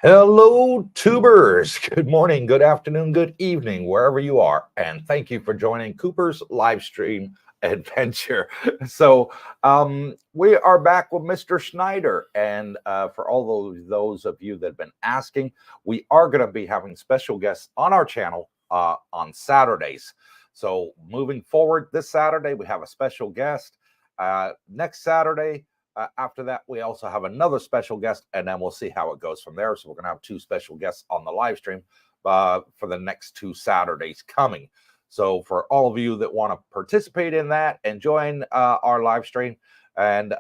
Hello, tubers. Good morning, good afternoon, good evening, wherever you are. And thank you for joining Cooper's live stream adventure. We are back with Mr. Schneider. And for all those of you that have been asking, we are going to be having special guests on our channel on Saturdays. So moving forward, this Saturday, we have a special guest. Next Saturday, after that, we also have another special guest, and then we'll see how it goes from there. So we're going to have two special guests on the live stream for the next 2 Saturdays coming. So for all of you that want to participate in that and join our live stream, and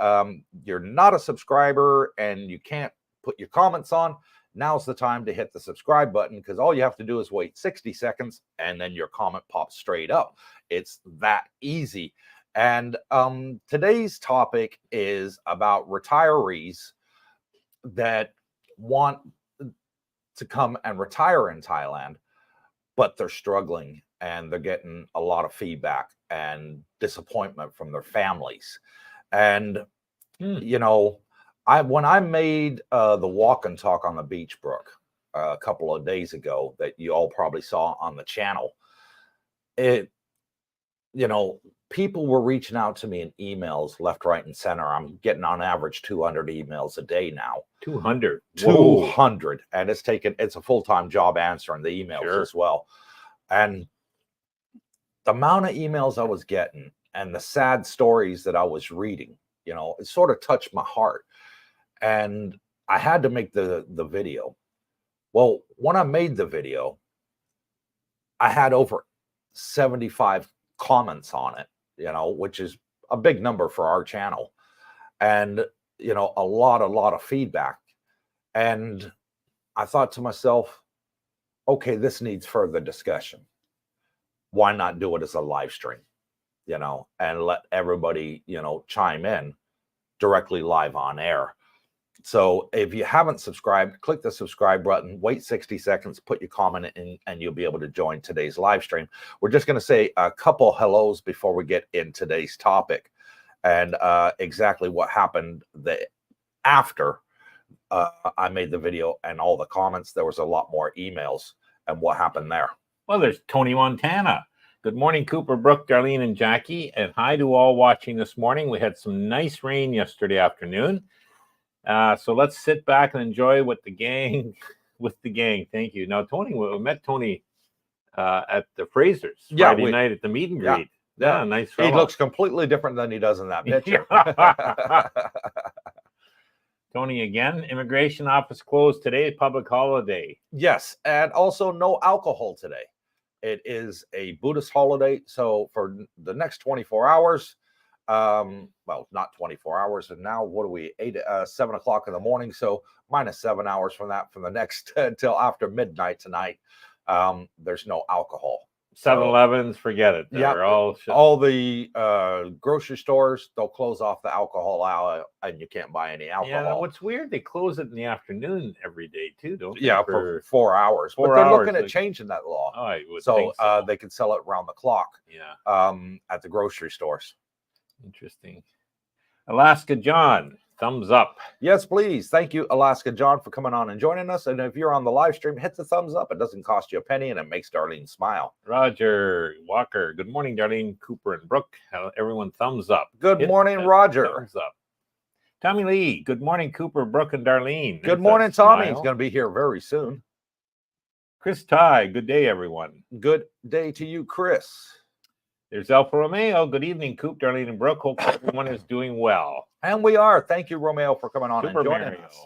you're not a subscriber and you can't put your comments on, now's the time to hit the subscribe button, because all you have to do is wait 60 seconds and then your comment pops straight up. It's that easy. And today's topic is about retirees that want to come and retire in Thailand, but they're struggling and they're getting a lot of feedback and disappointment from their families. And, when I made the walk and talk on the beach, Brooke, a couple of days ago that you all probably saw on the channel, people were reaching out to me in emails left, right, and center. I'm getting on average 200 emails a day now. 200. 200. And it's a full-time job answering the emails as well. And the amount of emails I was getting and the sad stories that I was reading, it sort of touched my heart. And I had to make the video. Well, when I made the video, I had over 75 comments on it, which is a big number for our channel, and a lot of feedback. And I thought to myself, okay, this needs further discussion. Why not do it as a live stream, and let everybody chime in directly live on air. So if you haven't subscribed, click the subscribe button, wait 60 seconds, put your comment in, and you'll be able to join today's live stream. We're just going to say a couple hellos before we get in today's topic, and exactly what happened after I made the video and all the comments. There was a lot more emails and what happened there. Well, there's Tony Montana. Good morning, Cooper, Brooke, Darlene, and Jackie. And hi to all watching this morning. We had some nice rain yesterday afternoon. So let's sit back and enjoy with the gang. Thank you. Now, Tony, we met Tony at the Fraser's Friday night at the meet and greet. Yeah, nice fellow. He looks completely different than he does in that picture. Tony, again, immigration office closed today, public holiday. Yes, and also no alcohol today. It is a Buddhist holiday, so for the next 24 hours, well, not 24 hours, and now what are we, 7 o'clock in the morning, so minus 7 hours from the next until after midnight tonight, there's no alcohol. 7-Elevens, forget it. Yeah, all the grocery stores, they'll close off the alcohol aisle, and you can't buy any alcohol. Yeah, what's weird, they close it in the afternoon every day too, don't they? Yeah, for 4 hours. But they're looking at changing that law. Oh, I would think so they can sell it around the clock. Yeah. At the grocery stores. Interesting. Alaska John, thumbs up. Yes, please. Thank you, Alaska John, for coming on and joining us. And if you're on the live stream, hit the thumbs up. It doesn't cost you a penny, and it makes Darlene smile. Roger Walker. Good morning, Darlene, Cooper, and Brooke. Everyone, thumbs up. Good morning, Roger. Thumbs up. Tommy Lee. Good morning, Cooper, Brooke, and Darlene. Good morning, Tommy. He's going to be here very soon. Chris Ty. Good day, everyone. Good day to you, Chris. There's Alpha Romeo. Good evening, Coop, Darlene, and Brooke. Hope everyone is doing well. And we are. Thank you, Romeo, for coming on Super and joining Mario. us.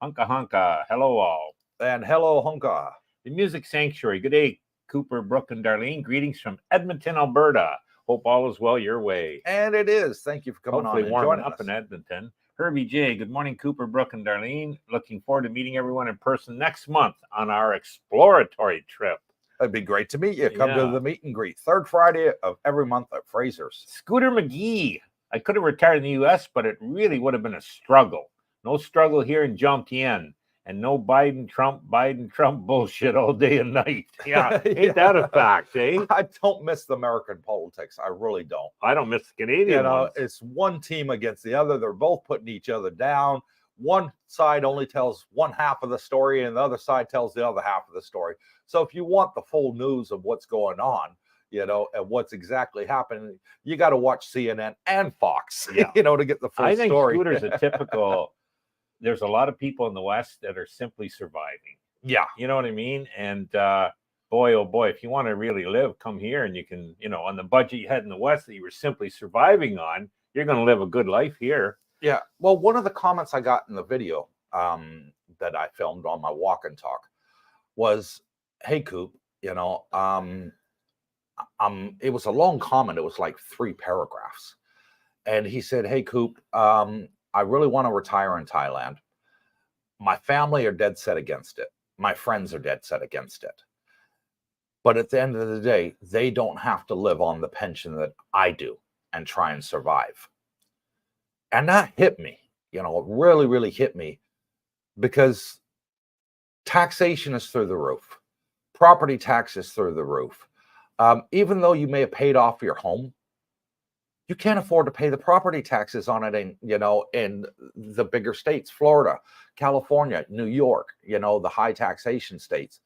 Hunka Hunka. Hello, all. And hello, Hunka. The Music Sanctuary. Good day, Cooper, Brooke, and Darlene. Greetings from Edmonton, Alberta. Hope all is well your way. And it is. Thank you for coming on and joining us. In Edmonton. Herbie J. Good morning, Cooper, Brooke, and Darlene. Looking forward to meeting everyone in person next month on our exploratory trip. It'd be great to meet you. Come to the meet and greet. Third Friday of every month at Fraser's. Scooter McGee. I could have retired in the U.S., but it really would have been a struggle. No struggle here in Jomtien. And no Biden, Trump bullshit all day and night. Yeah, ain't that a fact, eh? I don't miss the American politics. I really don't. I don't miss the Canadian ones. It's one team against the other. They're both putting each other down. one side only tells one half of the story and the other side tells the other half of the story. So if you want the full news of what's going on, you know, and what's exactly happening, you got to watch CNN and Fox, you know, to get the full I think story. Scooter's a typical, there's a lot of people in the West that are simply surviving. Yeah. You know what I mean? And boy, oh boy, if you want to really live, come here and you can, you know, on the budget you had in the West that you were simply surviving on, you're going to live a good life here. Yeah. Well, one of the comments I got in the video that I filmed on my walk and talk was, "Hey, Coop, you know, it was a long comment. It was like 3 paragraphs. And he said, 'Hey, Coop, I really want to retire in Thailand. My family are dead set against it. My friends are dead set against it. But at the end of the day, they don't have to live on the pension that I do and try and survive.'" And that hit me, you know, it really, really hit me, because taxation is through the roof. Property tax is through the roof. Even though you may have paid off your home, you can't afford to pay the property taxes on it in, you know, in the bigger states, Florida, California, New York, you know, the high taxation states.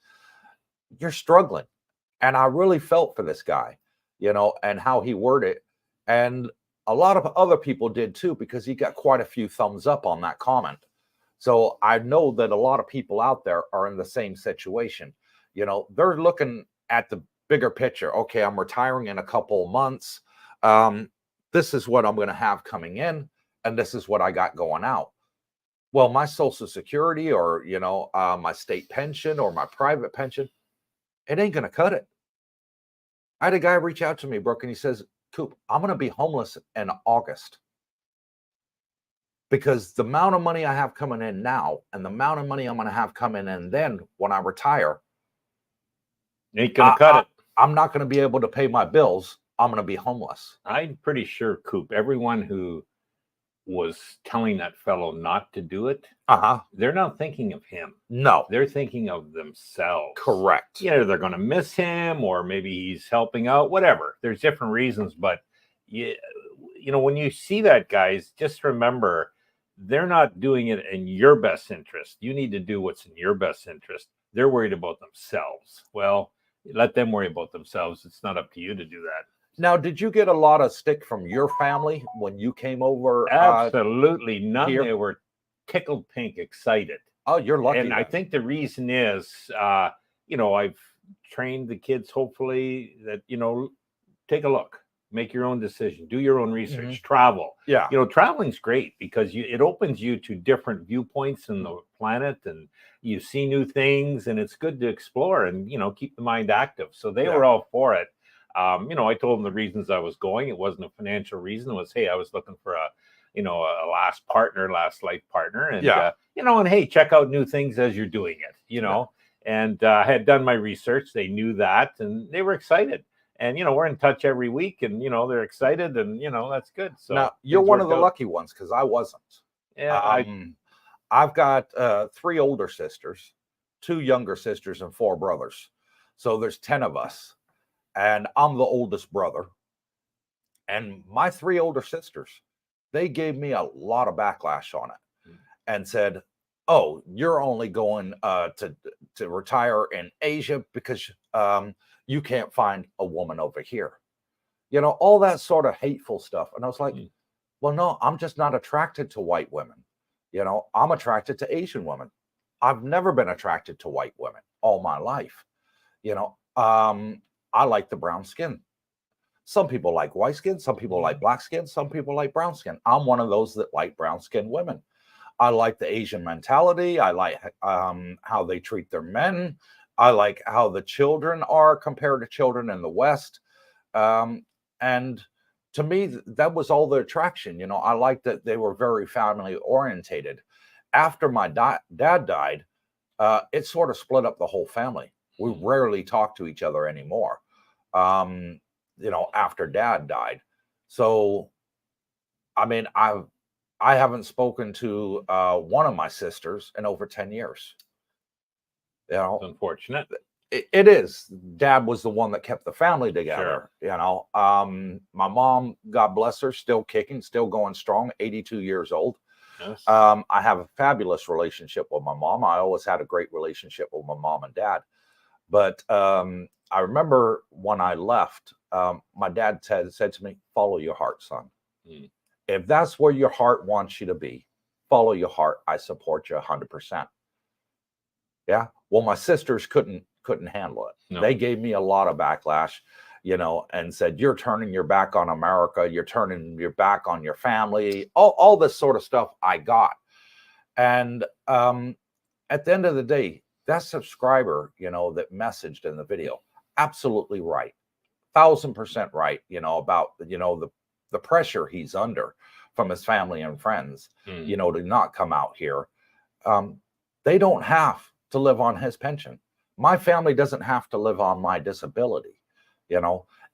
You're struggling. And I really felt for this guy, you know, and how he worded it. And a lot of other people did too, because he got quite a few thumbs up on that comment. So I know that a lot of people out there are in the same situation. You know, they're looking at the bigger picture. Okay, I'm retiring in a couple of months. This is what I'm going to have coming in, and this is what I got going out. Well, my Social Security, or, you know, my state pension or my private pension, it ain't going to cut it. I had a guy reach out to me, Brooke, and he says, "Coop, I'm going to be homeless in August, because the amount of money I have coming in now and the amount of money I'm going to have coming in then when I retire, Ain't going to cut it. I'm not going to be able to pay my bills. I'm going to be homeless." I'm pretty sure, Coop, everyone who was telling that fellow not to do it, they're not thinking of him. No. They're thinking of themselves. Correct. Either they're going to miss him, or maybe he's helping out, whatever. There's different reasons. But, you know, when you see that, guys, just remember, they're not doing it in your best interest. You need to do what's in your best interest. They're worried about themselves. Well, let them worry about themselves. It's not up to you to do that. Now, did you get a lot of stick from your family when you came over? Absolutely none. Here? They were tickled pink, excited. Oh, you're lucky. And then. I think the reason is, you know, I've trained the kids, hopefully, that, you know, take a look, make your own decision, do your own research, travel. Yeah. You know, traveling's great because it opens you to different viewpoints in the planet, and you see new things, and it's good to explore and, you know, keep the mind active. So they were all for it. You know, I told them the reasons I was going. It wasn't a financial reason. It was, hey, I was looking for a last life partner. And, you know, and hey, check out new things as you're doing it, you know. And I had done my research. They knew that, and they were excited. And, you know, we're in touch every week, and, you know, they're excited, and, you know, that's good. So now, you're one of the lucky ones, because I wasn't. Yeah. I've got 3 older sisters, 2 younger sisters, and 4 brothers. So there's 10 of us. And I'm the oldest brother. And my 3 older sisters, they gave me a lot of backlash on it and said, "Oh, you're only going to retire in Asia because you can't find a woman over here." You know, all that sort of hateful stuff. And I was like, well, no, I'm just not attracted to white women. You know, I'm attracted to Asian women. I've never been attracted to white women all my life. You know, I like the brown skin. Some people like white skin. Some people like black skin. Some people like brown skin. I'm one of those that like brown skin women. I like the Asian mentality. I like how they treat their men. I like how the children are compared to children in the West. And to me, that was all the attraction. You know, I liked that they were very family orientated. After my dad died, it sort of split up the whole family. We rarely talk to each other anymore, you know, after Dad died. So, I mean, I haven't spoken to one of my sisters in over 10 years. You know, it's unfortunate. It is. Dad was the one that kept the family together. Sure. You know, my mom, God bless her, still kicking, still going strong, 82 years old. Yes. I have a fabulous relationship with my mom. I always had a great relationship with my mom and dad. But I remember when I left, my dad said to me, follow your heart, son. Mm. If that's where your heart wants you to be, follow your heart. I support you 100%. Yeah. Well, my sisters couldn't handle it. No. They gave me a lot of backlash, and said, you're turning your back on America. You're turning your back on your family, all this sort of stuff I got. And at the end of the day, that subscriber, that messaged in the video, absolutely right. 1,000% right, about, the pressure he's under from his family and friends, to not come out here. They don't have to live on his pension. My family doesn't have to live on my disability.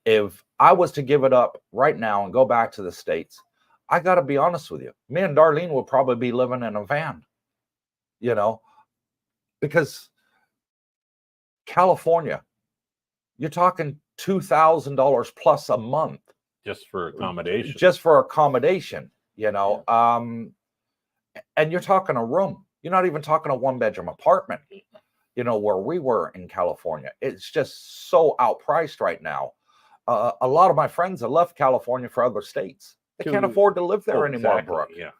If I was to give it up right now and go back to the States, I got to be honest with you. Me and Darlene will probably be living in a van, because California, you're talking $2,000 plus a month just for accommodation. And you're talking a room. You're not even talking a one-bedroom apartment, where we were in California. It's just so outpriced right now. A lot of my friends have left California for other states. They can't afford to live there anymore, Brooke. Yeah.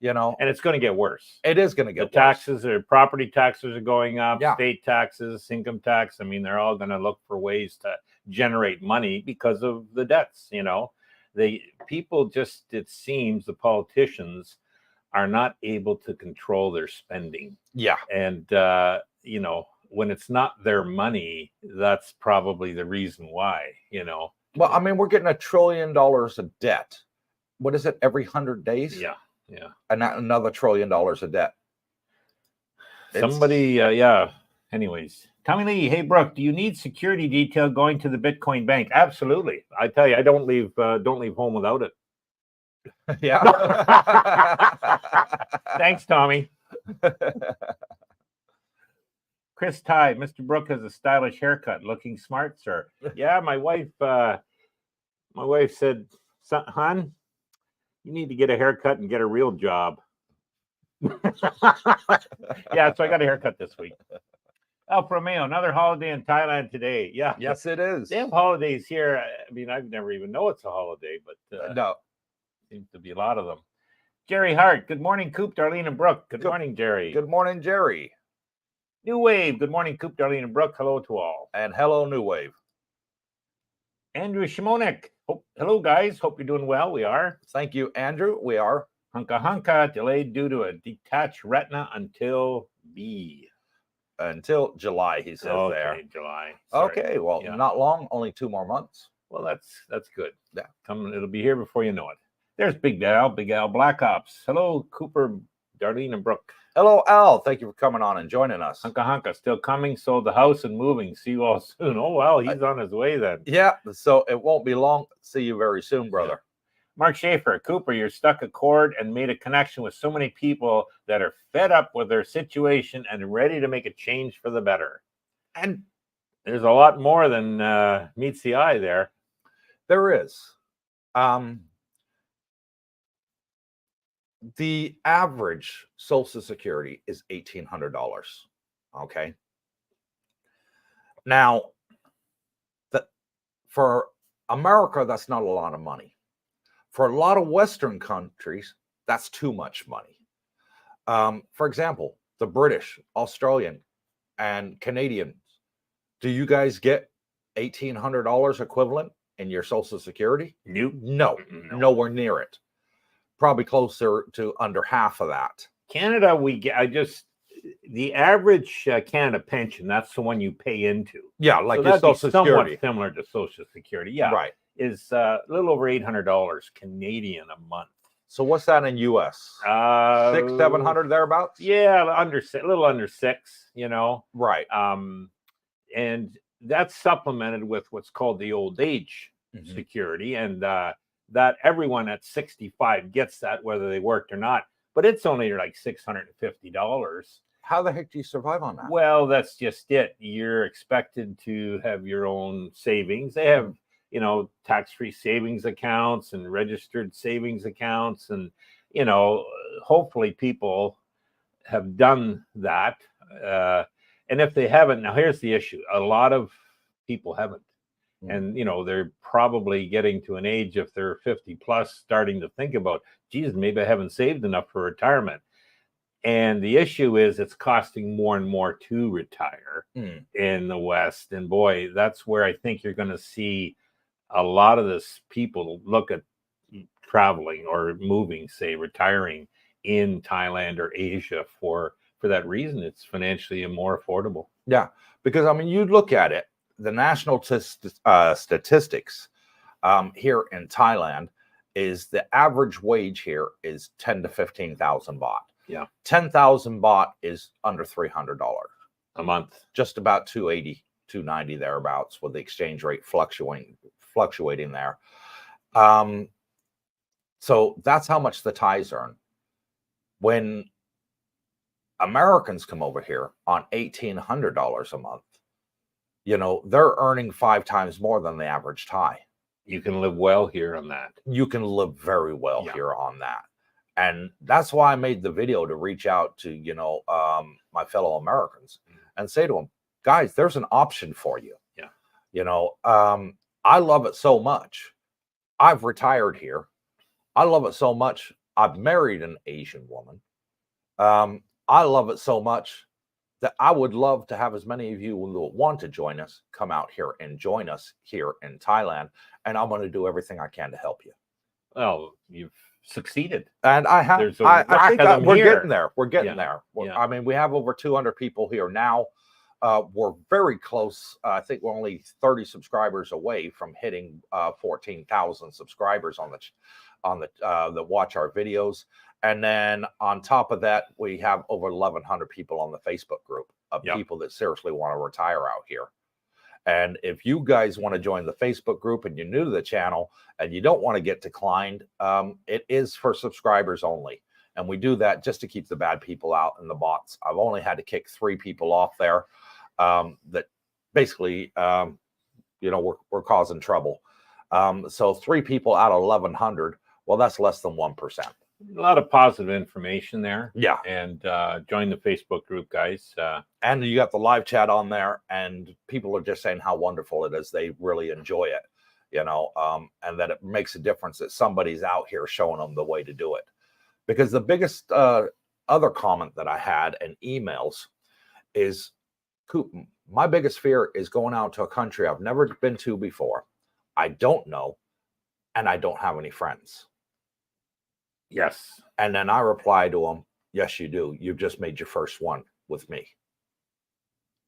And it's going to get worse. It is going to get worse. The taxes property taxes are going up, Yeah. State taxes, income tax. I mean, they're all going to look for ways to generate money because of the debts. It seems the politicians are not able to control their spending. Yeah. And, when it's not their money, that's probably the reason why, Well, I mean, we're getting $1 trillion of debt. What is it, every 100 days? Yeah. And another $1 trillion of debt. Anyways, Tommy Lee, hey Brooke, do you need security detail going to the Bitcoin bank? Absolutely. I tell you, I don't leave home without it. Yeah. Thanks, Tommy. Chris Ty, Mr. Brooke has a stylish haircut, looking smart, sir. Yeah, my wife said, hon, you need to get a haircut and get a real job. Yeah, so I got a haircut this week. Alfa Romeo, another holiday in Thailand today. Yeah. Yes, it is. They have holidays here. I mean, I've never even know it's a holiday, but no. Seems to be a lot of them. Jerry Hart, good morning, Coop, Darlene, and Brooke. Good morning, Jerry. Good morning, Jerry. New Wave, good morning, Coop, Darlene, and Brooke. Hello to all. And hello, New Wave. Andrew Shimonek. Hello, guys. Hope you're doing well. We are. Thank you, Andrew. We are. Hunka Hunka, delayed due to a detached retina until B. Until July, he says there. July. Sorry. Okay, well, not long, only 2 more months. Well, that's good. Yeah. It'll be here before you know it. There's Big Al Black Ops. Hello, Cooper, Darlene, and Brooke. Hello, Al. Thank you for coming on and joining us. Hunka Hunka, still coming, sold the house and moving. See you all soon. Oh, well, he's on his way then. Yeah, so it won't be long. See you very soon, brother. Yeah. Mark Schaefer, Cooper, you're stuck a chord and made a connection with so many people that are fed up with their situation and ready to make a change for the better. And there's a lot more than meets the eye there. There is. The average Social Security is $1,800. Okay. Now, for America, that's not a lot of money. For a lot of Western countries, that's too much money. For example, the British, Australian, and Canadians, do you guys get $1,800 equivalent in your Social Security? No, nowhere near it. Probably closer to under half of that. Canada, the average Canada pension, that's the one you pay into. Yeah, like your Social Security. Somewhat similar to Social Security. Yeah, right. Is a little over $800 Canadian a month. So what's that in US? 600-700 thereabouts? Yeah, a little under 6, Right. And that's supplemented with what's called the old age security, and that everyone at 65 gets that, whether they worked or not. But it's only like $650. How the heck do you survive on that? Well, that's just it. You're expected to have your own savings. They have, tax-free savings accounts and registered savings accounts. And, hopefully people have done that. And if they haven't, now here's the issue. A lot of people haven't. And, they're probably getting to an age, if they're 50 plus, starting to think about, geez, maybe I haven't saved enough for retirement. And the issue is it's costing more and more to retire in the West. And boy, that's where I think you're going to see a lot of this people look at traveling or moving, say, retiring in Thailand or Asia for that reason. It's financially more affordable. Yeah, because, I mean, you look at it, the national statistics here in Thailand is the average wage here is 10 to 15,000 baht. Yeah. 10,000 baht is under $300 a month. Just about 280, 290 thereabouts, with the exchange rate fluctuating there. So that's how much the Thais earn. When Americans come over here on $1,800 a month, they're earning 5 times more than the average Thai. You can live well here on that. You can live very well here on that. And that's why I made the video, to reach out to, my fellow Americans and say to them, guys, there's an option for you. Yeah. I love it so much. I've retired here. I love it so much. I've married an Asian woman. I love it so much that I would love to have as many of you who want to join us come out here and join us here in Thailand. And I'm going to do everything I can to help you. Well, you've succeeded. And I have. I think we're getting there. We're getting there. I mean, we have over 200 people here now. We're very close. I think we're only 30 subscribers away from hitting 14,000 subscribers on the that watch our videos. And then on top of that, we have over 1,100 people on the Facebook group of people that seriously want to retire out here. And if you guys want to join the Facebook group and you're new to the channel and you don't want to get declined, it is for subscribers only. And we do that just to keep the bad people out and the bots. I've only had to kick 3 people off there that basically, we're causing trouble. So 3 people out of 1,100, well, that's less than 1%. A lot of positive information there. Yeah. And join the Facebook group, guys. And you got the live chat on there, and people are just saying how wonderful it is. They really enjoy it, and that it makes a difference that somebody's out here showing them the way to do it. Because the biggest other comment that I had in emails is, Coop, my biggest fear is going out to a country I've never been to before. I don't know, and I don't have any friends. Yes. And then I reply to them, yes, you do. You've just made your first one with me.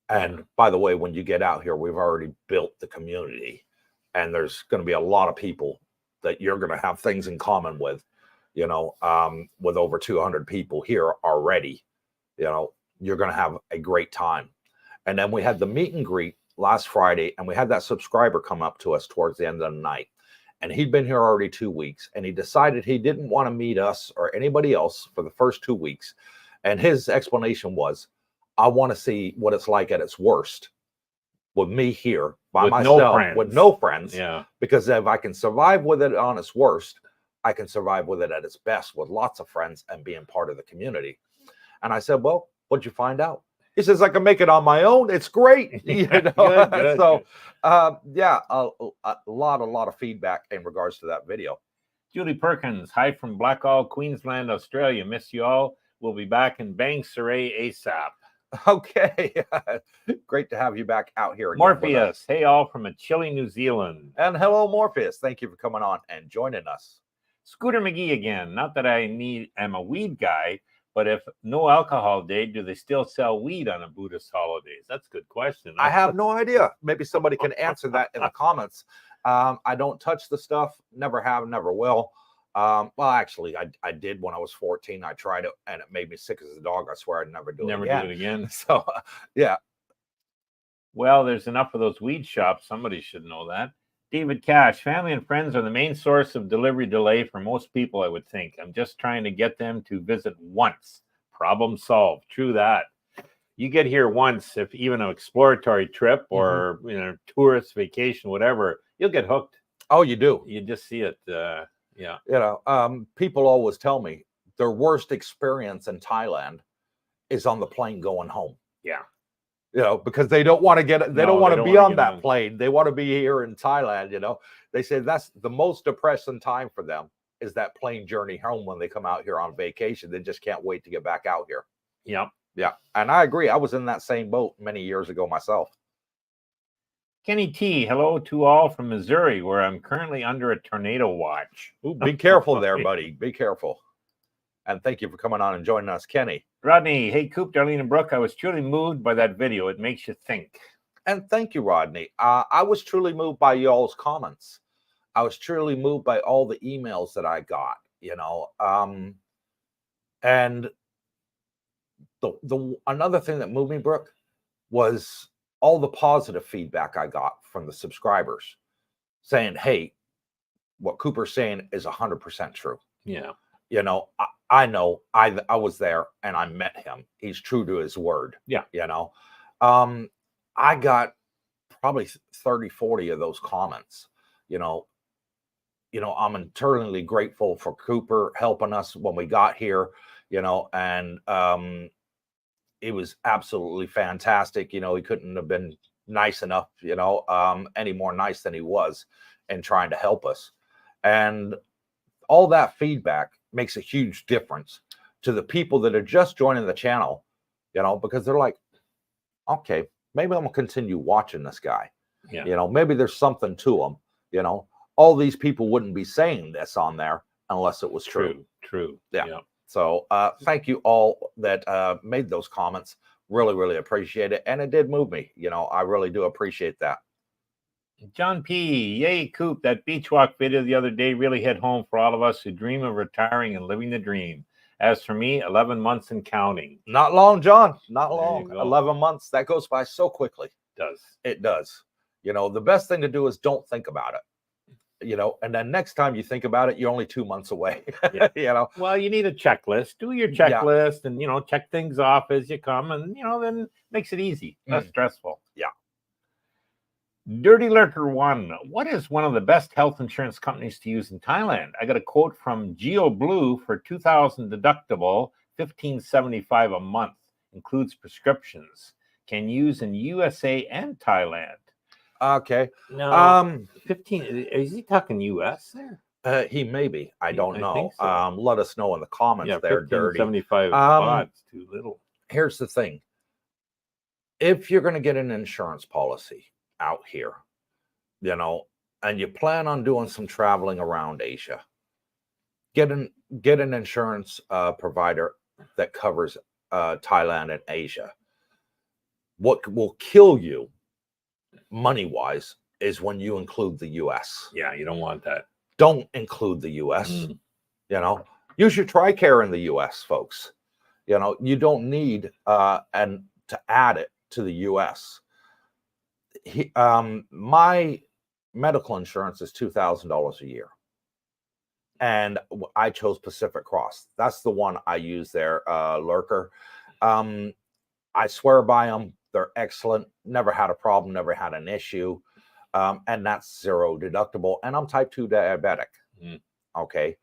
And by the way, when you get out here, we've already built the community, and there's going to be a lot of people that you're going to have things in common with, with over 200 people here already. You're going to have a great time. And then we had the meet and greet last Friday, and we had that subscriber come up to us towards the end of the night. And he'd been here already 2 weeks, and he decided he didn't want to meet us or anybody else for the first 2 weeks. And his explanation was, I want to see what it's like at its worst with me here by myself, with no friends. Yeah. Because if I can survive with it on its worst, I can survive with it at its best with lots of friends and being part of the community. And I said, well, what'd you find out? He says, I can make it on my own. It's great. Good. So, a lot of feedback in regards to that video. Julie Perkins, hi from Blackall, Queensland, Australia. Miss you all. We'll be back in Bang Saray ASAP. Okay. Great to have you back out here again. Morpheus, hey all from a chilly New Zealand. And hello, Morpheus. Thank you for coming on and joining us. Scooter McGee again. Not that I'm a weed guy, but if no alcohol day, do they still sell weed on a Buddhist holidays? That's a good question. I have no idea. Maybe somebody can answer that in the comments. I don't touch the stuff. Never have, never will. Well, actually, I did when I was 14. I tried it, and it made me sick as a dog. I swear I'd never do it again. So, yeah. Well, there's enough of those weed shops. Somebody should know that. David Cash, family and friends are the main source of delivery delay for most people, I would think. I'm just trying to get them to visit once. Problem solved. True that. You get here once, if even an exploratory trip or tourist vacation, whatever, you'll get hooked. Oh, you do. You just see it. Yeah. People always tell me, their worst experience in Thailand is on the plane going home. Yeah. You know, because they don't want to get, they don't want to be on that plane. They want to be here in Thailand. You know, they say that's the most depressing time for them is that plane journey home when they come out here on vacation. They just can't wait to get back out here. Yep. Yeah. And I agree. I was in that same boat many years ago myself. Kenny T, hello to all from Missouri, where I'm currently under a tornado watch. Ooh, be careful there, buddy. Be careful. And thank you for coming on and joining us, Kenny. Rodney, hey, Coop, Darlene, and Brooke, I was truly moved by that video. It makes you think. And thank you, Rodney. I was truly moved by y'all's comments. I was truly moved by all the emails that I got, you know. And the another thing that moved me, Brooke, was all the positive feedback I got from the subscribers saying, hey, what Cooper's saying is 100% true. Yeah. You know, I know I was there and I met him. He's true to his word. Yeah. You know, I got probably 30, 40 of those comments. You know, I'm eternally grateful for Cooper helping us when we got here, you know, and it was absolutely fantastic. You know, he couldn't have been nice enough, you know, any more nice than he was in trying to help us. And all that feedback makes a huge difference to the people that are just joining the channel, you know, because they're like, okay, maybe I'm gonna continue watching this guy. Yeah. You know, maybe there's something to him. You know, all these people wouldn't be saying this on there unless it was true. True. Yeah. Yeah. So thank you all that made those comments. Really, really appreciate it. And it did move me. You know, I really do appreciate that. John P. Yay, Coop. That beach walk video the other day really hit home for all of us who dream of retiring and living the dream. As for me, 11 months and counting. Not long, John. Not long. go. 11 months. That goes by so quickly. It does. It does. You know, the best thing to do is don't think about it. You know, and then next time you think about it, you're only 2 months away. Yeah. You know, well, you need a checklist. Do your checklist and, you know, check things off as you come and, you know, then makes it easy, less stressful. Yeah. Dirty Lurker 1. What is one of the best health insurance companies to use in Thailand? I got a quote from Geo Blue for 2,000 deductible, $1,575 a month. Includes prescriptions. Can use in USA and Thailand. Okay. No. 15. Is he talking US there? He may be. I don't know. Think so. Let us know in the comments there, Dirty. 75 spots, too little. Here's the thing. If you're going to get an insurance policy out here, you know, and you plan on doing some traveling around Asia, get an insurance provider that covers Thailand and Asia. What will kill you money-wise is when you include the US. Yeah, you don't want that. Don't include the US. You know, use your TRICARE in the US, folks. You know, you don't need and to add it to the US. My medical insurance is $2,000 a year, and I chose Pacific Cross. That's the one I use there, Lurker. I swear by them. They're excellent. Never had a problem. Never had an issue, and that's zero deductible. And I'm type 2 diabetic. Okay.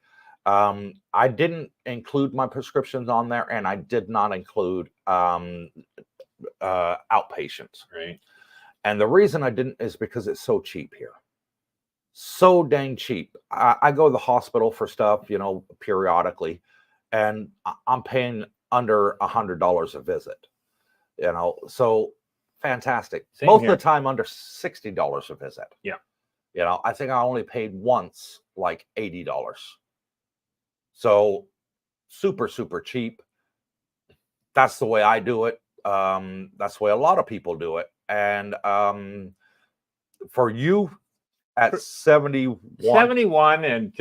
I didn't include my prescriptions on there, and I did not include outpatients. Right. And the reason I didn't is because it's so cheap here. So dang cheap. I go to the hospital for stuff, you know, periodically, and I'm paying under $100 a visit. You know, so fantastic. Same Most here. of the time under $60 a visit. Yeah. You know, I think I only paid once like $80. So super, super cheap. That's the way I do it. That's the way a lot of people do it. And for you at 71 and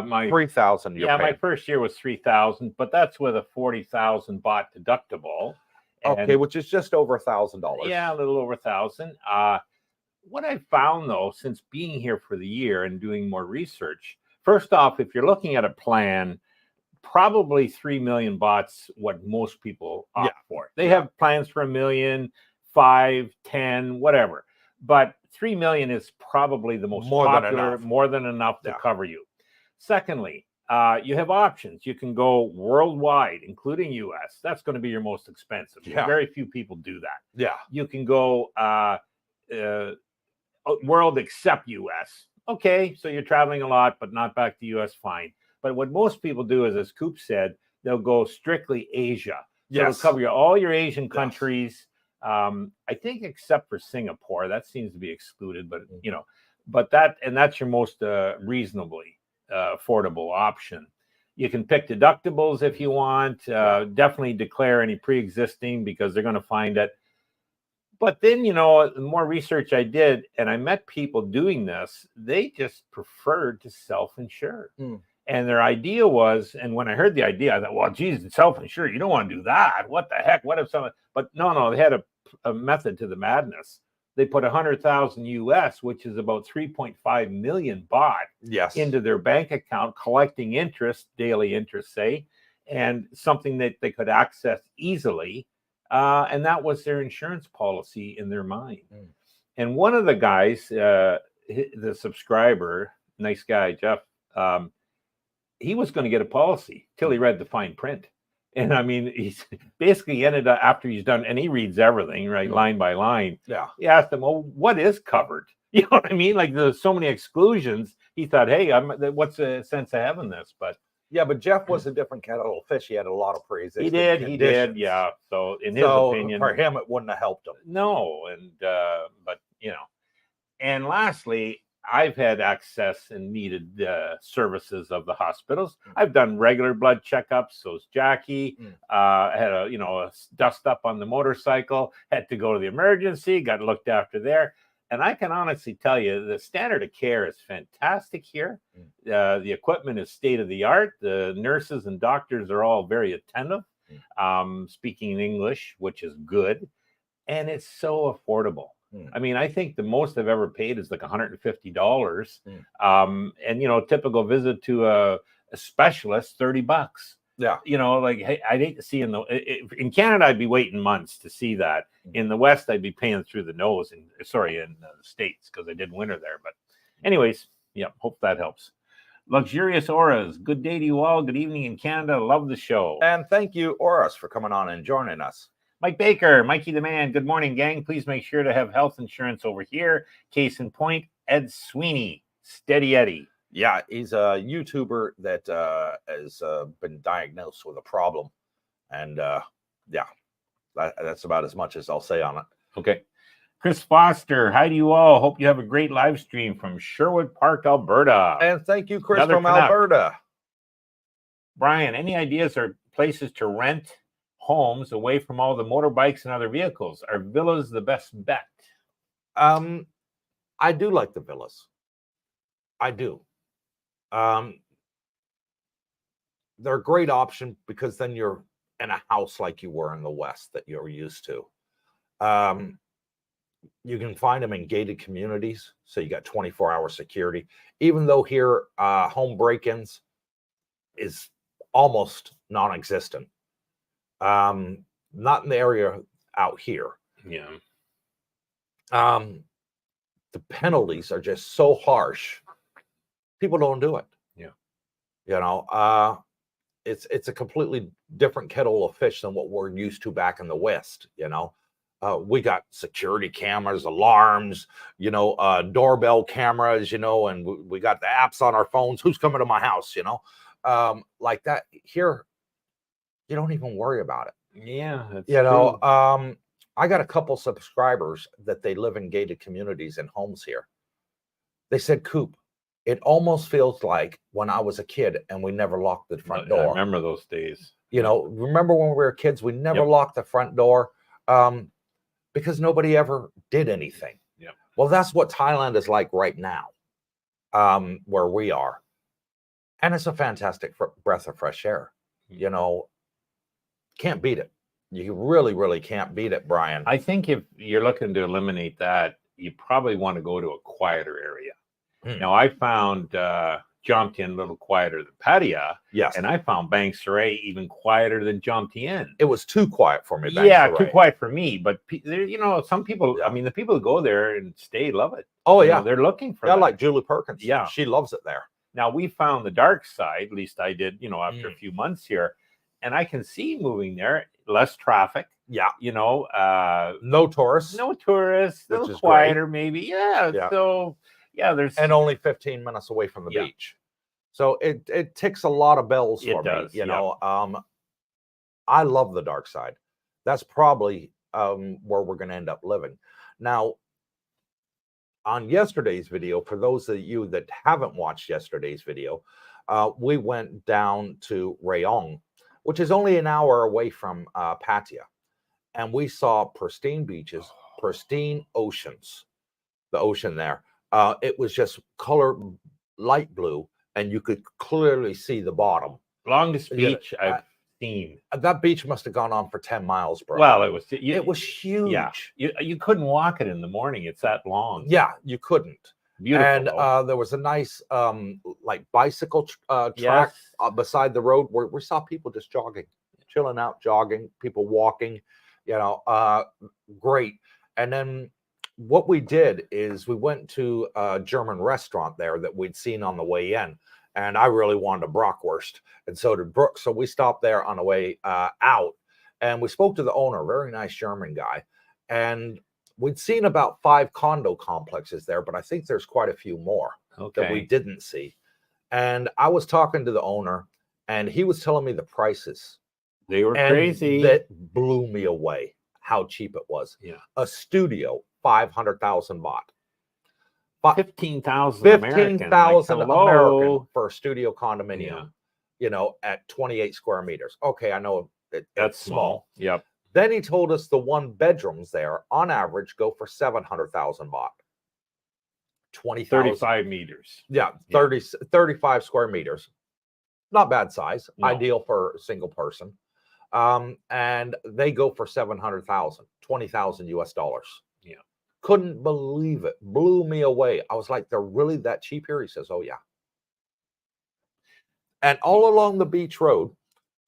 my 3,000, my first year was 3,000, but that's with a 40,000 baht deductible. Okay, which is just over $1,000. Yeah, a little over 1,000. What I found though, since being here for the year and doing more research, first off, if you're looking at a plan, probably 3 million bahts what most people opt for. They have plans for 1 million, 5, 10, whatever. But 3 million is probably the most popular, more than enough to cover you. Secondly, You have options. You can go worldwide, including US. That's going to be your most expensive. Yeah. Very few people do that. Yeah. You can go world except US. Okay, so you're traveling a lot, but not back to US, fine. But what most people do is, as Coop said, they'll go strictly Asia. So Yes. it'll cover all your Asian countries. I think except for Singapore, that seems to be excluded, but but that's your most reasonably affordable option. You can pick deductibles if you want. Definitely declare any pre-existing, because they're going to find it. But then, the more research I did, and I met people doing this, they just preferred to self-insure. And their idea was, and when I heard the idea, I thought, well, geez, self-insure, you don't want to do that. What the heck? What if someone? But no, they had a method to the madness. They put 100,000 US, which is about 3.5 million baht, into their bank account, collecting interest, daily interest, say, and something that they could access easily. And that was their insurance policy in their mind. And one of the guys, the subscriber, nice guy, Jeff, he was going to get a policy till he read the fine print. And I mean, he's basically ended up, after he's done, and he reads everything, right, line by line. Yeah. He asked him, well, what is covered? You know what I mean? Like, there's so many exclusions. He thought, hey, what's the sense of having this? But yeah, but Jeff was a different kettle of fish. He had a lot of pre-existing He did, yeah. So in his opinion, for him, it wouldn't have helped him. No, and but and lastly, I've had access and needed services of the hospitals. I've done regular blood checkups. So's Jackie. Had a dust up on the motorcycle. Had to go to the emergency. Got looked after there. And I can honestly tell you, the standard of care is fantastic here. The equipment is state of the art. The nurses and doctors are all very attentive, speaking English, which is good. And it's so affordable. I mean, I think the most I've ever paid is like $150. And, typical visit to a specialist, $30. Yeah. Like, hey, I'd hate to see in Canada, I'd be waiting months to see that. In the West, I'd be paying through the nose. In the States, because I did winter there. But anyways, hope that helps. Luxurious Auras, good day to you all. Good evening in Canada. Love the show. And thank you, Auras, for coming on and joining us. Mike Baker, Mikey the Man. Good morning, gang. Please make sure to have health insurance over here. Case in point, Ed Sweeney, Steady Eddie. Yeah, he's a YouTuber that has been diagnosed with a problem. And that's about as much as I'll say on it. Okay. Chris Foster, hi to you all. Hope you have a great live stream from Sherwood Park, Alberta. And thank you, Chris, from Alberta. Brian, any ideas or places to rent homes away from all the motorbikes and other vehicles? Are villas the best bet? I do like the villas. I do. They're a great option, because then you're in a house like you were in the West that you're used to. You can find them in gated communities, so you got 24-hour security. Even though here home break-ins is almost non-existent. Not in the area out here. Yeah. The penalties are just so harsh. People don't do it. Yeah. It's a completely different kettle of fish than what we're used to back in the West. We got security cameras, alarms, doorbell cameras, and we got the apps on our phones. Who's coming to my house? Like that. Here, you don't even worry about it. Yeah. That's true. I got a couple subscribers that they live in gated communities and homes here. They said, Coop, it almost feels like when I was a kid and we never locked the front door. I remember those days. Remember when we were kids, we never locked the front door because nobody ever did anything. Yeah. Well, that's what Thailand is like right now, where we are. And it's a fantastic breath of fresh air. Can't beat it. You really, really can't beat it, Brian. I think if you're looking to eliminate that, you probably want to go to a quieter area. Now, I found Jomtien a little quieter than Pattaya. Yes. And I found Bang Sarai even quieter than Jomtien. It was too quiet for me. Too quiet for me. But, some people, the people who go there and stay love it. Oh, yeah. They're looking for that. Like Julie Perkins. Yeah. She loves it there. Now we found the dark side, at least I did, after a Mm. few months here, and I can see moving there, less traffic, Yeah. no tourists. no tourists, a Which little is quieter maybe. Yeah. So there's And only 15 minutes away from the Yeah. beach. So it ticks a lot of bells It for me, does, I love the dark side. That's probably where we're going to end up living. Now, on yesterday's video, for those of you that haven't watched yesterday's video, we went down to Rayong, which is only an hour away from Pattaya, and we saw pristine beaches, pristine oceans. The ocean there, it was just color light blue, and you could clearly see the bottom. longest beach I've seen. That beach must have gone on for 10 miles, bro. Well, it was huge. Yeah, you couldn't walk it in the morning. It's that long. Yeah, you couldn't. Beautiful. And there was a nice like bicycle track Yes. beside the road where we saw people just jogging, chilling out, jogging, people walking, great. And then what we did is we went to a German restaurant there that we'd seen on the way in, and I really wanted a bratwurst, and so did Brooke. So we stopped there on the way out, and we spoke to the owner, very nice German guy, and we'd seen about 5 condo complexes there, but I think there's quite a few more that we didn't see. And I was talking to the owner, and he was telling me the prices. They were crazy. That blew me away, how cheap it was. Yeah. A studio, 500,000 baht. 15,000 15,000 American. American for a studio condominium, at 28 square meters. Okay, I know That's it's small. Yep. Then he told us the 1 bedrooms there, on average, go for 700,000 baht. 20,000. 35 meters. Yeah, 35 square meters. Not bad size. No. Ideal for a single person. And they go for 700,000, 20,000 US dollars. Yeah. Couldn't believe it. Blew me away. I was like, they're really that cheap here? He says, oh, yeah. And all along the beach road,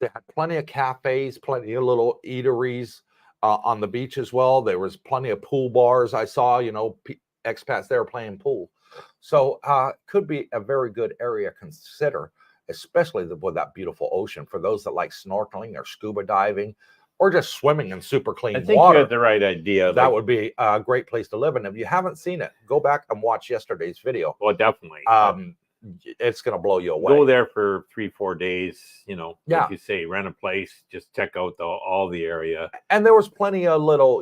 they had plenty of cafes, plenty of little eateries on the beach as well. There was plenty of pool bars. I saw, expats there playing pool. So could be a very good area to consider, especially with that beautiful ocean for those that like snorkeling or scuba diving or just swimming in super clean water. I think you had the right idea. That would be a great place to live. And if you haven't seen it, go back and watch yesterday's video. Well, definitely. It's going to blow you away. Go there for 3-4 days, Yeah. like you say, rent a place, just check out all the area. And there was plenty of little,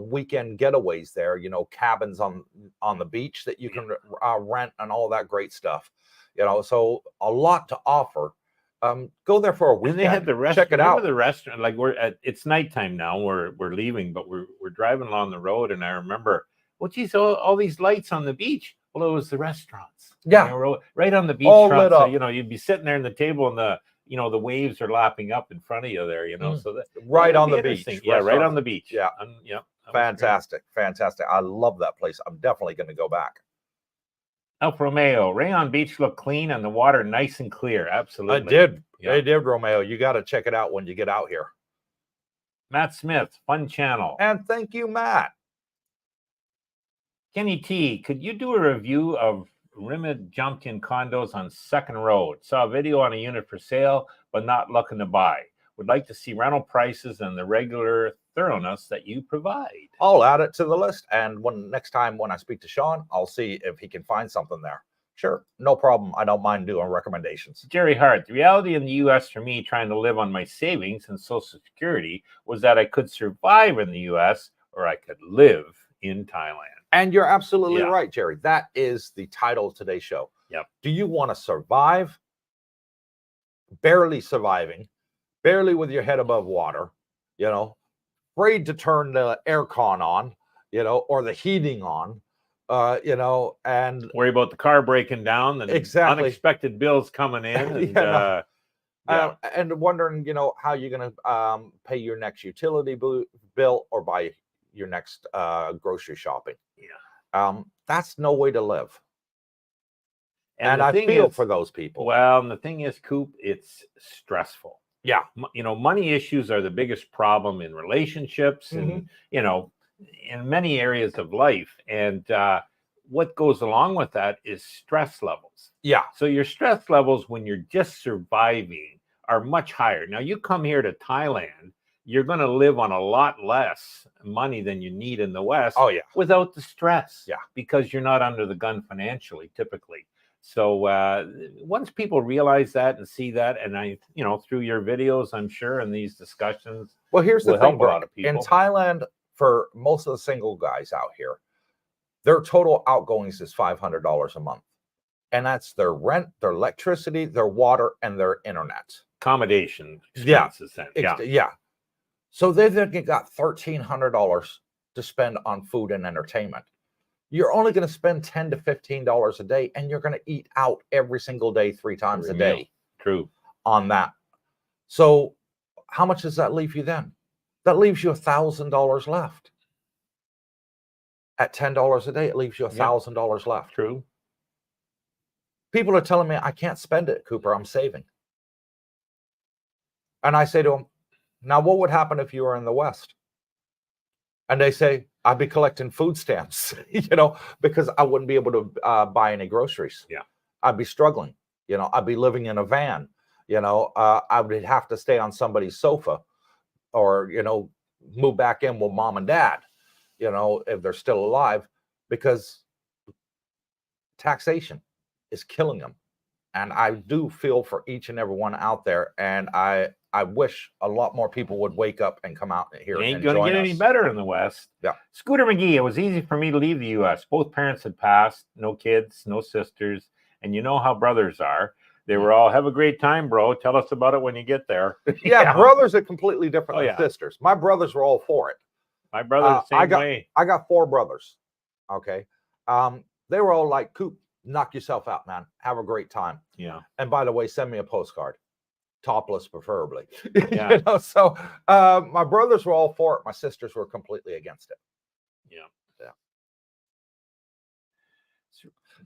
weekend getaways there, cabins on the beach that you can rent and all that great stuff. So a lot to offer. Go there for a weekend. And they had the restaurant. Check it out. The restaurant, like it's nighttime now. We're leaving, but we're driving along the road, and I remember, well, geez, all these lights on the beach. Well, it was the restaurants. Yeah, right on the beach. All front, lit so, up. You'd be sitting there in the table, and the waves are lapping up in front of you there. So that right on the interesting. beach. Yeah, right on the beach. Yeah, fantastic. I love that place. I'm definitely going to go back. Alfa Romeo, Rayong Beach looked clean and the water nice and clear. Absolutely. I did. Yeah. They did, Romeo. You got to check it out when you get out here. Matt Smith, fun channel. And thank you, Matt. Kenny T, could you do a review of Rimid jumped in condos on Second Road? Saw a video on a unit for sale, but not looking to buy. Would like to see rental prices and the regular thoroughness that you provide. I'll add it to the list. And next time when I speak to Sean, I'll see if he can find something there. Sure, no problem. I don't mind doing recommendations. Jerry Hart, the reality in the U.S. for me trying to live on my savings and Social Security was that I could survive in the U.S. or I could live in Thailand. And you're absolutely right, Jerry. That is the title of today's show. Yep. Do you want to survive? Barely surviving, barely with your head above water, afraid to turn the aircon on, or the heating on, and worry about the car breaking down and unexpected bills coming in. And, and wondering, how you're going to pay your next utility bill or buy your next grocery shopping. Yeah. That's no way to live. And I feel for those people. Well, and the thing is, Coop, it's stressful. Yeah. Money issues are the biggest problem in relationships and, in many areas of life. And what goes along with that is stress levels. Yeah. So your stress levels when you're just surviving are much higher. Now you come here to Thailand, you're going to live on a lot less money than you need in the West. Oh, yeah. Without the stress. Yeah. Because you're not under the gun financially, typically. So once people realize that and see that, and through your videos, I'm sure, and these discussions, well, here's the thing, help a lot of in people. Thailand, for most of the single guys out here, their total outgoings is $500 a month. And that's their rent, their electricity, their water, and their internet. Accommodation expenses. Yeah. So they've got $1,300 to spend on food and entertainment. You're only going to spend $10 to $15 a day, and you're going to eat out every single day, 3 times a day. True. On that. So how much does that leave you then? That leaves you $1,000 left. At $10 a day, it leaves you $1,000 left. True. People are telling me I can't spend it, Cooper. I'm saving. And I say to them, now what would happen if you were in the West? And they say, I'd be collecting food stamps, because I wouldn't be able to buy any groceries. Yeah. I'd be struggling. I'd be living in a van. I would have to stay on somebody's sofa or, move back in with mom and dad, if they're still alive, because taxation is killing them. And I do feel for each and every one out there. And I wish a lot more people would wake up and come out here. It ain't going to get any better in the West. Yeah. Scooter McGee, it was easy for me to leave the U.S. Both parents had passed, no kids, no sisters. And you know how brothers are. They were all, have a great time, bro. Tell us about it when you get there. Yeah, brothers are completely different than sisters. My brothers were all for it. My brother, the same way. I got 4 brothers. Okay. They were all like, Coop, knock yourself out, man. Have a great time. Yeah. And by the way, send me a postcard. Topless, preferably. Yeah. So my brothers were all for it. My sisters were completely against it. Yeah.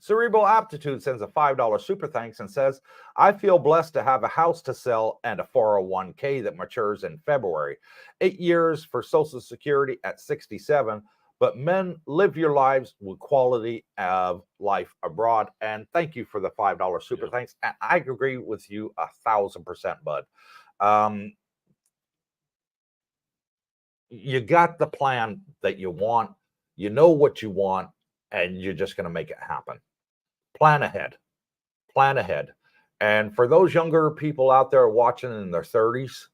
Cerebral Aptitude sends a $5 super thanks and says, I feel blessed to have a house to sell and a 401k that matures in February. 8 years for Social Security at 67. But men, live your lives with quality of life abroad. And thank you for the $5 super thanks. And I agree with you 1,000%, bud. You got the plan that you want. You know what you want, and you're just going to make it happen. Plan ahead. Plan ahead. And for those younger people out there watching in their 30s,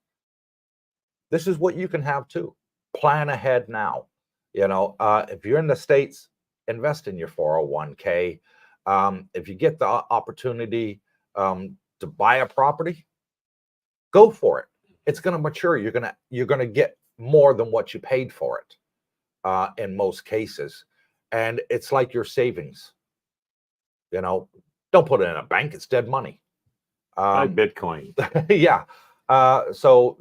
this is what you can have too. Plan ahead now. If you're in the States, invest in your 401k. If you get the opportunity to buy a property, go for it. It's going to mature. You're going to get more than what you paid for it in most cases. And it's like your savings. Don't put it in a bank. It's dead money. Like Bitcoin. Yeah. So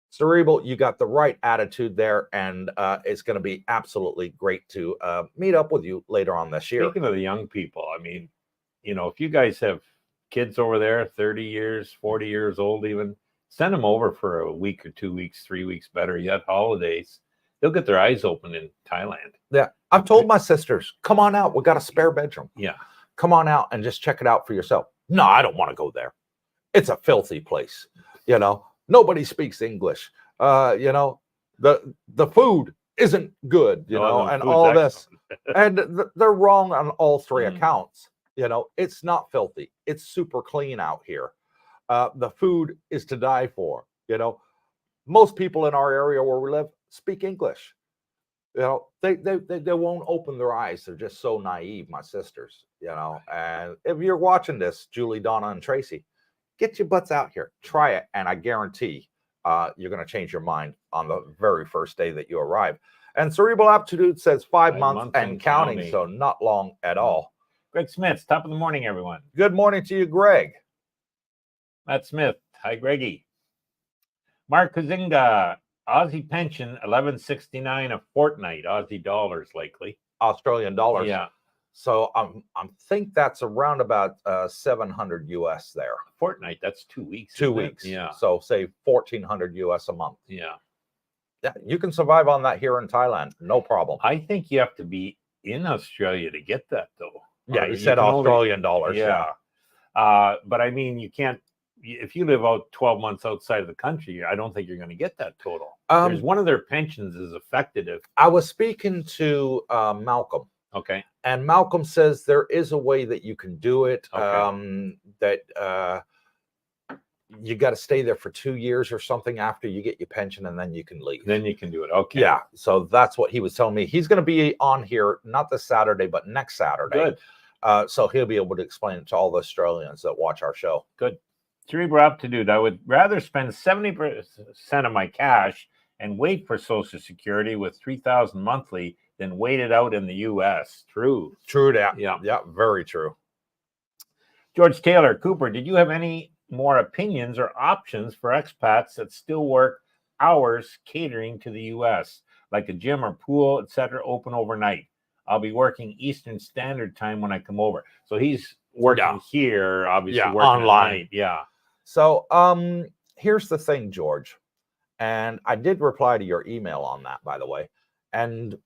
Cerebral, you got the right attitude there, and it's going to be absolutely great to meet up with you later on this year. Speaking of the young people, I mean, if you guys have kids over there, 30 years, 40 years old even, send them over for a week or 2 weeks, 3 weeks better yet, holidays. They'll get their eyes open in Thailand. Yeah. I've told my sisters, come on out. We got a spare bedroom. Yeah. Come on out and just check it out for yourself. No, I don't want to go there. It's a filthy place. Nobody speaks English. The food isn't good, and all this. And they're wrong on all 3 accounts. It's not filthy. It's super clean out here. The food is to die for. Most people in our area where we live speak English. They won't open their eyes. They're just so naive, my sisters, and if you're watching this, Julie, Donna, and Tracy, get your butts out here, try it. And I guarantee you're going to change your mind on the very first day that you arrive. And Cerebral Aptitude says 5 months and counting. So not long at all. Greg Smith, top of the morning, everyone. Good morning to you, Greg. Matt Smith. Hi, Greggy. Mark Kazinga. Aussie pension, $11.69 a fortnight, Aussie dollars, likely. Australian dollars. Yeah. So I think that's around about 700 US there. A fortnight, that's 2 weeks. 2 weeks. Yeah. So say 1,400 US a month. Yeah. Yeah, you can survive on that here in Thailand, no problem. I think you have to be in Australia to get that, though. Yeah, Or he you said can only- Australian dollars. Yeah. But I mean, you can't. If you live out 12 months outside of the country, I don't think you're going to get that total. There's one of their pensions is affected if. I was speaking to Malcolm. Okay. And Malcolm says there is a way that you can do it. Okay. That you got to stay there for 2 years or something after you get your pension, and then you can leave. Then you can do it. Okay. Yeah. So that's what he was telling me. He's going to be on here not this Saturday, but next Saturday. Good. So he'll be able to explain it to all the Australians that watch our show. Good. Cerebral aptitude. I would rather spend 70% of my cash and wait for Social Security with $3,000 monthly than wait it out in the U.S. True. True that. Yeah. Yeah. Very true. George Taylor, Cooper, did you have any more opinions or options for expats that still work hours catering to the U.S., like a gym or pool, etc., open overnight? I'll be working Eastern Standard Time when I come over. So he's working here, obviously working online. At night. Yeah. So here's the thing, George, and I did reply to your email on that, by the way. And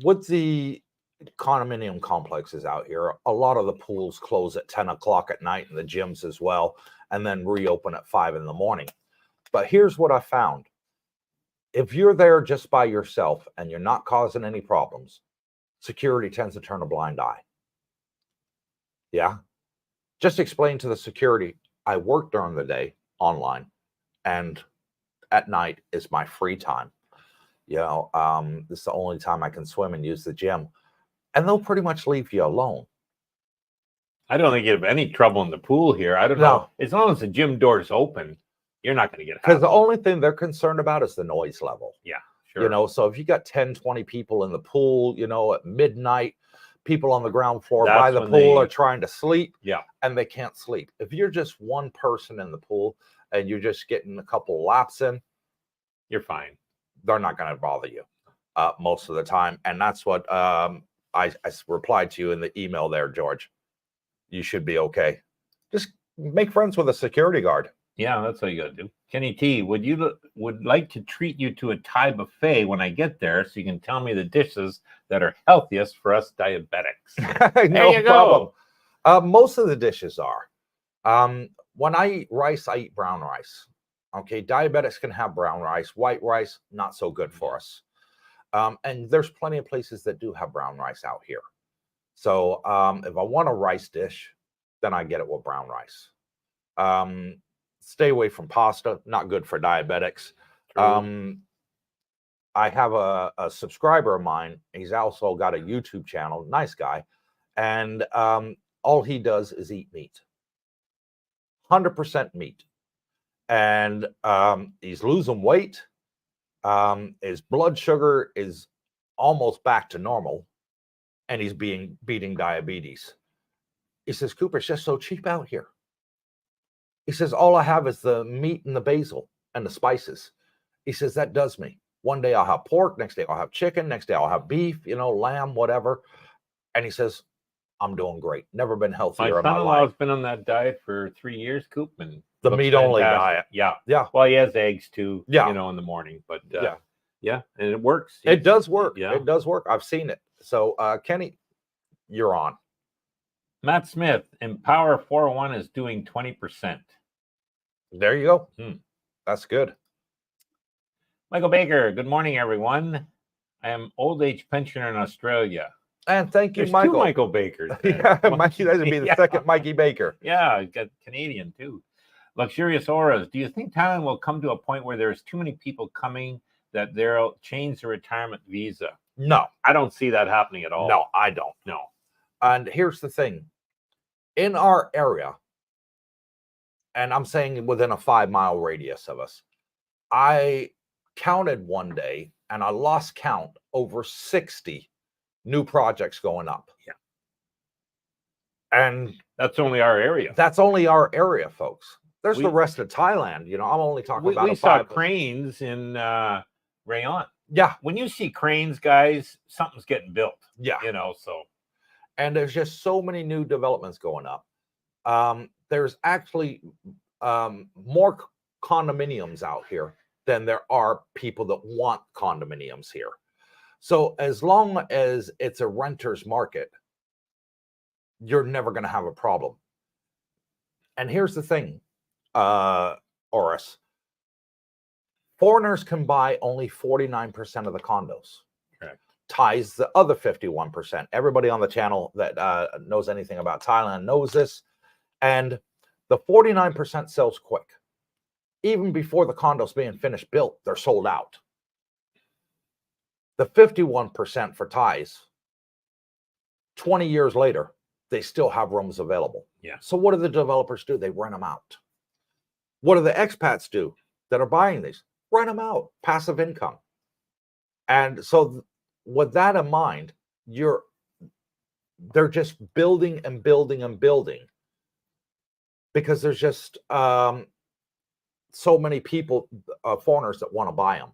with the condominium complexes out here, a lot of the pools close at 10 o'clock at night, and the gyms as well, and then reopen at 5 in the morning. But here's what I found. If you're there just by yourself and you're not causing any problems, security tends to turn a blind eye. Yeah. Just explain to the security, I work during the day online, and at night is my free time. You know, this is the only time I can swim and use the gym. And they'll pretty much leave you alone. I don't think you have any trouble in the pool here. I don't know. As long as the gym door's open, you're not going to get because the only thing they're concerned about is the noise level. Yeah, sure. You know, so if you got 10, 20 people in the pool, you know, at midnight, people on the ground floor by the pool are trying to sleep. Yeah. And they can't sleep. If you're just one person in the pool and you're just getting a couple laps in, you're fine. They're not going to bother you most of the time. And that's what I replied to you in the email there, George. You should be okay. Just make friends with a security guard. Yeah, that's what you got to do. Kenny T, would like to treat you to a Thai buffet when I get there, so you can tell me the dishes that are healthiest for us diabetics. No problem. Most of the dishes are. When I eat rice, I eat brown rice. Okay, diabetics can have brown rice. White rice, not so good for us. And there's plenty of places that do have brown rice out here. So if I want a rice dish, then I get it with brown rice. Stay away from pasta, not good for diabetics. I have a subscriber of mine. He's also got a YouTube channel, nice guy. And all he does is eat meat. 100% meat. And he's losing weight. His blood sugar is almost back to normal, and he's beating diabetes. He says, Cooper, it's just so cheap out here. He says, all I have is the meat and the basil and the spices. He says, that does me. One day I'll have pork, next day I'll have chicken, next day I'll have beef, you know, lamb, whatever. And he says, I'm doing great. Never been healthier in my life. My son-in-law's been on that diet for 3 years, Coop, and the meat-only diet. Yeah. Yeah. Well, he has eggs too, yeah, you know, in the morning. But yeah, and it works. It does work. Yeah. It does work. I've seen it. So, Kenny, you're on. Matt Smith, Empower 401 is doing 20%. There you go. That's good. Michael Baker, good morning, everyone. I am old age pensioner in Australia. And thank you, There's Michael. Two Michael Bakers. Yeah, Mikey, that would be the second Mikey Baker. Yeah, got Canadian too. Luxurious Auras. Do you think Thailand will come to a point where there's too many people coming that they'll change the retirement visa? No. I don't see that happening at all. No, I don't. No. And here's the thing. In our area, and I'm saying within a 5-mile radius of us, I counted one day and I lost count over 60 new projects going up. Yeah. And that's only our area. That's only our area, folks. There's the rest of Thailand. You know, I'm only talking about. We saw cranes in Rayong. Yeah. When you see cranes, guys, something's getting built. Yeah. You know, so. And there's just so many new developments going up. There's actually more condominiums out here than there are people that want condominiums here. So as long as it's a renter's market, you're never going to have a problem. And here's the thing, Oris, foreigners can buy only 49% of the condos. Correct. Thais the other 51%. Everybody on the channel that knows anything about Thailand knows this. And the 49% sells quick. Even before the condo's being finished built, they're sold out. The 51% for Thais, 20 years later, they still have rooms available. Yeah. So what do the developers do? They rent them out. What do the expats do that are buying these? Rent them out, passive income. And so with that in mind, they're just building and building and building because there's just so many people, foreigners that want to buy them.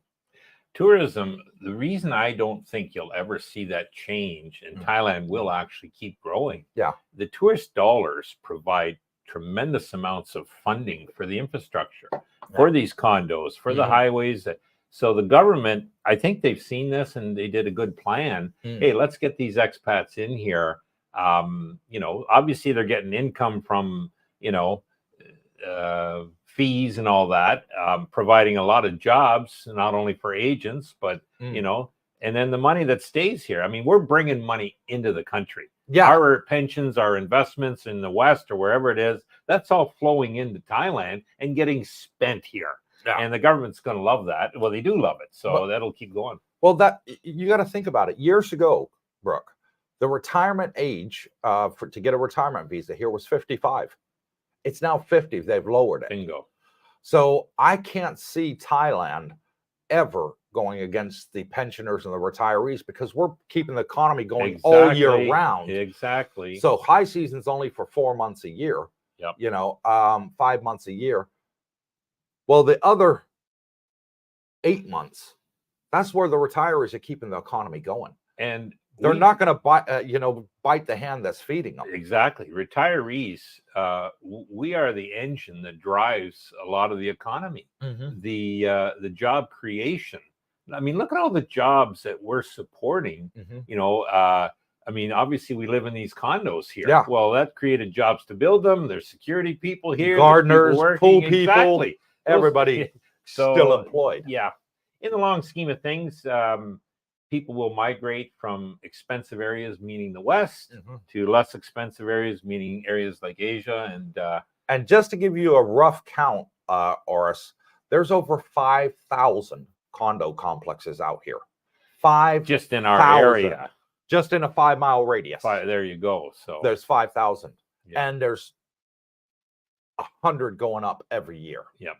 Tourism, the reason I don't think you'll ever see that change, and Thailand will actually keep growing. Yeah. The tourist dollars provide tremendous amounts of funding for the infrastructure, for these condos, for the highways. So the government, I think they've seen this and they did a good plan. Hey, let's get these expats in here. You know, obviously they're getting income from, you know, fees and all that, providing a lot of jobs, not only for agents, but, you know, and then the money that stays here. I mean, we're bringing money into the country. Yeah. Our pensions, our investments in the West or wherever it is, that's all flowing into Thailand and getting spent here. Yeah. And the government's going to love that. Well, they do love it. So that'll keep going. Well, that you got to think about it. Years ago, Brooke, the retirement age to get a retirement visa here was 55. It's now 50. They've lowered it. Bingo. So I can't see Thailand ever going against the pensioners and the retirees because we're keeping the economy going all year round. Exactly. So high season's only for 4 months a year. Yep. You know, 5 months a year. Well, the other 8 months, that's where the retirees are keeping the economy going. And they're not going to bite the hand that's feeding them. Exactly. Retirees, we are the engine that drives a lot of the economy, the job creation. I mean, look at all the jobs that we're supporting. You know, I mean, obviously we live in these condos here. Yeah. Well, that created jobs to build them. There's security people here, gardeners, people pool people, exactly. Everybody still employed. Yeah. In the long scheme of things, people will migrate from expensive areas, meaning the West, to less expensive areas, meaning areas like Asia. And just to give you a rough count, Oris, there's over 5,000 condo complexes out here. Just in our area. Just in a 5-mile radius. There you go. So there's 5,000. Yeah. And there's 100 going up every year. Yep.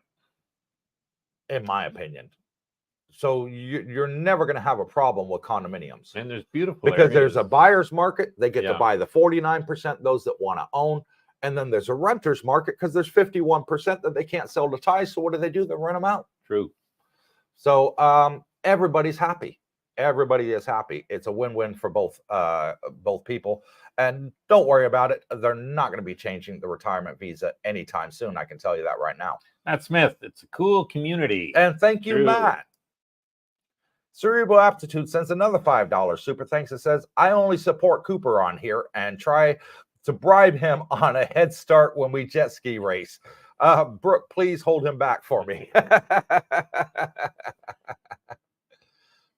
In my opinion. So you're never going to have a problem with condominiums. And there's beautiful because areas. There's a buyer's market. They get to buy the 49%, those that want to own. And then there's a renter's market because there's 51% that they can't sell to Thais. So what do? They rent them out. True. So everybody's happy. Everybody is happy. It's a win-win for both people. And don't worry about it. They're not going to be changing the retirement visa anytime soon. I can tell you that right now. Matt Smith, it's a cool community. And thank you, Matt. Cerebral Aptitude sends another $5 super thanks. It says, I only support Cooper on here and try to bribe him on a head start when we jet ski race. Brooke, please hold him back for me.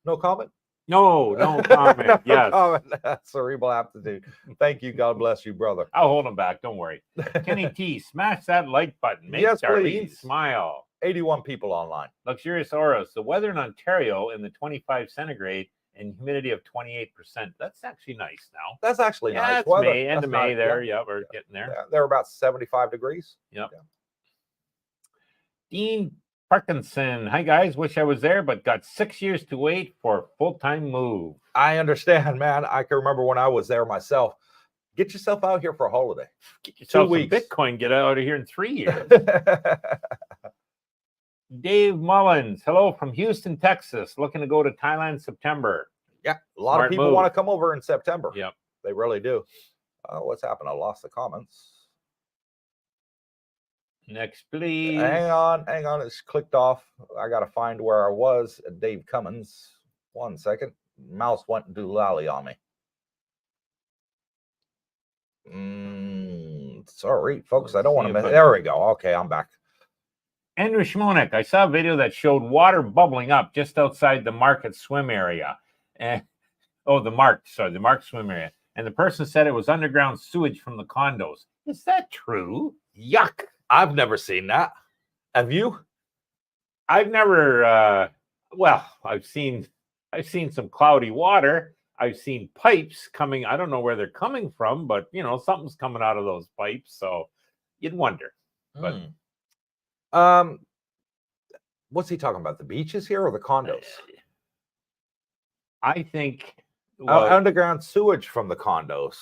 No comment? No comment. No yes. Comment. Cerebral Aptitude. Thank you. God bless you, brother. I'll hold him back. Don't worry. Kenny T, smash that like button. Make Darlene smile. 81 people online. Luxurious Auras. The weather in Ontario in the 25 centigrade and humidity of 28%. That's actually nice now. That's actually nice. It's May, end of May there. Yeah, we're getting there. Yeah, they're about 75 degrees. Yep. Yeah. Dean Parkinson. Hi, guys. Wish I was there, but got 6 years to wait for a full-time move. I understand, man. I can remember when I was there myself. Get yourself out here for a holiday. Get yourself 2 weeks. Bitcoin. Get out of here in 3 years. Dave Mullins. Hello from Houston, Texas. Looking to go to Thailand September. Yeah. A lot of people want to come over in September. Yep. They really do. What's happened? I lost the comments. Next, please. Hang on. It's clicked off. I got to find where I was. Dave Cummins. 1 second. mouse went doolally on me. Sorry, folks. I don't want to miss. There we go. Okay, I'm back. Andrew Shmonek, I saw a video that showed water bubbling up just outside the market swim area. And the Mark swim area. And the person said it was underground sewage from the condos. Is that true? Yuck. I've never seen that. Have you? I've never I've seen some cloudy water. I've seen pipes coming. I don't know where they're coming from, but something's coming out of those pipes. So you'd wonder. But what's he talking about? The beaches here or the condos? I think underground sewage from the condos.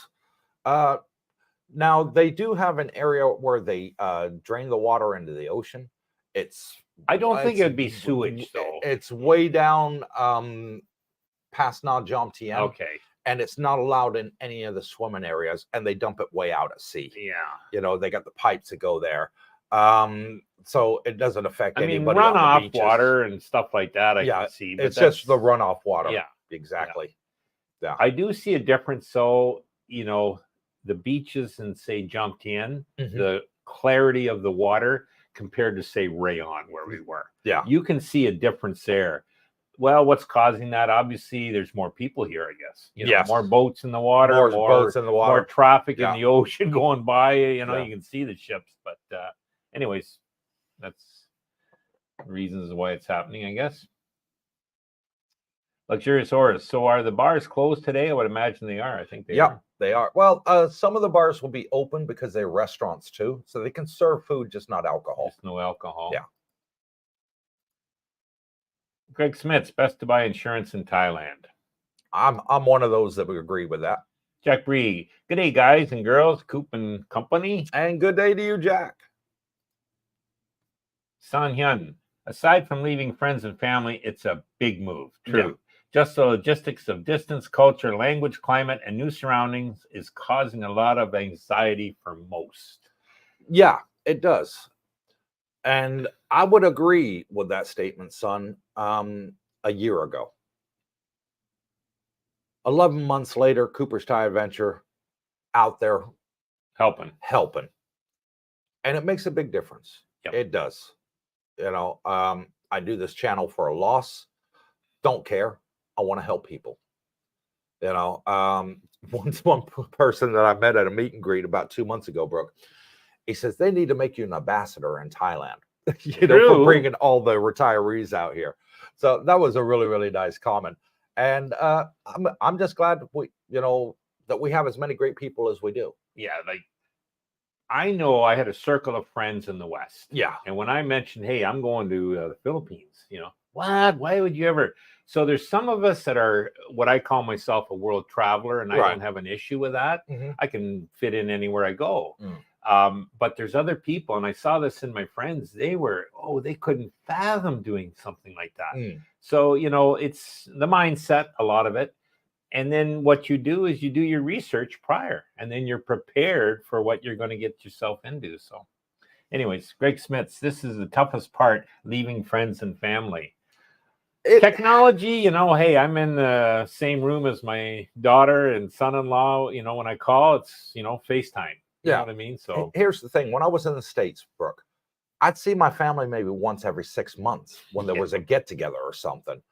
Now they do have an area where they drain the water into the ocean. I don't think it'd be sewage though. It's way down past Na Jomtien. Okay. And it's not allowed in any of the swimming areas, and they dump it way out at sea. Yeah. They got the pipes that go there. So it doesn't affect anybody. Runoff water and stuff like that, I can see. But it's just the runoff water. Yeah. Exactly. Yeah. I do see a difference. So, the beaches in, say, Jomtien, the clarity of the water compared to, say, Rayong, where we were. Yeah. You can see a difference there. Well, what's causing that? Obviously, there's more people here, I guess. Yes. More boats in the water. More boats in the water. More traffic in the ocean going by. You can see the ships. But anyways, that's reasons why it's happening, I guess. Luxurious Horrors. So are the bars closed today? I would imagine they are. I think they are. They are. Well, some of the bars will be open because they're restaurants too. So they can serve food, just not alcohol. Just no alcohol. Yeah. Greg Smith's best to buy insurance in Thailand. I'm one of those that would agree with that. Jack Bree. Good day, guys and girls. Coop and company. And good day to you, Jack. San Hyun. Aside from leaving friends and family, it's a big move. True. Yeah. Just the logistics of distance, culture, language, climate, and new surroundings is causing a lot of anxiety for most. Yeah, it does. And I would agree with that statement, son, a year ago. 11 months later, Cooper's Thai Adventure out there helping. And it makes a big difference. Yep. It does. I do this channel for a loss. Don't care. I want to help people. One person that I met at a meet and greet about 2 months ago, Brooke, he says they need to make you an ambassador in Thailand, for bringing all the retirees out here. So that was a really, really nice comment. And I'm just glad that we have as many great people as we do. Yeah, I know I had a circle of friends in the West. Yeah. And when I mentioned, hey, I'm going to the Philippines, what? Why would you ever? So there's some of us that are what I call myself a world traveler, and I don't have an issue with that. I can fit in anywhere I go. But there's other people, and I saw this in my friends. They couldn't fathom doing something like that. So, it's the mindset, a lot of it. And then what you do is you do your research prior, and then you're prepared for what you're going to get yourself into. So anyways, Greg Smiths, this is the toughest part, leaving friends and family. Technology, hey, I'm in the same room as my daughter and son-in-law. When I call, it's, FaceTime. You know what I mean? So here's the thing. When I was in the States, Brooke, I'd see my family maybe once every 6 months when there was a get-together or something.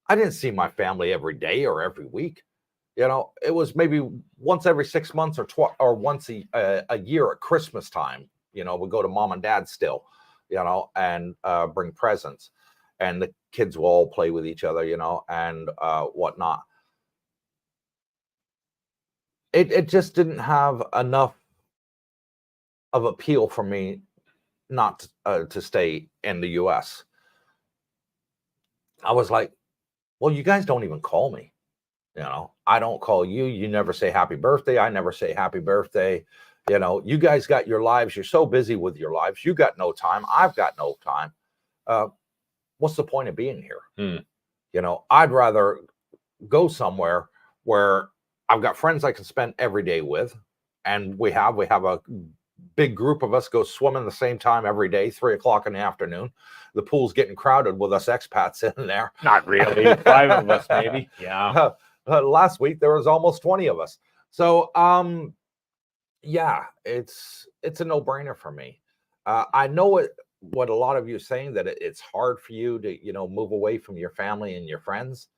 I didn't see my family every day or every week. It was maybe once every 6 months or once a year at Christmas time. We go to mom and dad still, and bring presents. And the kids will all play with each other, and whatnot. It just didn't have enough of appeal for me not to stay in the U.S. I was like, well, you guys don't even call me. I don't call you. You never say happy birthday. I never say happy birthday. You guys got your lives. You're so busy with your lives. You got no time. I've got no time. What's the point of being here? I'd rather go somewhere where I've got friends I can spend every day with, and we have a big group of us go swimming the same time every day, 3 o'clock in the afternoon. The pool's getting crowded with us expats in there. Not really. 5 of us, maybe. Yeah. Last week there was almost 20 of us. So yeah, it's a no-brainer for me. I know what a lot of you are saying, that it's hard for you to, move away from your family and your friends.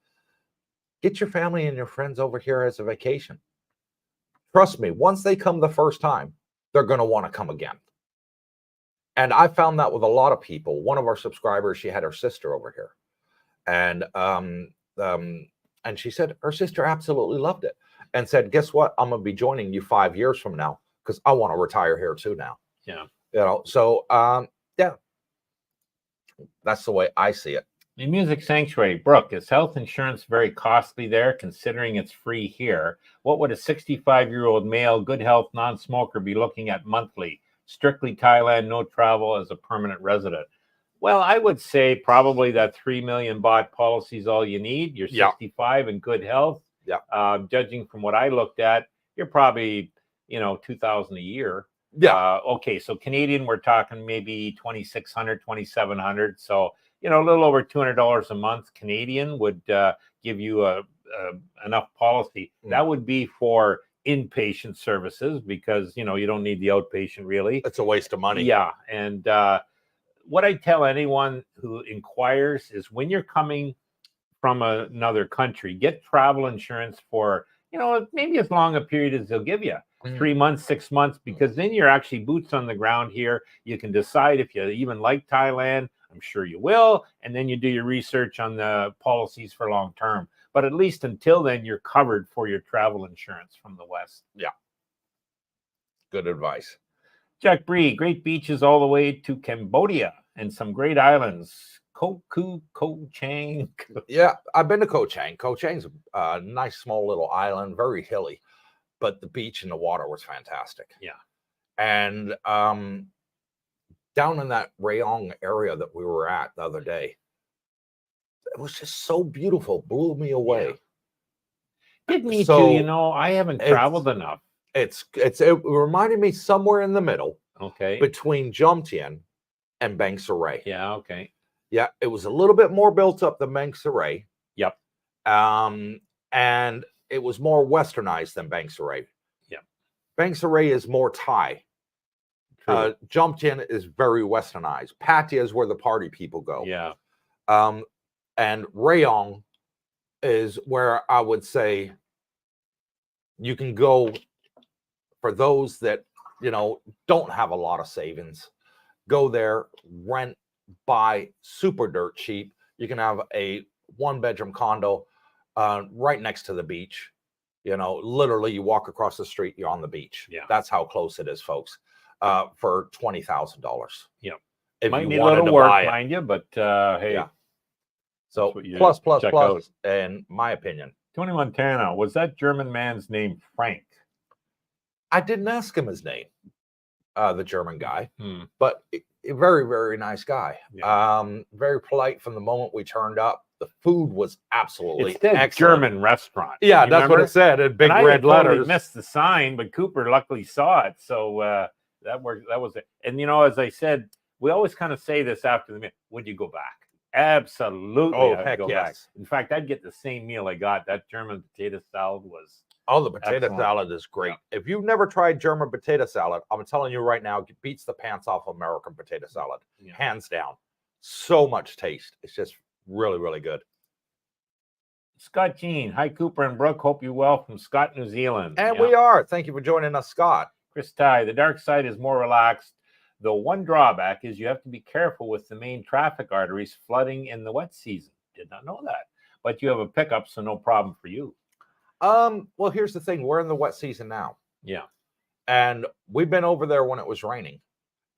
Get your family and your friends over here as a vacation. Trust me, once they come the first time, they're going to want to come again. And I found that with a lot of people. One of our subscribers, she had her sister over here, and she said her sister absolutely loved it, and said, "Guess what? I'm going to be joining you 5 years from now because I want to retire here too now." Yeah. So yeah, that's the way I see it. The Music Sanctuary, Brooke, is health insurance very costly there, considering it's free here? What would a 65-year-old male, good health, non-smoker be looking at monthly? Strictly Thailand, no travel as a permanent resident. Well, I would say probably that 3 million baht policy is all you need. You're 65 and good health. Yeah. Judging from what I looked at, you're probably, 2,000 a year. Yeah. Okay, so Canadian, we're talking maybe 2,600, 2,700. So, a little over $200 a month Canadian would give you enough policy. That would be for inpatient services because, you don't need the outpatient really. It's a waste of money. Yeah. And what I tell anyone who inquires is when you're coming from another country, get travel insurance for, maybe as long a period as they'll give you. 3 months, 6 months, because then you're actually boots on the ground here. You can decide if you even like Thailand. I'm sure you will. And then you do your research on the policies for long term. But at least until then, you're covered for your travel insurance from the West. Yeah. Good advice. Jack Bree, great beaches all the way to Cambodia and some great islands. Ko Chang. Yeah, I've been to Ko Chang. Ko Chang's a nice small little island, very hilly, but the beach and the water was fantastic. Yeah. And down in that Rayong area that we were at the other day, it was just so beautiful, blew me away. Did me too, I haven't traveled enough. It reminded me somewhere in the middle, between Jomtien and Bang Saray. Yeah, okay. Yeah, it was a little bit more built up than Bang Saray. Yep. And it was more westernized than Bang Saray. Yeah. Bang Saray is more Thai. Jomtien is very westernized. Pattaya is where the party people go. Yeah. And Rayong is where I would say you can go for those that, don't have a lot of savings. Go there, rent, buy super dirt cheap. You can have a 1-bedroom condo right next to the beach. Literally you walk across the street, you're on the beach. Yeah. That's how close it is, folks. For $20,000. Yeah. If might you need a wanted little to work, buy it. mind you, but hey. Yeah. So plus, in my opinion. Tony Montana, was that German man's name Frank? I didn't ask him his name, the German guy, but a very, very nice guy. Yeah. Very polite from the moment we turned up. The food was absolutely excellent. German restaurant. Yeah, that's what it said in big red letters. I missed the sign, but Cooper luckily saw it, so that worked. That was it. And as I said, we always kind of say this after the meal. Would you go back? Absolutely. Oh, heck yes. Back. In fact, I'd get the same meal I got. That German potato salad was. Oh, the potato salad is great. Yeah. If you've never tried German potato salad, I'm telling you right now, it beats the pants off American potato salad, hands down. So much taste. It's just really, really good. Scott Jean, hi Cooper and Brooke. Hope you're well from Scott, New Zealand. And we are. Thank you for joining us, Scott. Chris Ty, the dark side is more relaxed. The one drawback is you have to be careful with the main traffic arteries flooding in the wet season. Did not know that. But you have a pickup, so no problem for you. Well, here's the thing. We're in the wet season now. Yeah. And we've been over there when it was raining.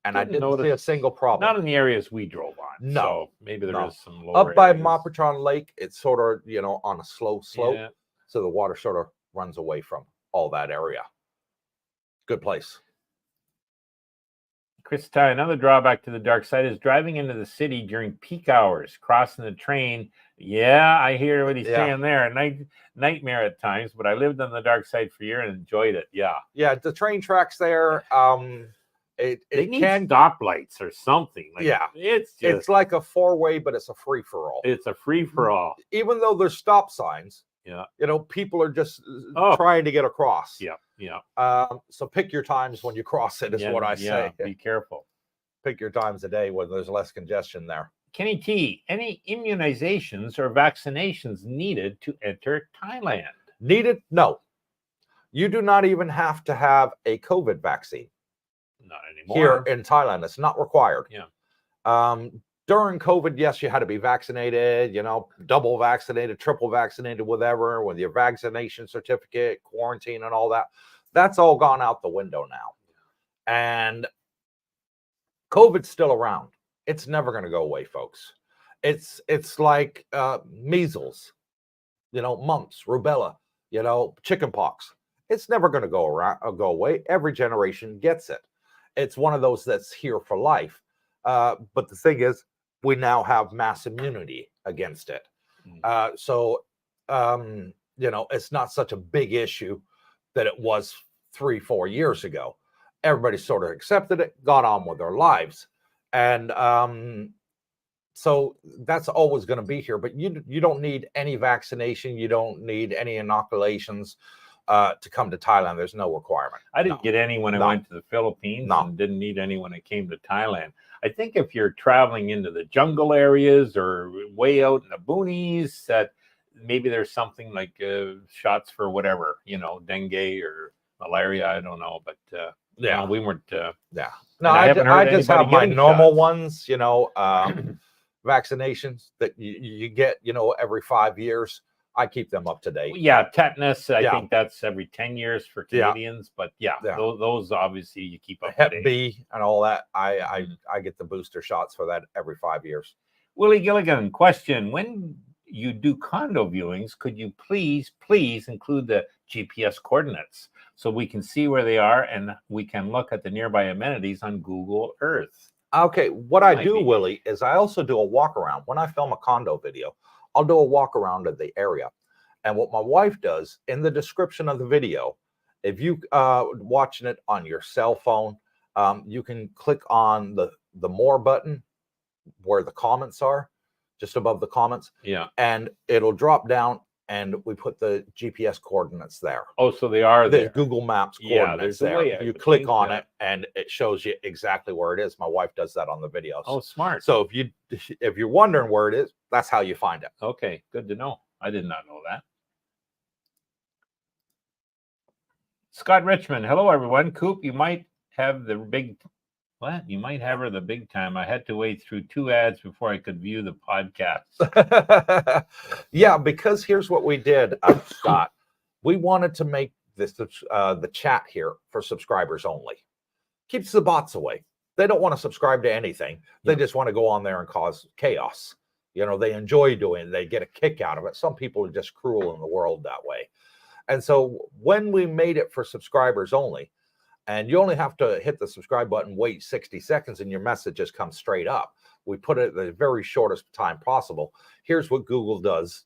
And I didn't see a single problem. Not in the areas we drove on. No. So maybe there is some lower up by areas. Mapatron Lake, it's sort of, on a slow slope. Yeah. So the water sort of runs away from all that area. Good place. Chris Ty, another drawback to the dark side is driving into the city during peak hours, crossing the train. Yeah, I hear what he's saying there. A nightmare at times, but I lived on the dark side for a year and enjoyed it. Yeah. Yeah, the train tracks there. It They need can, stoplights or something. Like, yeah. it's just It's like a four-way, but it's a free-for-all. it's a free for all. Even though there's stop signs, Yeah. people are just Oh. trying to get across. Yeah. Yeah. So pick your times when you cross it, is what I say. Be careful. Pick your times a day when there's less congestion there. Kenny T, any immunizations or vaccinations needed to enter Thailand? Needed? No. You do not even have to have a COVID vaccine. Not anymore. Here in Thailand, it's not required. Yeah. During COVID, yes, you had to be vaccinated, double vaccinated, triple vaccinated, whatever, with your vaccination certificate, quarantine, and all that. That's all gone out the window now. And COVID's still around. It's never going to go away, folks. It's like measles, mumps, rubella, chickenpox. It's never going to go away. Every generation gets it. It's one of those that's here for life. But the thing is, we now have mass immunity against it. So it's not such a big issue that it was 3-4 years ago. Everybody sort of accepted it, got on with their lives. And so that's always going to be here. But you don't need any vaccination. You don't need any inoculations to come to Thailand. There's no requirement. I didn't get any when I went to the Philippines, No. and didn't need any when I came to Thailand. I think if you're traveling into the jungle areas or way out in the boonies, that maybe there's something like shots for whatever, dengue or malaria. I don't know, but no, we weren't. Yeah. No, I I haven't heard just have anybody my getting normal shots. ones, vaccinations that you get, every 5 years. I keep them up to date. Yeah, tetanus. I Yeah. think that's every 10 years for Canadians. But yeah. Those obviously you keep up to Hep date. B and all that. I get the booster shots for that every 5 years. Willie Gilligan, question: when you do condo viewings, could you please include the GPS coordinates so we can see where they are and we can look at the nearby amenities on Google Earth? Okay, what I do, Willie, is I also do a walk around. When I film a condo video, I'll do a walk around of the area. And what my wife does in the description of the video, if you watching it on your cell phone, you can click on the more button where the comments are, just above the comments. Yeah. And it'll drop down and we put the GPS coordinates there. Oh, so they are there. The Google Maps coordinates there's a way there. I You would click think on that. it and it shows you exactly where it is. My wife does that on the videos. Oh, smart. So if you're wondering where it is, that's how you find it. Okay, good to know. I did not know that. Scott Richmond, hello everyone. Coop, you might have the big what? You might have her the big time. I had to wait through 2 ads before I could view the podcast. Yeah, because here's what we did, Scott. We wanted to make this the chat here for subscribers only. Keeps the bots away. They don't want to subscribe to anything. They just want to go on there and cause chaos. They enjoy doing it. They get a kick out of it. Some people are just cruel in the world that way. And so when we made it for subscribers only, and you only have to hit the subscribe button, wait 60 seconds, and your messages come straight up. We put it at the very shortest time possible. Here's what Google does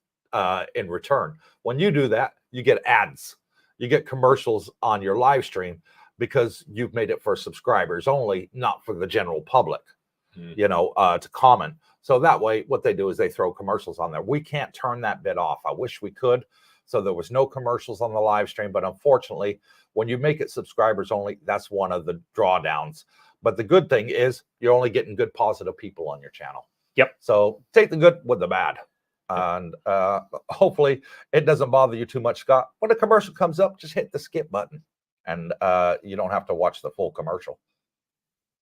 in return. When you do that, you get ads. You get commercials on your live stream because you've made it for subscribers only, not for the general public, to comment. So that way, what they do is they throw commercials on there. We can't turn that bit off. I wish we could. So there was no commercials on the live stream, but unfortunately, when you make it subscribers only, that's one of the drawdowns. But the good thing is you're only getting good, positive people on your channel. Yep. So take the good with the bad. And hopefully it doesn't bother you too much, Scott. When a commercial comes up, just hit the skip button and you don't have to watch the full commercial.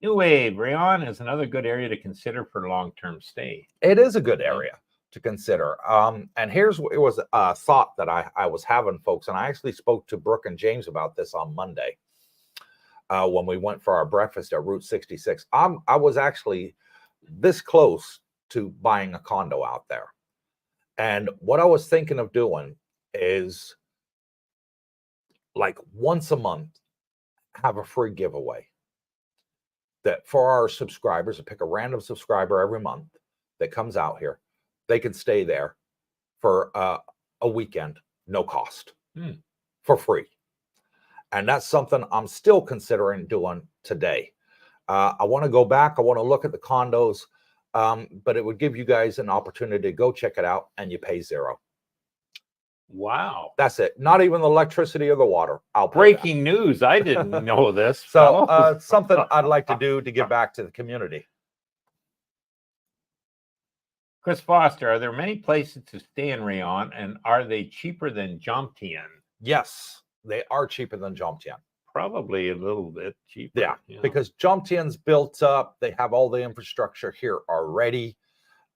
New Wave, Rayong is another good area to consider for long-term stay. It is a good area to consider. And here's what it was a thought that I was having, folks. And I actually spoke to Brooke and James about this on Monday when we went for our breakfast at Route 66. I was actually this close to buying a condo out there. And what I was thinking of doing is like once a month, have a free giveaway that for our subscribers, I pick a random subscriber every month that comes out here. They can stay there for a weekend, no cost, for free. And that's something I'm still considering doing today. I want to go back. I want to look at the condos, but it would give you guys an opportunity to go check it out, and you pay zero. Wow. That's it. Not even the electricity or the water. I'll pay that. Breaking news. I didn't know this. So fellows. something I'd like to do to give back to the community. Chris Foster, are there many places to stay in Rayong, and are they cheaper than Jomtien? Yes, they are cheaper than Jomtien. Probably a little bit cheaper. Yeah, because Jomtien's built up. They have all the infrastructure here already.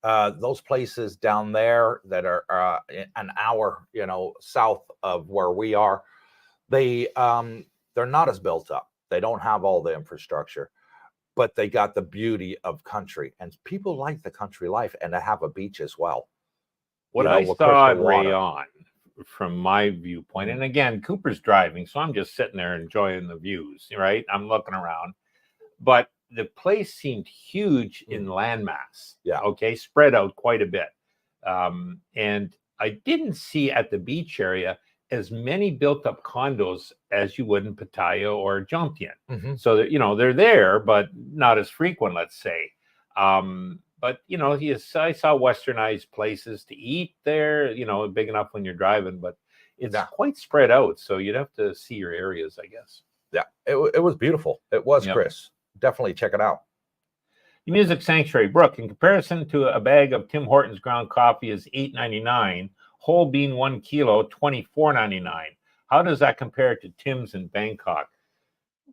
Those places down there that are an hour, south of where we are, they're not as built up. They don't have all the infrastructure, but they got the beauty of country, and people like the country life, and to have a beach as well. What I saw at Rayong, from my viewpoint, and again, Cooper's driving, so I'm just sitting there enjoying the views, right? I'm looking around, but the place seemed huge in landmass. Yeah. Okay. Spread out quite a bit. And I didn't see at the beach area as many built up condos as you would in Pattaya or Jomtien. So that, they're there, but not as frequent, let's say. But, I saw westernized places to eat there, big enough when you're driving, but it's quite spread out. So you'd have to see your areas, I guess. Yeah. It was beautiful. It was, Chris. Definitely check it out. Music Sanctuary, Brooke, in comparison to a bag of Tim Hortons ground coffee is $8.99, whole bean 1 kilo, $24.99. How does that compare to Tim's in Bangkok?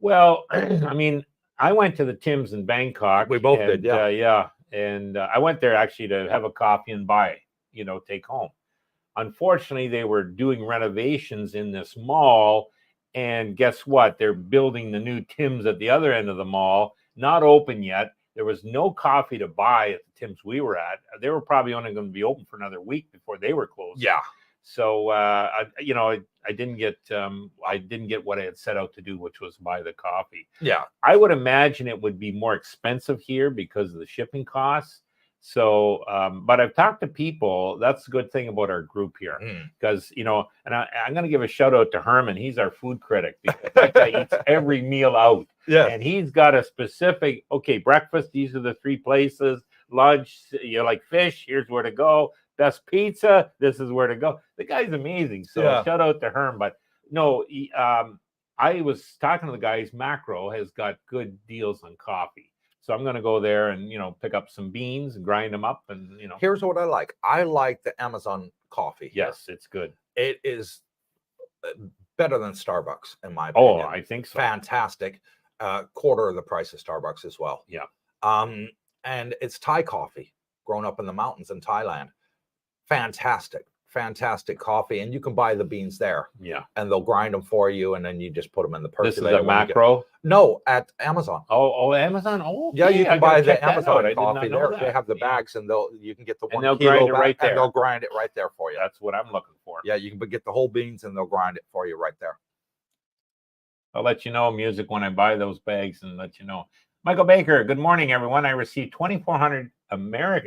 Well, I mean, I went to the Tim's in Bangkok. We both did, yeah. And I went there actually to have a coffee and buy, take home. Unfortunately, they were doing renovations in this mall. And guess what? They're building the new Tim's at the other end of the mall, not open yet. There was no coffee to buy at the Tim's we were at. They were probably only going to be open for another week before they were closed. Yeah. So, I didn't get what I had set out to do, which was buy the coffee. Yeah. I would imagine it would be more expensive here because of the shipping costs. So, but I've talked to people. That's a good thing about our group here, because and I'm going to give a shout out to Herman. He's our food critic, because that guy eats every meal out. Yeah, and he's got a specific. Okay, breakfast. These are the 3 places. Lunch, you like fish. Here's where to go. Best pizza. This is where to go. The guy's amazing. So shout out to Herm. But no, I was talking to the guy. His Macro has got good deals on coffee. So I'm going to go there and, pick up some beans and grind them up. And, Here's what I like. I like the Amazon coffee. Yes, it's good. It is better than Starbucks, in my opinion. Oh, I think so. Fantastic. Quarter of the price of Starbucks as well. Yeah. And it's Thai coffee, grown up in the mountains in Thailand. Fantastic coffee, and you can buy the beans there. Yeah, and they'll grind them for you, and then you just put them in the percolator. This is a Macro? No, at Amazon. Oh, Amazon. Oh, yeah, you can buy the Amazon coffee there. That. They have the bags, and you can get the 1 kilo grind it right there. And they'll grind it right there for you. That's what I'm looking for. Yeah, you can get the whole beans, and they'll grind it for you right there. I'll let you know, music, when I buy those bags, and let you know. Michael Baker, good morning, everyone. I received 2,400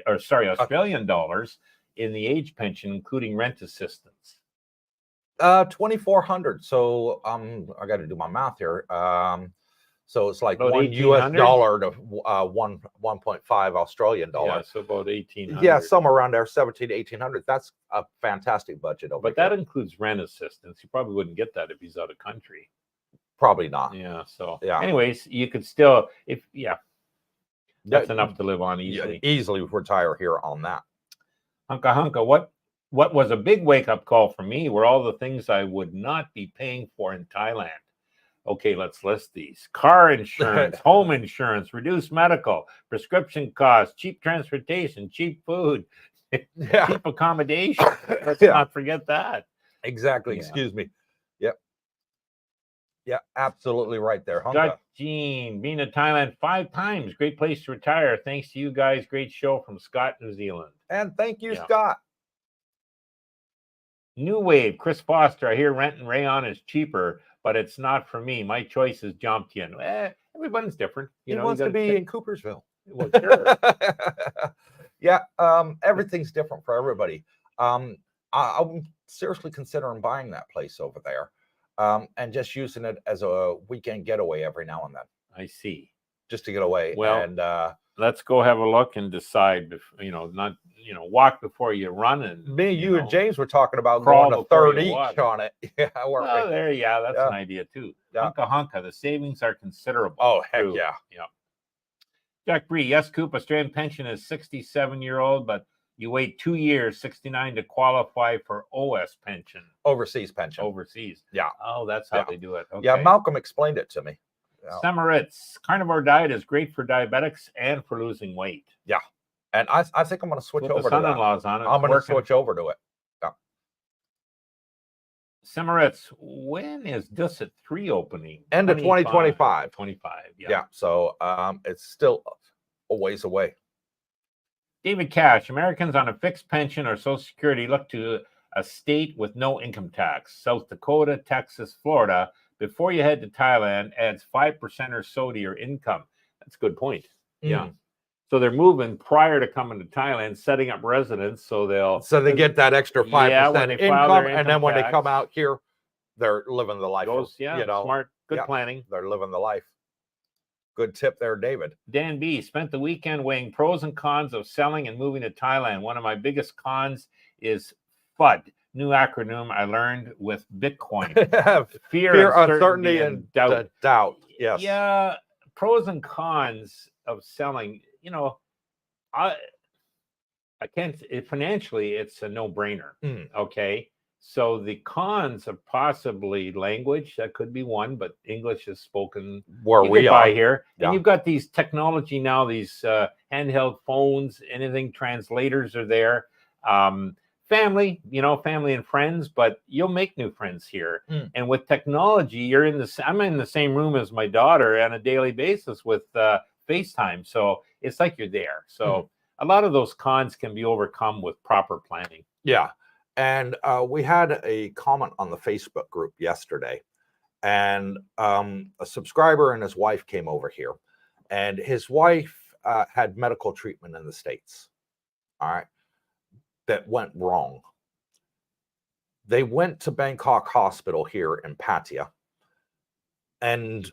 Australian dollars in the age pension, including rent assistance. 2,400. So I got to do my math here. So it's like about $1 US to 1.5 Australian dollar. Yeah, so about 1,800. Yeah, somewhere around there, 1,700 to 1,800. That's a fantastic budget over But that includes rent assistance. You probably wouldn't get that if he's out of country. Probably not. Yeah. So yeah. Anyways, you could still, that's enough to live on easily. Yeah, easily retire here on that. Hunka, what was a big wake-up call for me were all the things I would not be paying for in Thailand. Okay, let's list these. Car insurance, home insurance, reduced medical, prescription costs, cheap transportation, cheap food, cheap accommodation. Let's not forget that. Exactly. Excuse me. Yep. Yeah, absolutely right there. Scott Jean, been to Thailand 5 times. Great place to retire. Thanks to you guys. Great show from Scott, New Zealand. And thank you, Scott. New Wave, Chris Foster. I hear rent in Rayong is cheaper, but it's not for me. My choice is Jomtien. Everyone's different. He wants to be in Coopersville. Well, sure. Yeah, everything's different for everybody. I'm seriously considering buying that place over there, and just using it as a weekend getaway every now and then. I see. just to get away. Well, and let's go have a look and decide. Not walk before you run. And me, you and James were talking about crawl going a before third you each walk. on it. Yeah, weren't we? That's Yeah. an idea too. Yeah. Hunka. The savings are considerable. Oh, heck True. yeah. Yeah. Jack Bree, yes, Coop, Australian pension is 67-year-old, but you wait 2 years, 69, to qualify for OS pension. Overseas pension. Overseas. Yeah. Oh, that's how they do it. Okay. Yeah, Malcolm explained it to me. Yeah. Samaritz, carnivore diet is great for diabetics and for losing weight. Yeah. And I think I'm going to switch over to that. Son-in-law's on it. I'm going to switch over to it. Yeah. Samaritz, when is Dusset 3 opening? End of 2025. 25, yeah. Yeah, so it's still a ways away. David Cash, Americans on a fixed pension or Social Security look to a state with no income tax. South Dakota, Texas, Florida. Before you head to Thailand, adds 5% or so to your income. That's a good point. Yeah. So they're moving prior to coming to Thailand, setting up residence, so they get that extra 5% income, and then when tax, they come out here, they're living the life. Smart, good planning. They're living the life. Good tip there, David. Dan B. spent the weekend weighing pros and cons of selling and moving to Thailand. One of my biggest cons is FUD, new acronym I learned with Bitcoin. Fear, uncertainty, and doubt. Yes. Yeah. Pros and cons of selling. I can't. Financially, it's a no-brainer. Okay. So the cons of possibly language, that could be one, but English is spoken where we are here. Yeah. And you've got these technology now, these handheld phones, anything, translators are there. Family, family and friends, but you'll make new friends here. And with technology, I'm in the same room as my daughter on a daily basis with FaceTime. So it's like you're there. So a lot of those cons can be overcome with proper planning. Yeah. And we had a comment on the Facebook group yesterday, and a subscriber and his wife came over here, and his wife had medical treatment in the States. All right. That went wrong. They went to Bangkok Hospital here in Pattaya, and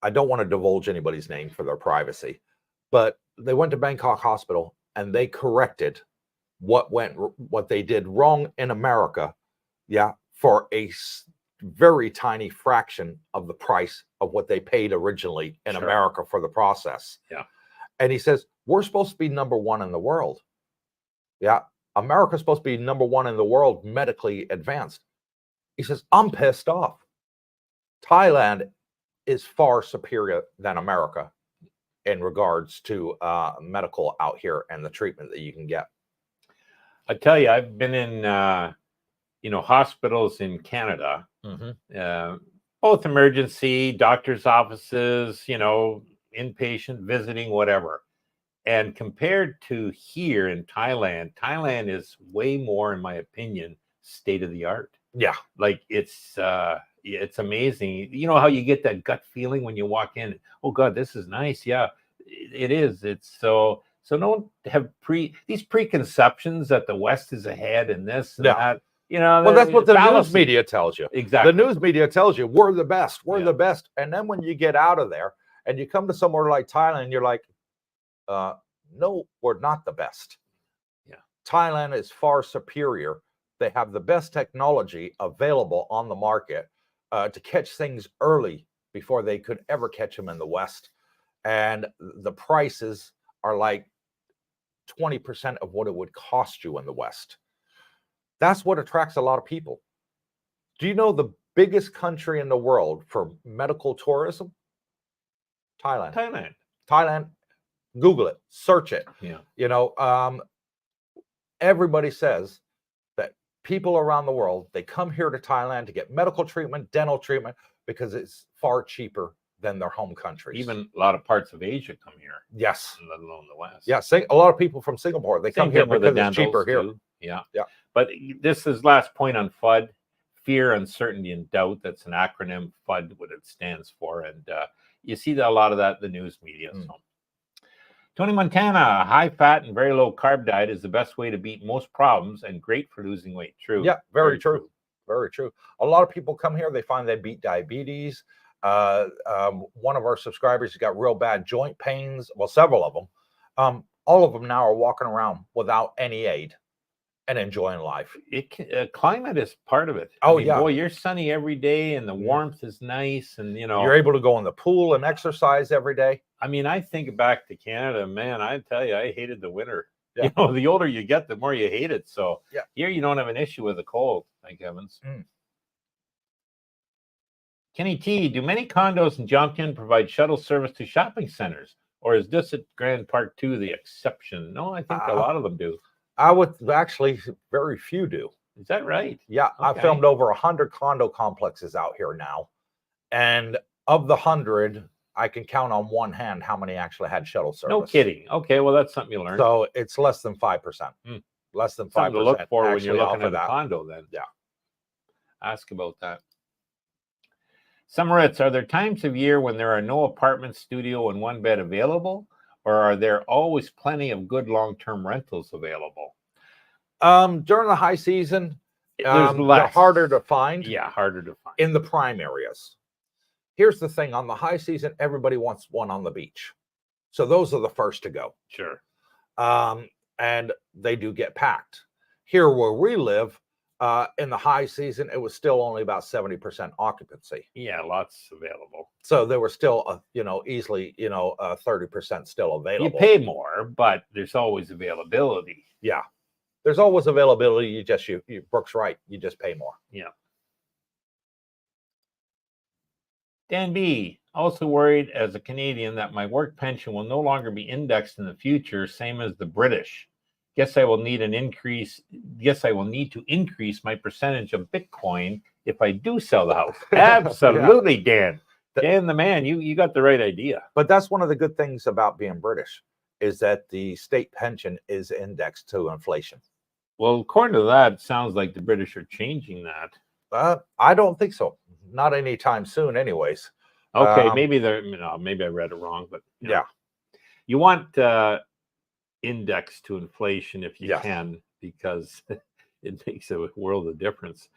I don't want to divulge anybody's name for their privacy, but they went to Bangkok Hospital and they corrected what they did wrong in America, for a very tiny fraction of the price of what they paid originally in America for the process. Yeah. And he says, we're supposed to be number one in the world. Yeah. America's supposed to be number one in the world medically advanced. He says, I'm pissed off. Thailand is far superior than America in regards to medical out here and the treatment that you can get. I tell you, I've been in, hospitals in Canada, both emergency, doctor's offices, inpatient, visiting, whatever. And compared to here in Thailand, Thailand is way more, in my opinion, state of the art. Yeah. Like it's amazing. You know how you get that gut feeling when you walk in? Oh God, this is nice. Yeah, it is. It's so don't have these preconceptions that the West is ahead and this and that. Well, that's what the news media tells you. Exactly. The news media tells you we're the best. We're the best. And then when you get out of there and you come to somewhere like Thailand, you're like, no, we're not the best. Yeah. Thailand is far superior. They have the best technology available on the market to catch things early before they could ever catch them in the West. And the prices are like 20% of what it would cost you in the West. That's what attracts a lot of people. Do you know the biggest country in the world for medical tourism? Thailand. Thailand. Google it, search it. Yeah. Everybody says that people around the world, they come here to Thailand to get medical treatment, dental treatment, because it's far cheaper than their home countries. Even a lot of parts of Asia come here. Yes. Let alone the West. Yeah. A lot of people from Singapore, they come here because it's cheaper here. Yeah. Yeah. But this is last point on FUD, fear, uncertainty, and doubt. That's an acronym, FUD, what it stands for. And you see that a lot of that in the news media. So. Tony Montana, high fat and very low carb diet is the best way to beat most problems and great for losing weight. True. Yeah, very true. Very true. A lot of people come here, they find they beat diabetes, One of our subscribers has got real bad joint pains. Well, several of them. All of them now are walking around without any aid and enjoying life. Climate is part of it. Oh, I mean, yeah. boy, you're sunny every day, and the warmth is nice, and you're able to go in the pool and exercise every day. I mean, I think back to Canada, man. I tell you, I hated the winter. Yeah. You know, the older you get, the more you hate it. So yeah, here you don't have an issue with the cold, thank heavens. Kenny T, do many condos in Jompton provide shuttle service to shopping centers, or is this at Grand Park 2 the exception? No, I think a lot of them do. I would actually, very few do. Is that right? Yeah, okay. I filmed over 100 condo complexes out here now, and of the 100, I can count on one hand how many actually had shuttle service. No kidding. Okay, well, that's something you learned. So it's less than 5%. Less than 5%. Something to look for when you're looking at a condo, then. Yeah. Ask about that. Summeritz, are there times of year when there are no apartment, studio, and one bed available, or are there always plenty of good long-term rentals available? During the high season, they're harder to find. Yeah, harder to find. In the prime areas. Here's the thing. On the high season, everybody wants one on the beach. So those are the first to go. Sure. And they do get packed. Here where we live, in the high season, it was still only about 70% occupancy. Yeah, lots available. So there were still, easily, 30% still available. You pay more, but there's always availability. Yeah, there's always availability. You Brooke's right. You just pay more. Yeah. Dan B, also worried as a Canadian that my work pension will no longer be indexed in the future, same as the British. Guess I will need to increase my percentage of Bitcoin if I do sell the house. Absolutely, Dan. Dan the man, you got the right idea. But that's one of the good things about being British, is that the state pension is indexed to inflation. Well, according to that, it sounds like the British are changing that. I don't think so. Not anytime soon, anyways. Okay, maybe maybe I read it wrong, but yeah, you want index to inflation if you can, because it makes a world of difference.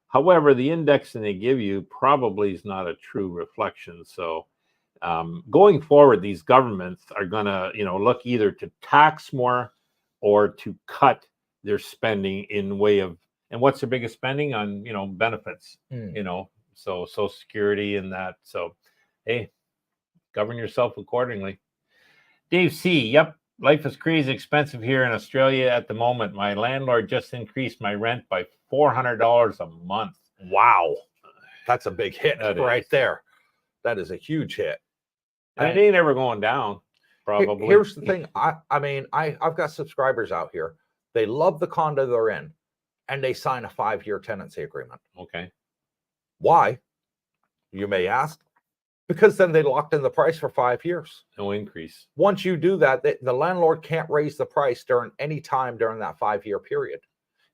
However, the indexing they give you probably is not a true reflection. So going forward, these governments are going to look either to tax more or to cut their spending in way of, and what's their biggest spending on benefits, so Social Security and that. So hey, govern yourself accordingly. Dave C, yep, life is crazy expensive here in Australia at the moment. My landlord just increased my rent by $400 a month. Wow, that's a big hit right there. That is a huge hit. And it ain't ever going down, probably. Here's the thing. I've got subscribers out here. They love the condo they're in, and they sign a 5-year tenancy agreement. Okay. Why? You may ask. Because then they locked in the price for 5 years. No increase. Once you do that, the landlord can't raise the price during any time during that 5-year period.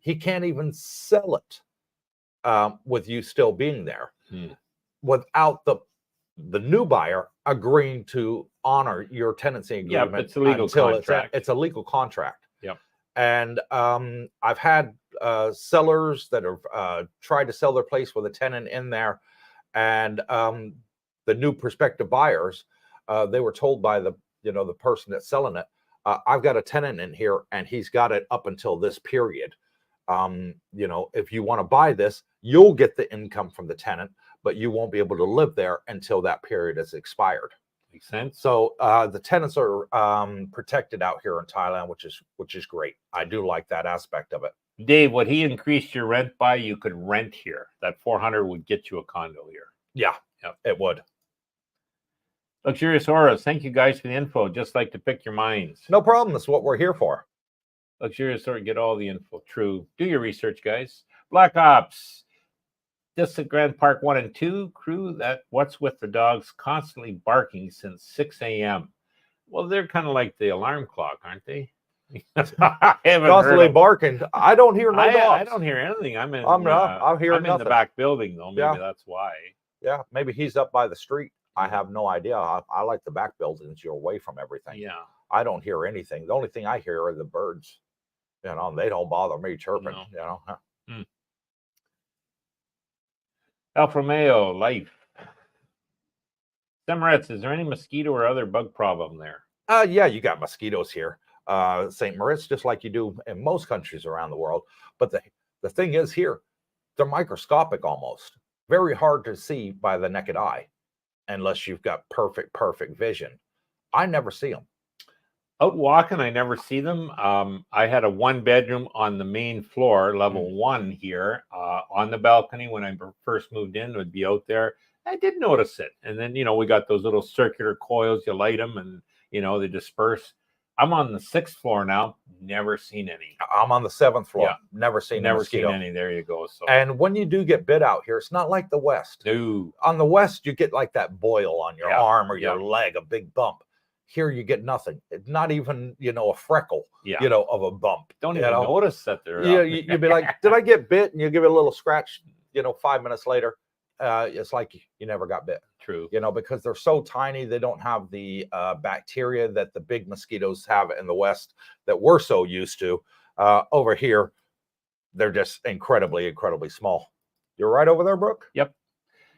He can't even sell it with you still being there without the new buyer agreeing to honor your tenancy agreement. Yeah, it's a legal contract. It's a legal contract. Yep. And I've had sellers that have tried to sell their place with a tenant in there, and the new prospective buyers, they were told by the person that's selling it, I've got a tenant in here and he's got it up until this period. If you want to buy this, you'll get the income from the tenant, but you won't be able to live there until that period is expired. Makes sense. So the tenants are protected out here in Thailand, which is great. I do like that aspect of it. Dave, what he increased your rent by, you could rent here. That 400 would get you a condo here. Yeah, it would. Luxurious Auras, thank you guys for the info. Just like to pick your minds. No problem. That's what we're here for. Luxurious Auras, get all the info. True. Do your research, guys. Black Ops. Just at Grand Park 1 and 2 crew, what's with the dogs constantly barking since 6 a.m.? Well, they're kind of like the alarm clock, aren't they? Constantly barking. I don't hear no dogs. I don't hear anything. I'm in the back building, though. Maybe that's why. Yeah, maybe he's up by the street. I have no idea. I like the back buildings. You're away from everything. Yeah. I don't hear anything. The only thing I hear are the birds. They don't bother me chirping. Alfa Romeo, life. Demerits, is there any mosquito or other bug problem there? Yeah, you got mosquitoes here. St. Moritz, just like you do in most countries around the world. But the thing is here, they're microscopic almost. Very hard to see by the naked eye unless you've got perfect vision. I never see them. Out walking, I never see them. I had a 1-bedroom on the main floor, level 1 here, on the balcony when I first moved in, would be out there. I did notice it. And then, we got those little circular coils, you light them and, they disperse. I'm on the 6th floor now, never seen any. I'm on the 7th floor, Yeah. never seen any. There you go. So, and when you do get bit out here, it's not like the West. No. On the West, you get like that boil on your arm or your leg, a big bump. Here you get nothing. It's not even, a freckle, of a bump. Don't even notice that they're you'd be like, did I get bit? And you give it a little scratch, 5 minutes later. It's like you never got bit. True. Because they're so tiny, they don't have the bacteria that the big mosquitoes have in the West that we're so used to. Over here, they're just incredibly small. You're right over there, Brooke? Yep.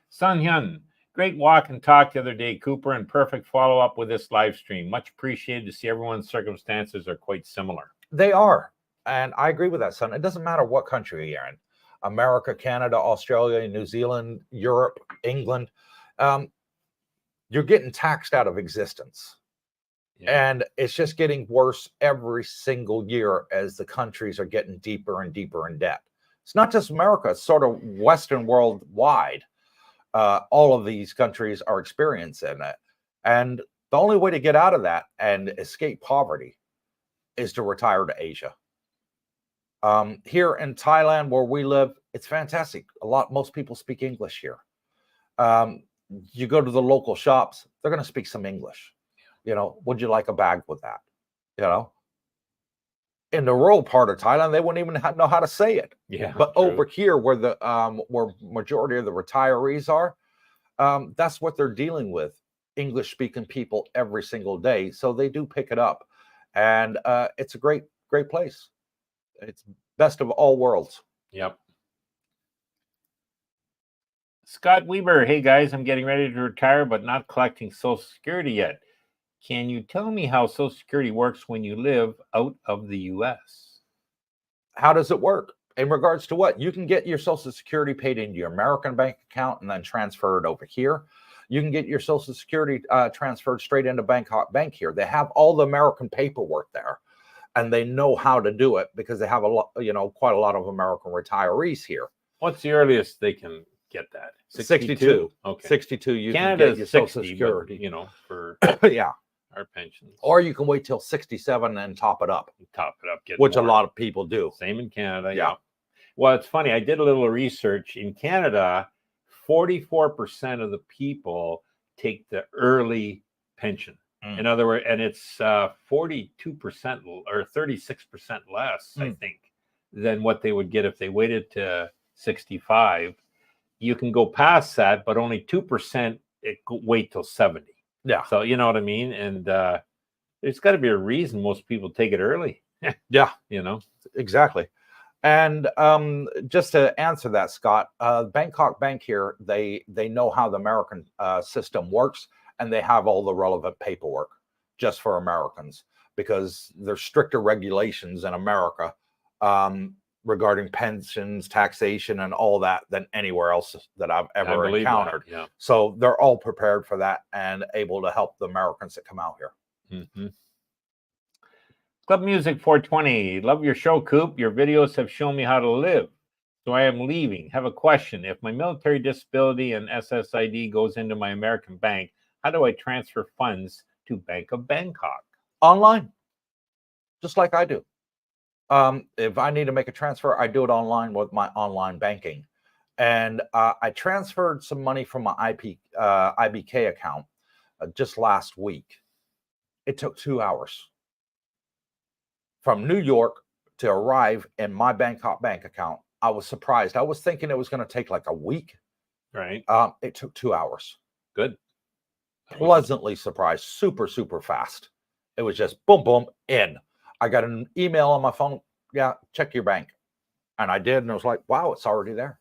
Sun Hyun, great walk and talk the other day, Cooper, and perfect follow-up with this live stream. Much appreciated to see everyone's circumstances are quite similar. They are. And I agree with that, son. It doesn't matter what country you're in. America, Canada, Australia, New Zealand, Europe, England. You're getting taxed out of existence. Yeah. And it's just getting worse every single year as the countries are getting deeper and deeper in debt. It's not just America, it's sort of Western world wide. All of these countries are experiencing it. And the only way to get out of that and escape poverty is to retire to Asia. Here in Thailand, where we live, it's fantastic. Most people speak English here. You go to the local shops, they're going to speak some English. Would you like a bag with that? In the rural part of Thailand, they wouldn't even know how to say it. Yeah. But true. Over here, where where majority of the retirees are, that's what they're dealing with. English-speaking people every single day, so they do pick it up, and it's a great place. It's best of all worlds. Yep. Scott Weber, hey guys, I'm getting ready to retire, but not collecting Social Security yet. Can you tell me how Social Security works when you live out of the U.S.? How does it work? In regards to what? You can get your Social Security paid into your American bank account and then transfer it over here. You can get your Social Security transferred straight into Bangkok Bank here. They have all the American paperwork there. And they know how to do it because they have a lot, quite a lot of American retirees here. What's the earliest they can get that? 62. Okay. 62. You Canada can get your 60, Social Security. But, for yeah, our pensions. Or you can wait till 67 and top it up. Get which more. A lot of people do. Same in Canada. Yeah. Well, it's funny. I did a little research in Canada. 44% of the people take the early pension. In other words, and it's 42% or 36% less, I think, than what they would get if they waited to 65. You can go past that, but only 2% wait till 70. Yeah. So you know what I mean? And there's got to be a reason most people take it early. Yeah. Exactly. And just to answer that, Scott, Bangkok Bank here, they know how the American system works. And they have all the relevant paperwork just for Americans because there's stricter regulations in America regarding pensions, taxation, and all that than anywhere else that I've ever encountered. Yeah. So they're all prepared for that and able to help the Americans that come out here. Mm-hmm. Club Music 420. Love your show, Coop. Your videos have shown me how to live. So I am leaving. Have a question. If my military disability and SSID goes into my American bank, how do I transfer funds to Bank of Bangkok? Online, just like I do. If I need to make a transfer, I do it online with my online banking. And I transferred some money from my IBK account just last week. It took 2 hours from New York to arrive in my Bangkok bank account. I was surprised. I was thinking it was going to take like a week. Right. It took 2 hours. Good. Pleasantly surprised. Super, super fast. It was just boom, boom, in. I got an email on my phone. Yeah, check your bank. And I did. And I was like, wow, it's already there.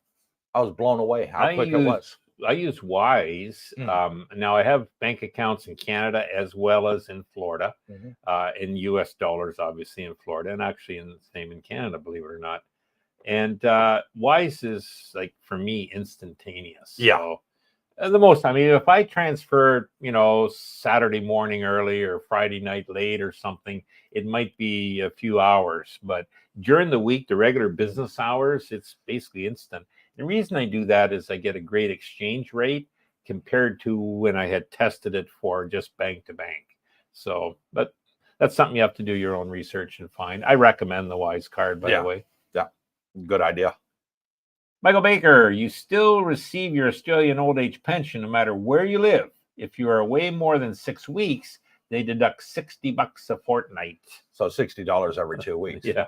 I was blown away how quick it was. use Wise. Now I have bank accounts in Canada as well as in Florida, in US dollars, obviously in Florida, and actually in the same in Canada, believe it or not. And Wise is like, for me, instantaneous. Yeah. So, the most, I mean, if I transfer, Saturday morning early or Friday night late or something, it might be a few hours. But during the week, the regular business hours, it's basically instant. The reason I do that is I get a great exchange rate compared to when I had tested it for just bank to bank. So, but that's something you have to do your own research and find. I recommend the Wise card, by the way. Yeah, good idea. Michael Baker, you still receive your Australian old age pension no matter where you live. If you are away more than 6 weeks, they deduct $60 a fortnight. So $60 every 2 weeks. Yeah.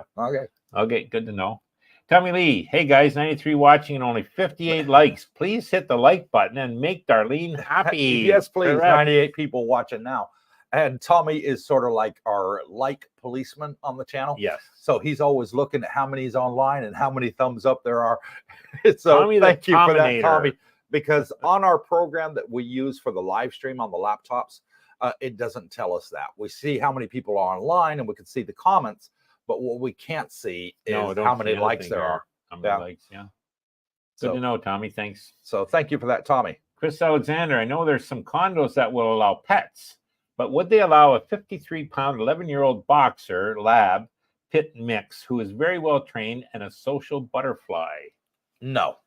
Okay, good to know. Tommy Lee, hey guys, 93 watching and only 58 likes. Please hit the like button and make Darlene happy. Yes, please. Correct. 98 people watching now. And Tommy is sort of like our like policeman on the channel. Yes. So he's always looking at how many's online and how many thumbs up there are. So Tommy, thank you for that, Tominator. Tommy. Because on our program that we use for the live stream on the laptops, it doesn't tell us that. We see how many people are online and we can see the comments, but what we can't see is how many likes there are. How many likes, yeah. Good to know, Tommy. Thanks. So thank you for that, Tommy. Chris Alexander, I know there's some condos that will allow pets, but would they allow a 53-pound, 11-year-old boxer lab pit mix who is very well trained and a social butterfly? No,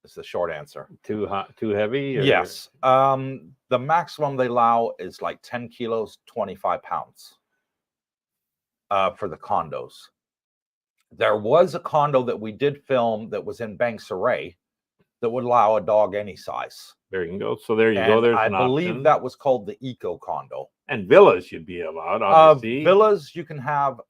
is the short answer. Too hot, too heavy? Or? Yes. The maximum they allow is like 10 kilos, 25 pounds for the condos. There was a condo that we did film that was in Banksarray that would allow a dog any size. There you go. So there you go. There's I an believe option. that was called the Eco Condo. And villas should be allowed, obviously. Villas, you can have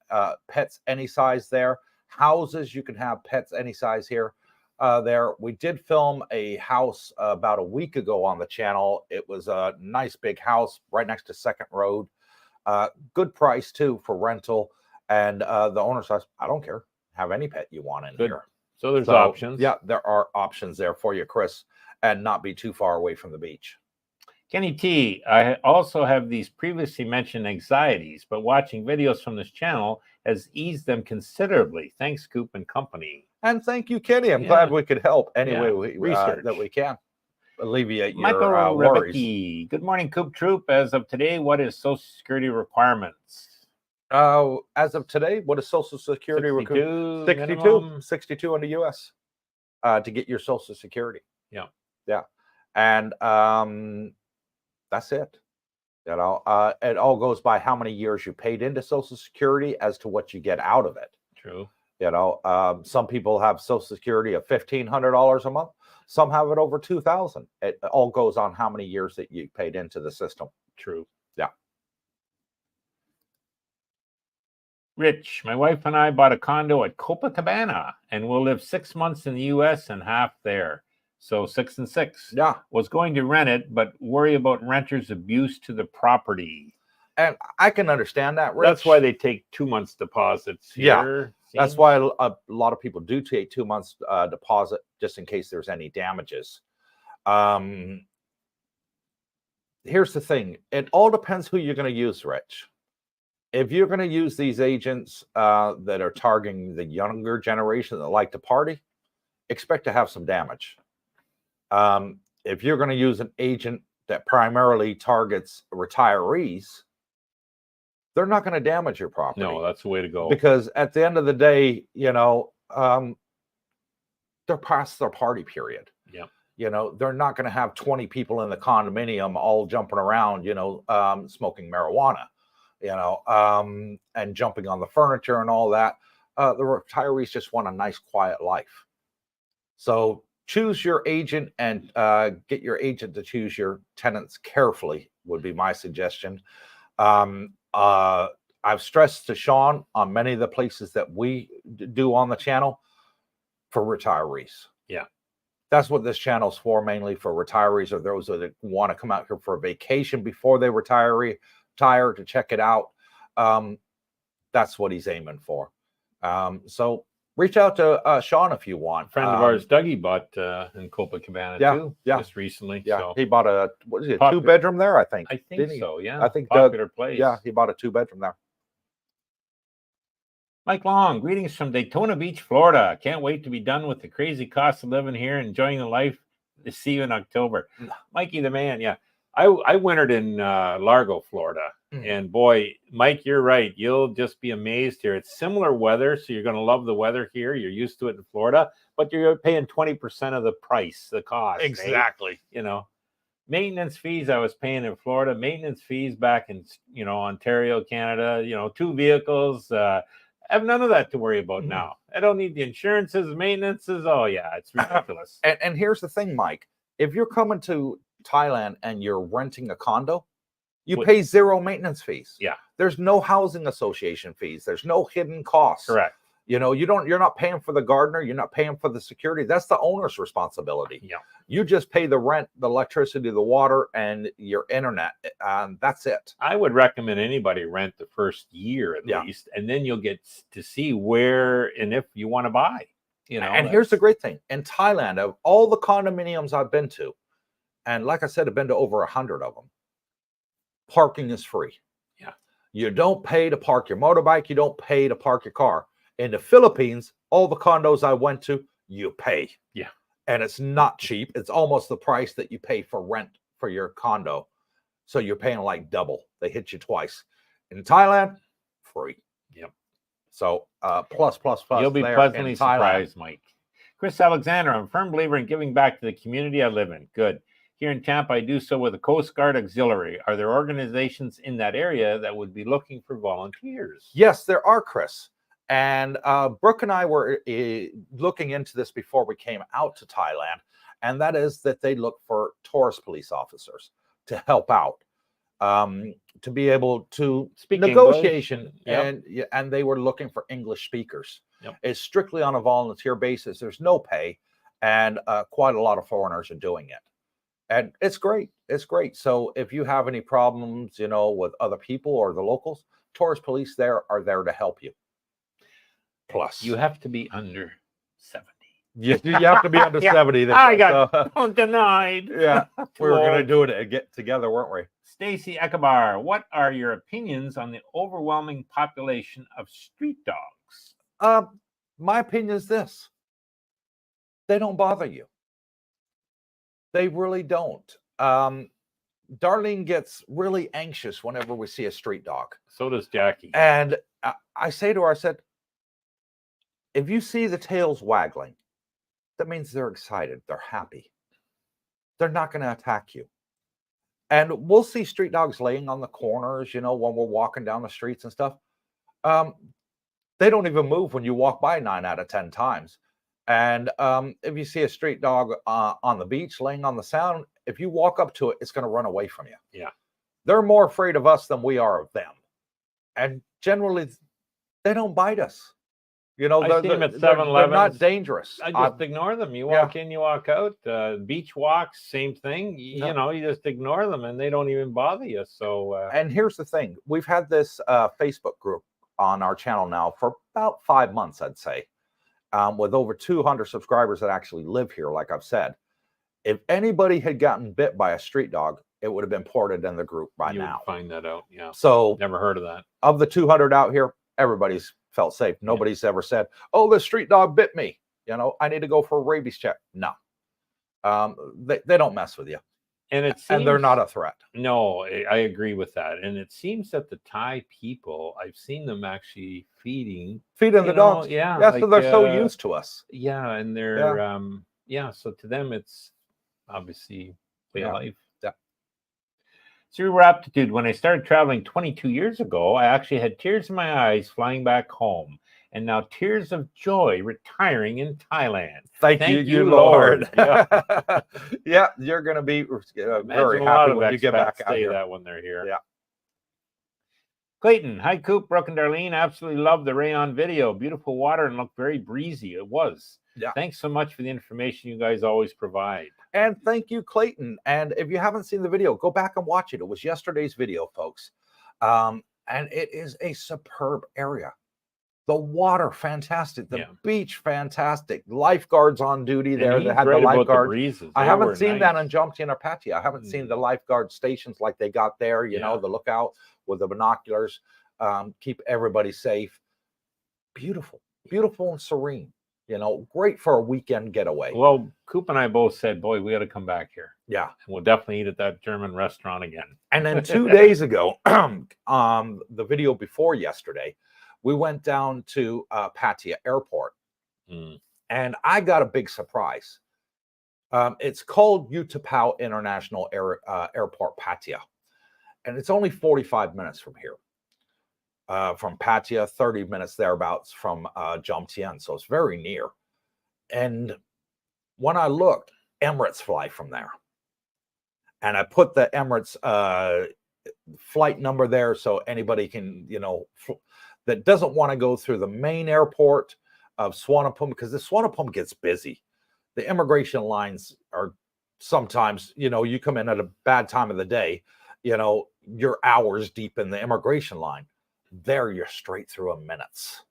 pets any size there. Houses, you can have pets any size here. There, we did film a house about a week ago on the channel. It was a nice big house right next to Second Road. Good price too for rental. And the owner says, I don't care. Have any pet you want in here. So there's options. Yeah, there are options there for you, Chris, and not be too far away from the beach. Kenny T, I also have these previously mentioned anxieties, but watching videos from this channel has eased them considerably. Thanks, Coop and company. And thank you, Kenny. I'm glad we could help any way that we can alleviate Michael your worries. Rebecki, good morning, Coop Troop. As of today, what is Social Security requirements? As of today, what is Social Security requirement? 62 in the U.S. To get your Social Security. Yeah, and that's it. You know, it all goes by how many years you paid into Social Security as to what you get out of it. True. You know, some people have Social Security of $1,500 a month. Some have it over $2,000. It all goes on how many years that you paid into the system. True. Yeah. Rich, my wife and I bought a condo at Copacabana, and we'll live 6 months in the U.S. and half there. So 6 and 6. Yeah. Was going to rent it, but worry about renters' abuse to the property. And I can understand that, Rich. That's why they take 2 months deposits here. Yeah. That's why a lot of people do take 2 months deposit just in case there's any damages. Here's the thing. It all depends who you're going to use, Rich. If you're going to use these agents that are targeting the younger generation that like to party, expect to have some damage. If you're going to use an agent that primarily targets retirees, they're not going to damage your property. No, that's the way to go. Because at the end of the day, you know, they're past their party period. Yeah. You know, they're not going to have 20 people in the condominium all jumping around, you know, smoking marijuana, you know, and jumping on the furniture and all that. The retirees just want a nice, quiet life. So choose your agent and get your agent to choose your tenants carefully would be my suggestion. I've stressed to Sean on many of the places that we do on the channel for retirees. Yeah. That's what this channel's for, mainly for retirees or those that want to come out here for a vacation before they retire to check it out. That's what he's aiming for. So Reach out to Sean if you want. A friend of ours, Dougie, bought in Copacabana too, just recently. Yeah, so. he bought a, what is it, 2-bedroom there, I think. I think so, yeah. I think popular place. Yeah, he bought a 2-bedroom there. Mike Long, greetings from Daytona Beach, Florida. Can't wait to be done with the crazy cost of living here, enjoying the life. To see you in October. Mikey the man, yeah. I wintered in Largo, Florida. And boy, Mike, you're right. You'll just be amazed here. It's similar weather, so you're going to love the weather here. You're used to it in Florida, but you're paying 20% of the price, the cost. Exactly. Eh? You know, maintenance fees I was paying in Florida, maintenance fees back in, Ontario, Canada, 2 vehicles. I have none of that to worry about now. I don't need the insurances, maintenances. Oh, yeah, it's ridiculous. And here's the thing, Mike. If you're coming to Thailand and you're renting a condo, you pay 0 maintenance fees. Yeah. There's no housing association fees. There's no hidden costs. Correct. You're not paying for the gardener. You're not paying for the security. That's the owner's responsibility. Yeah. You just pay the rent, the electricity, the water, and your internet. That's it. I would recommend anybody rent the first year at least, and then you'll get to see where and if you want to buy. And here's the great thing. In Thailand, of all the condominiums I've been to, and like I said, I've been to over 100 of them, parking is free. Yeah. You don't pay to park your motorbike. You don't pay to park your car. In the Philippines, all the condos I went to, you pay. Yeah. And it's not cheap. It's almost the price that you pay for rent for your condo. So you're paying like double. They hit you twice. In Thailand, free. Yep. So plus. You'll be pleasantly surprised, Mike. Chris Alexander, I'm a firm believer in giving back to the community I live in. Good. Here in Tampa, I do so with the Coast Guard Auxiliary. Are there organizations in that area that would be looking for volunteers? Yes, there are, Chris. And Brooke and I were looking into this before we came out to Thailand, and that is that they look for tourist police officers to help out, to be able to speak negotiation, and they were looking for English speakers. Yep. It's strictly on a volunteer basis. There's no pay, and quite a lot of foreigners are doing it, and it's great. It's great. So if you have any problems, with other people or the locals, tourist police are there to help you. Plus, you have to be under 70. You have to be under 70. I got denied. Yeah, we were going to do it and get together, weren't we? Stacy Ekabar, what are your opinions on the overwhelming population of street dogs? My opinion is this: they don't bother you. They really don't. Darlene gets really anxious whenever we see a street dog. So does Jackie. And I say to her, I said, if you see the tails waggling, that means they're excited. They're happy. They're not going to attack you. And we'll see street dogs laying on the corners, when we're walking down the streets and stuff. They don't even move when you walk by 9 out of 10 times. And if you see a street dog on the beach laying on the sand, if you walk up to it, it's going to run away from you. Yeah. They're more afraid of us than we are of them. And generally, they don't bite us. I see them at 7-Eleven. They're not dangerous. I just ignore them. You walk in, you walk out. Beach walks, same thing. You just ignore them, and they don't even bother you. So, and here's the thing: we've had this Facebook group on our channel now for about 5 months, I'd say, with over 200 subscribers that actually live here. Like I've said, if anybody had gotten bit by a street dog, it would have been ported in the group by now. You would find that out. Yeah. So, never heard of that. Of the 200 out here, everybody's felt safe. Nobody's ever said, "Oh, the street dog bit me. I need to go for a rabies check." No, they don't mess with you, and they're not a threat. No, I agree with that. And it seems that the Thai people, I've seen them actually feeding the dogs. Yeah, so they're so used to us. Yeah, and they're so to them it's obviously way of life. Cerebral aptitude. When I started traveling 22 years ago, I actually had tears in my eyes flying back home, and now tears of joy retiring in Thailand. Thank you, Lord. Yeah, you're going to be very happy when you get back out here. That when they're here. Yeah. Clayton, hi, Coop, Brooke, and Darlene. Absolutely love the Rayong video. Beautiful water and looked very breezy. It was. Yeah. Thanks so much for the information you guys always provide. And thank you, Clayton. And if you haven't seen the video, go back and watch it. It was yesterday's video, folks. And it is a superb area. The water, fantastic. The Yeah. beach, fantastic. Lifeguards on duty there. And They he's had the right about the lifeguards. breezes. I They haven't were seen that nice. in Jomtien or Pattaya. I haven't seen the Mm. lifeguard stations like they got there, you know, Yeah. the lookout with the binoculars, keep everybody safe. Beautiful, beautiful and serene. You know, great for a weekend getaway. Well, Coop and I both said, boy, we got to come back here. Yeah. And we'll definitely eat at that German restaurant again. And then 2 days ago, the video before yesterday, we went down to Pattaya Airport. Mm. And I got a big surprise. It's called Utapao International Airport, Pattaya. And it's only 45 minutes from here. From Pattaya, 30 minutes thereabouts from Jomtien. So it's very near. And when I looked, Emirates fly from there. And I put the Emirates flight number there so anybody can, you know, that doesn't want to go through the main airport of Swanepoel, because the Swanepoel gets busy. The immigration lines are sometimes, you know, you come in at a bad time of the day, you know, you're hours deep in the immigration line. There you're straight through in minutes.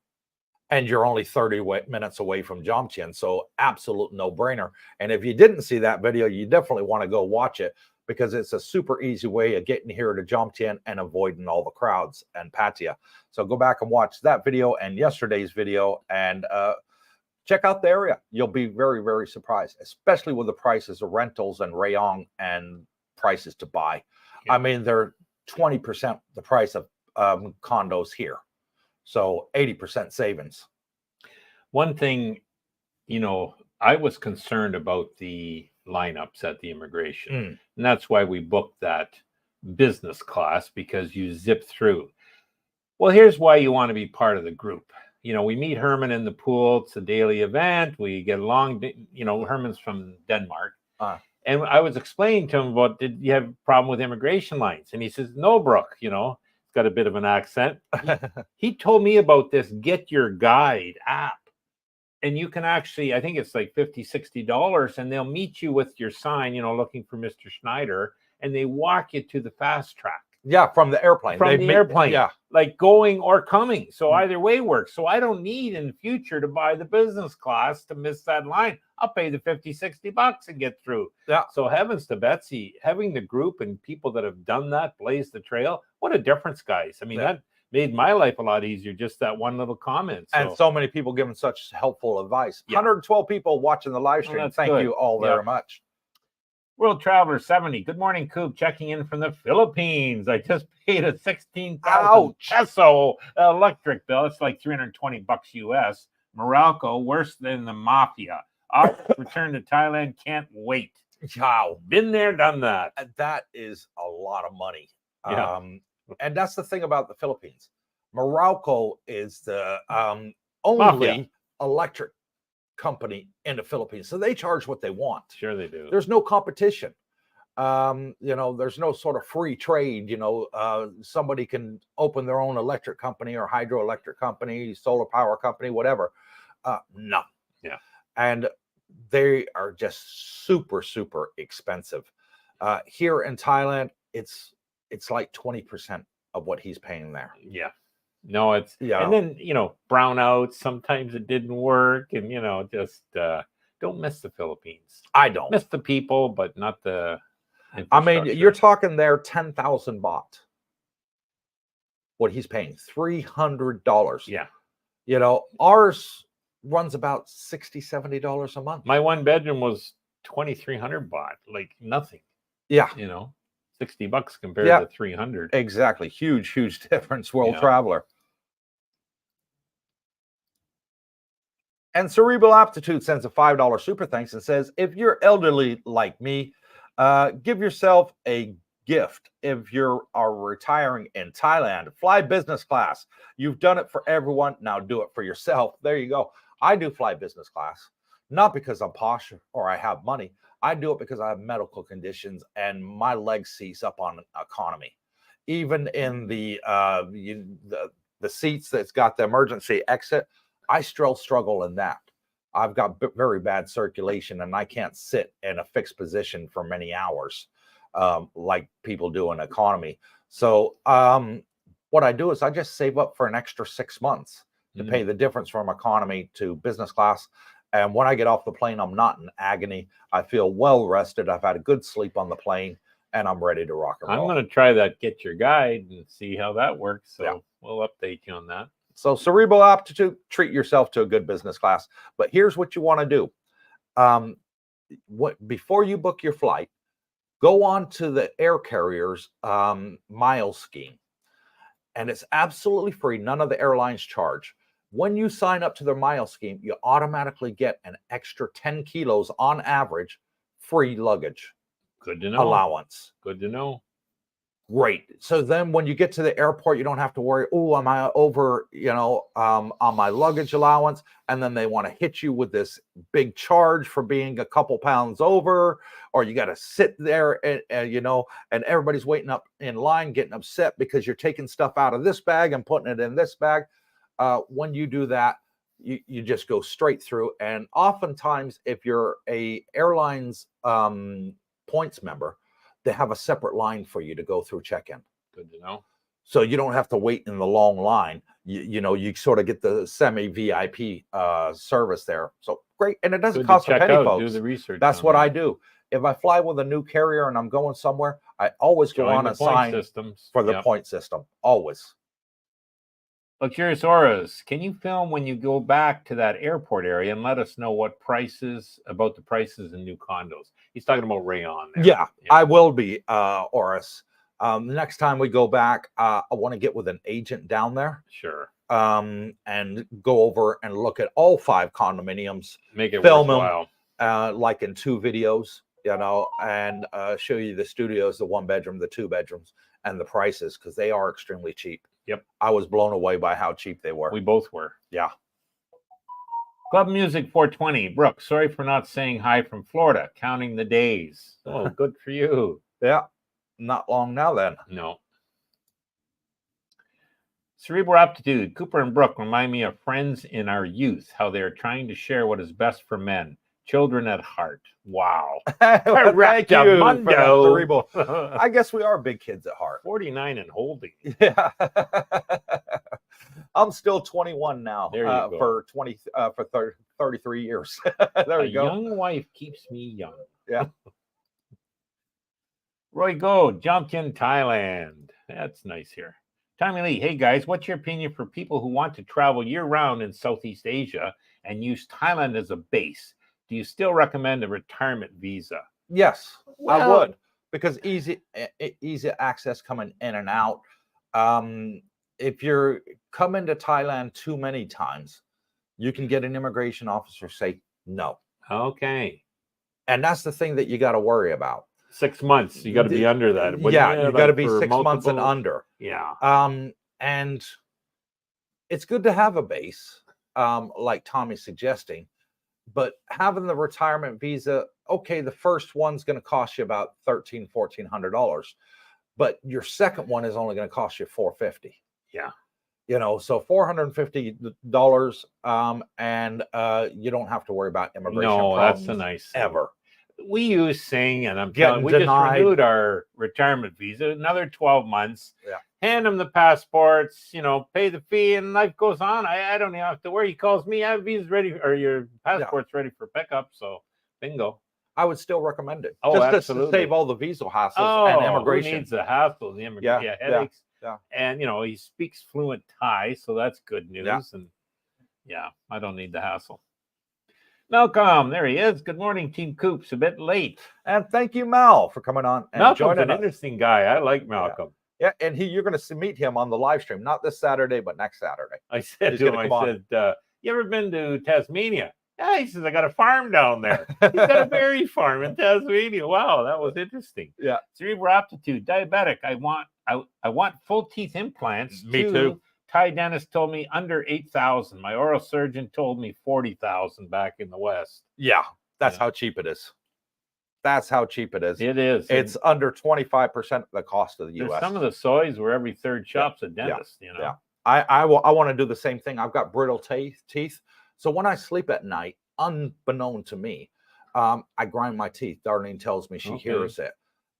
And you're only 30 minutes away from Jomtien. So absolute no-brainer. And if you didn't see that video, you definitely want to go watch it, because it's a super easy way of getting here to Jomtien and avoiding all the crowds and Pattaya. So go back and watch that video and yesterday's video and check out the area. You'll be very, very surprised, especially with the prices of rentals and Rayong and prices to buy. Yeah. I mean, they're 20% the price of condos here. So 80% savings. One thing, you know, I was concerned about the lineups at the immigration. And that's why we booked that business class, because you zip through. Well, here's why you want to be part of the group. You know, we meet Herman in the pool. It's a daily event. We get along. You know, Herman's from Denmark. And I was explaining to him about, did you have a problem with immigration lines? And he says, no, Brooke, you know, it's got a bit of an accent. He told me about this Get Your Guide app. And you can actually, I think it's like $50, $60, and they'll meet you with your sign, you know, looking for Mr. Schneider, and they walk you to the fast track. Yeah, from the airplane. From the airplane. Yeah. Like going or coming. So either way works. So I don't need in the future to buy the business class to miss that line. I'll pay the $50, $60 and get through. Yeah. So heavens to Betsy, having the group and people that have done that, blaze the trail. What a difference, guys. I mean, that made my life a lot easier, just that one little comment. So. And so many people giving such helpful advice. 112 people watching the live stream. Thank you all very much. World Traveler 70. Good morning, Coop. Checking in from the Philippines. I just paid a 16,000 peso electric bill. It's like $320 US. Morocco, worse than the mafia. I'll return to Thailand. Can't wait. Wow. Been there, done that. That is a lot of money. Yeah. And that's the thing about the Philippines. Morocco is the only mafia. Electric company in the Philippines. So they charge what they want. Sure they do. There's no competition. You know, there's no sort of free trade. You know, somebody can open their own electric company or hydroelectric company, solar power company, whatever. No. Yeah. And they are just super, super expensive. Here in Thailand, it's like 20% of what he's paying there. Yeah. No, it's and then, you know, brownouts, sometimes it didn't work, and, you know, just don't miss the Philippines. I don't miss the people, but not the I mean, you're talking there 10,000 baht. What he's paying, $300. Yeah. You know, ours runs about $60, $70 a month. My one bedroom was 2,300 baht, like nothing. Yeah. You know, $60 compared to 300. Exactly. Huge, huge difference, World Traveler. And Cerebral Aptitude sends a $5 super thanks and says, if you're elderly like me, give yourself a gift. If you are retiring in Thailand, fly business class. You've done it for everyone. Now do it for yourself. There you go. I do fly business class, not because I'm posh or I have money. I do it because I have medical conditions and my leg seize up on economy. Even in the seats that's got the emergency exit, I still struggle in that. I've got very bad circulation and I can't sit in a fixed position for many hours like people do in economy. So what I do is I just save up for an extra 6 months to pay the difference from economy to business class. And when I get off the plane, I'm not in agony. I feel well rested. I've had a good sleep on the plane, and I'm ready to rock and roll. I'm going to try that Get Your Guide and see how that works. So we'll update you on that. So cerebral aptitude, treat yourself to a good business class. But here's what you want to do. Before you book your flight, go on to the air carrier's miles scheme. And it's absolutely free. None of the airlines charge. When you sign up to their mile scheme, you automatically get an extra 10 kilos on average free luggage. Good to know. Allowance. Good to know. Great. So then when you get to the airport, you don't have to worry, oh, am I over, on my luggage allowance? And then they want to hit you with this big charge for being a couple pounds over, or you got to sit there and everybody's waiting up in line, getting upset because you're taking stuff out of this bag and putting it in this bag. When you do that, you just go straight through. And oftentimes, if you're a airline's points member, they have a separate line for you to go through check-in. Good to know. So you don't have to wait in the long line. You sort of get the semi-VIP service there. So great. And it doesn't cost a penny, folks. Do the research. That's what I do. If I fly with a new carrier and I'm going somewhere, I always go on and sign for the point system. Always. Luxurious Auras, can you film when you go back to that airport area and let us know what the prices in new condos? He's talking about Rayong there. Yeah, I will be, Auras. The next time we go back, I want to get with an agent down there. Sure. And go over and look at all 5 condominiums. Make it film worthwhile. Them, like in 2 videos, and show you the studios, the 1 bedroom, the 2 bedrooms, and the prices, because they are extremely cheap. Yep. I was blown away by how cheap they were. We both were. Yeah. Club Music 420. Brooke, sorry for not saying hi from Florida. Counting the days. Oh, good for you. Yeah. Not long now then. No. Cerebral Aptitude. Cooper and Brooke remind me of friends in our youth, how they are trying to share what is best for men. Children at heart. Wow. Thank you Mundo. I guess we are big kids at heart. 49 and holding. Yeah. I'm still 21 now. There you go. For 33 years. There you go. A young wife keeps me young. Yeah. Roy Go jumped in Thailand. That's nice here. Tommy Lee, hey guys, what's your opinion for people who want to travel year-round in Southeast Asia and use Thailand as a base? Do you still recommend a retirement visa? Yes, I would, because easy access coming in and out. If you're coming to Thailand too many times, you can get an immigration officer say no. Okay. And that's the thing that you got to worry about. 6 months. You got to be under that. You got to be 6 months and under. Yeah. And it's good to have a base, like Tommy's suggesting. But having the retirement visa, okay, the first one's going to cost you about $1,400, but your second one is only going to cost you $450. Yeah, so $450, and you don't have to worry about immigration. No, that's a nice thing. Ever. We use Sing, and I'm telling we just renewed our retirement visa, another 12 months. Yeah. Hand him the passports, pay the fee, and life goes on. I don't even have to worry. He calls me, I have visa ready, or your passport's ready for pickup. So, bingo. I would still recommend it. Oh, just absolutely. To save all the visa hassles and immigration. Who needs the hassle? The immigration, headaches. Yeah. And he speaks fluent Thai, so that's good news. Yeah. And I don't need the hassle. Malcolm, there he is. Good morning, Team Coops. A bit late. And thank you, Mal, for coming on and Malcolm's joining an interesting guy. I like Malcolm. Yeah, and you're going to meet him on the live stream, not this Saturday, but next Saturday. I said to him, you ever been to Tasmania? Yeah, he says, I got a farm down there. He's got a berry farm in Tasmania. Wow, that was interesting. Yeah. Cerebral aptitude, diabetic. I want full teeth implants. Me too. Thai dentist told me under 8,000. My oral surgeon told me 40,000 back in the West. Yeah, that's how cheap it is. That's how cheap it is. It is. It's under 25% of the cost of the U.S. Some of the soys where every third shop's a dentist. Yeah. I want to do the same thing. I've got brittle teeth. So when I sleep at night, unbeknown to me, I grind my teeth. Darlene tells me she hears it.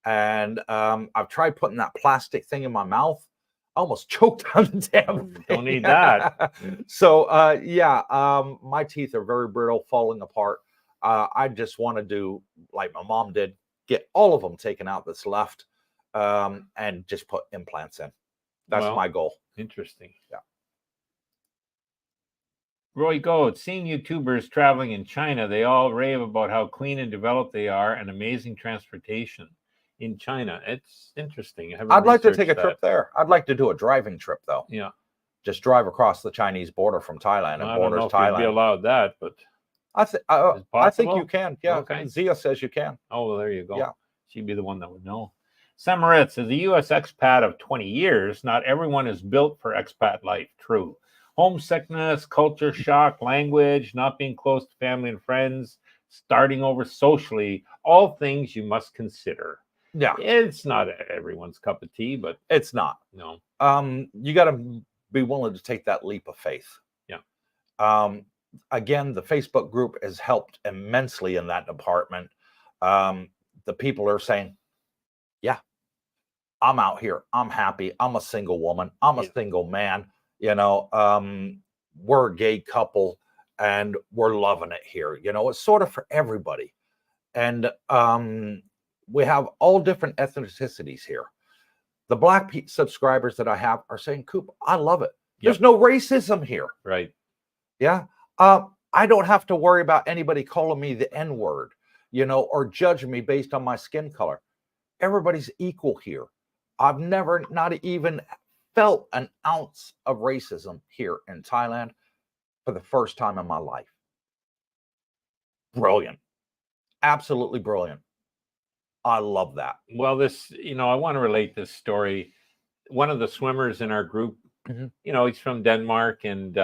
And I've tried putting that plastic thing in my mouth. almost choked on the damn thing. Don't need that. So my teeth are very brittle, falling apart. I just want to do like my mom did, get all of them taken out that's left, and just put implants in. That's my goal. Interesting. Yeah. Roy Gold, seeing YouTubers traveling in China, they all rave about how clean and developed they are and amazing transportation in China. It's interesting. I'd like to take a trip there. I'd like to do a driving trip, though. Yeah. Just drive across the Chinese border from Thailand and I don't know borders if you'd Thailand. be allowed that, but I think you can. Yeah. Okay. Zia says you can. Oh, well, there you go. Yeah. She'd be the one that would know. Samaritz, as a U.S. expat of 20 years, not everyone is built for expat life. True. Homesickness, culture shock, language, not being close to family and friends, starting over socially, all things you must consider. Yeah. It's not everyone's cup of tea, but it's not. No. You got to be willing to take that leap of faith. Yeah. Again, the Facebook group has helped immensely in that department. The people are saying, yeah, I'm out here. I'm happy. I'm a single woman. I'm a single man. You know, we're a gay couple and we're loving it here. You know, it's sort of for everybody. And we have all different ethnicities here. The Black subscribers that I have are saying, Coop, I love it. There's no racism here. Right. Yeah. I don't have to worry about anybody calling me the N-word, you know, or judging me based on my skin color. Everybody's equal here. I've never, not even felt an ounce of racism here in Thailand for the first time in my life. Brilliant. Absolutely brilliant. I love that. Well, this, you know, I want to relate this story. One of the swimmers in our group, you know, he's from Denmark, and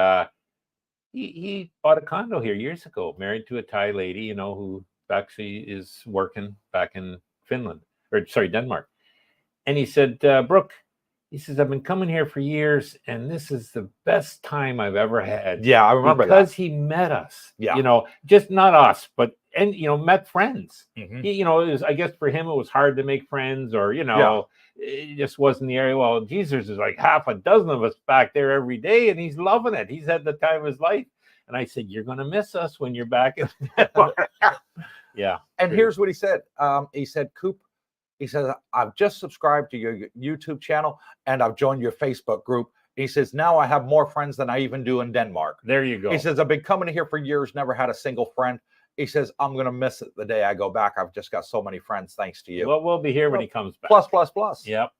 he bought a condo here years ago, married to a Thai lady, you know, who actually is working back in Denmark. And he said, Brooke, he says, I've been coming here for years, and this is the best time I've ever had. Yeah, I remember because that. he met us. Yeah. You know, just not us, but, and, you know, met friends. Mm-hmm. He, you know, it was, I guess for him, it was hard to make friends, or, you know, it just wasn't the area. Well, Jesus, there's like half a dozen of us back there every day, and he's loving it. He's had the time of his life. And I said, you're going to miss us when you're back in Yeah. And here's what he said. He said, Coop, he says, I've just subscribed to your YouTube channel and I've joined your Facebook group. He says, now I have more friends than I even do in Denmark. There you go. He says, I've been coming here for years, never had a single friend. He says, I'm going to miss it the day I go back. I've just got so many friends thanks to you. Well, we'll be here when he comes back. Plus. Yep.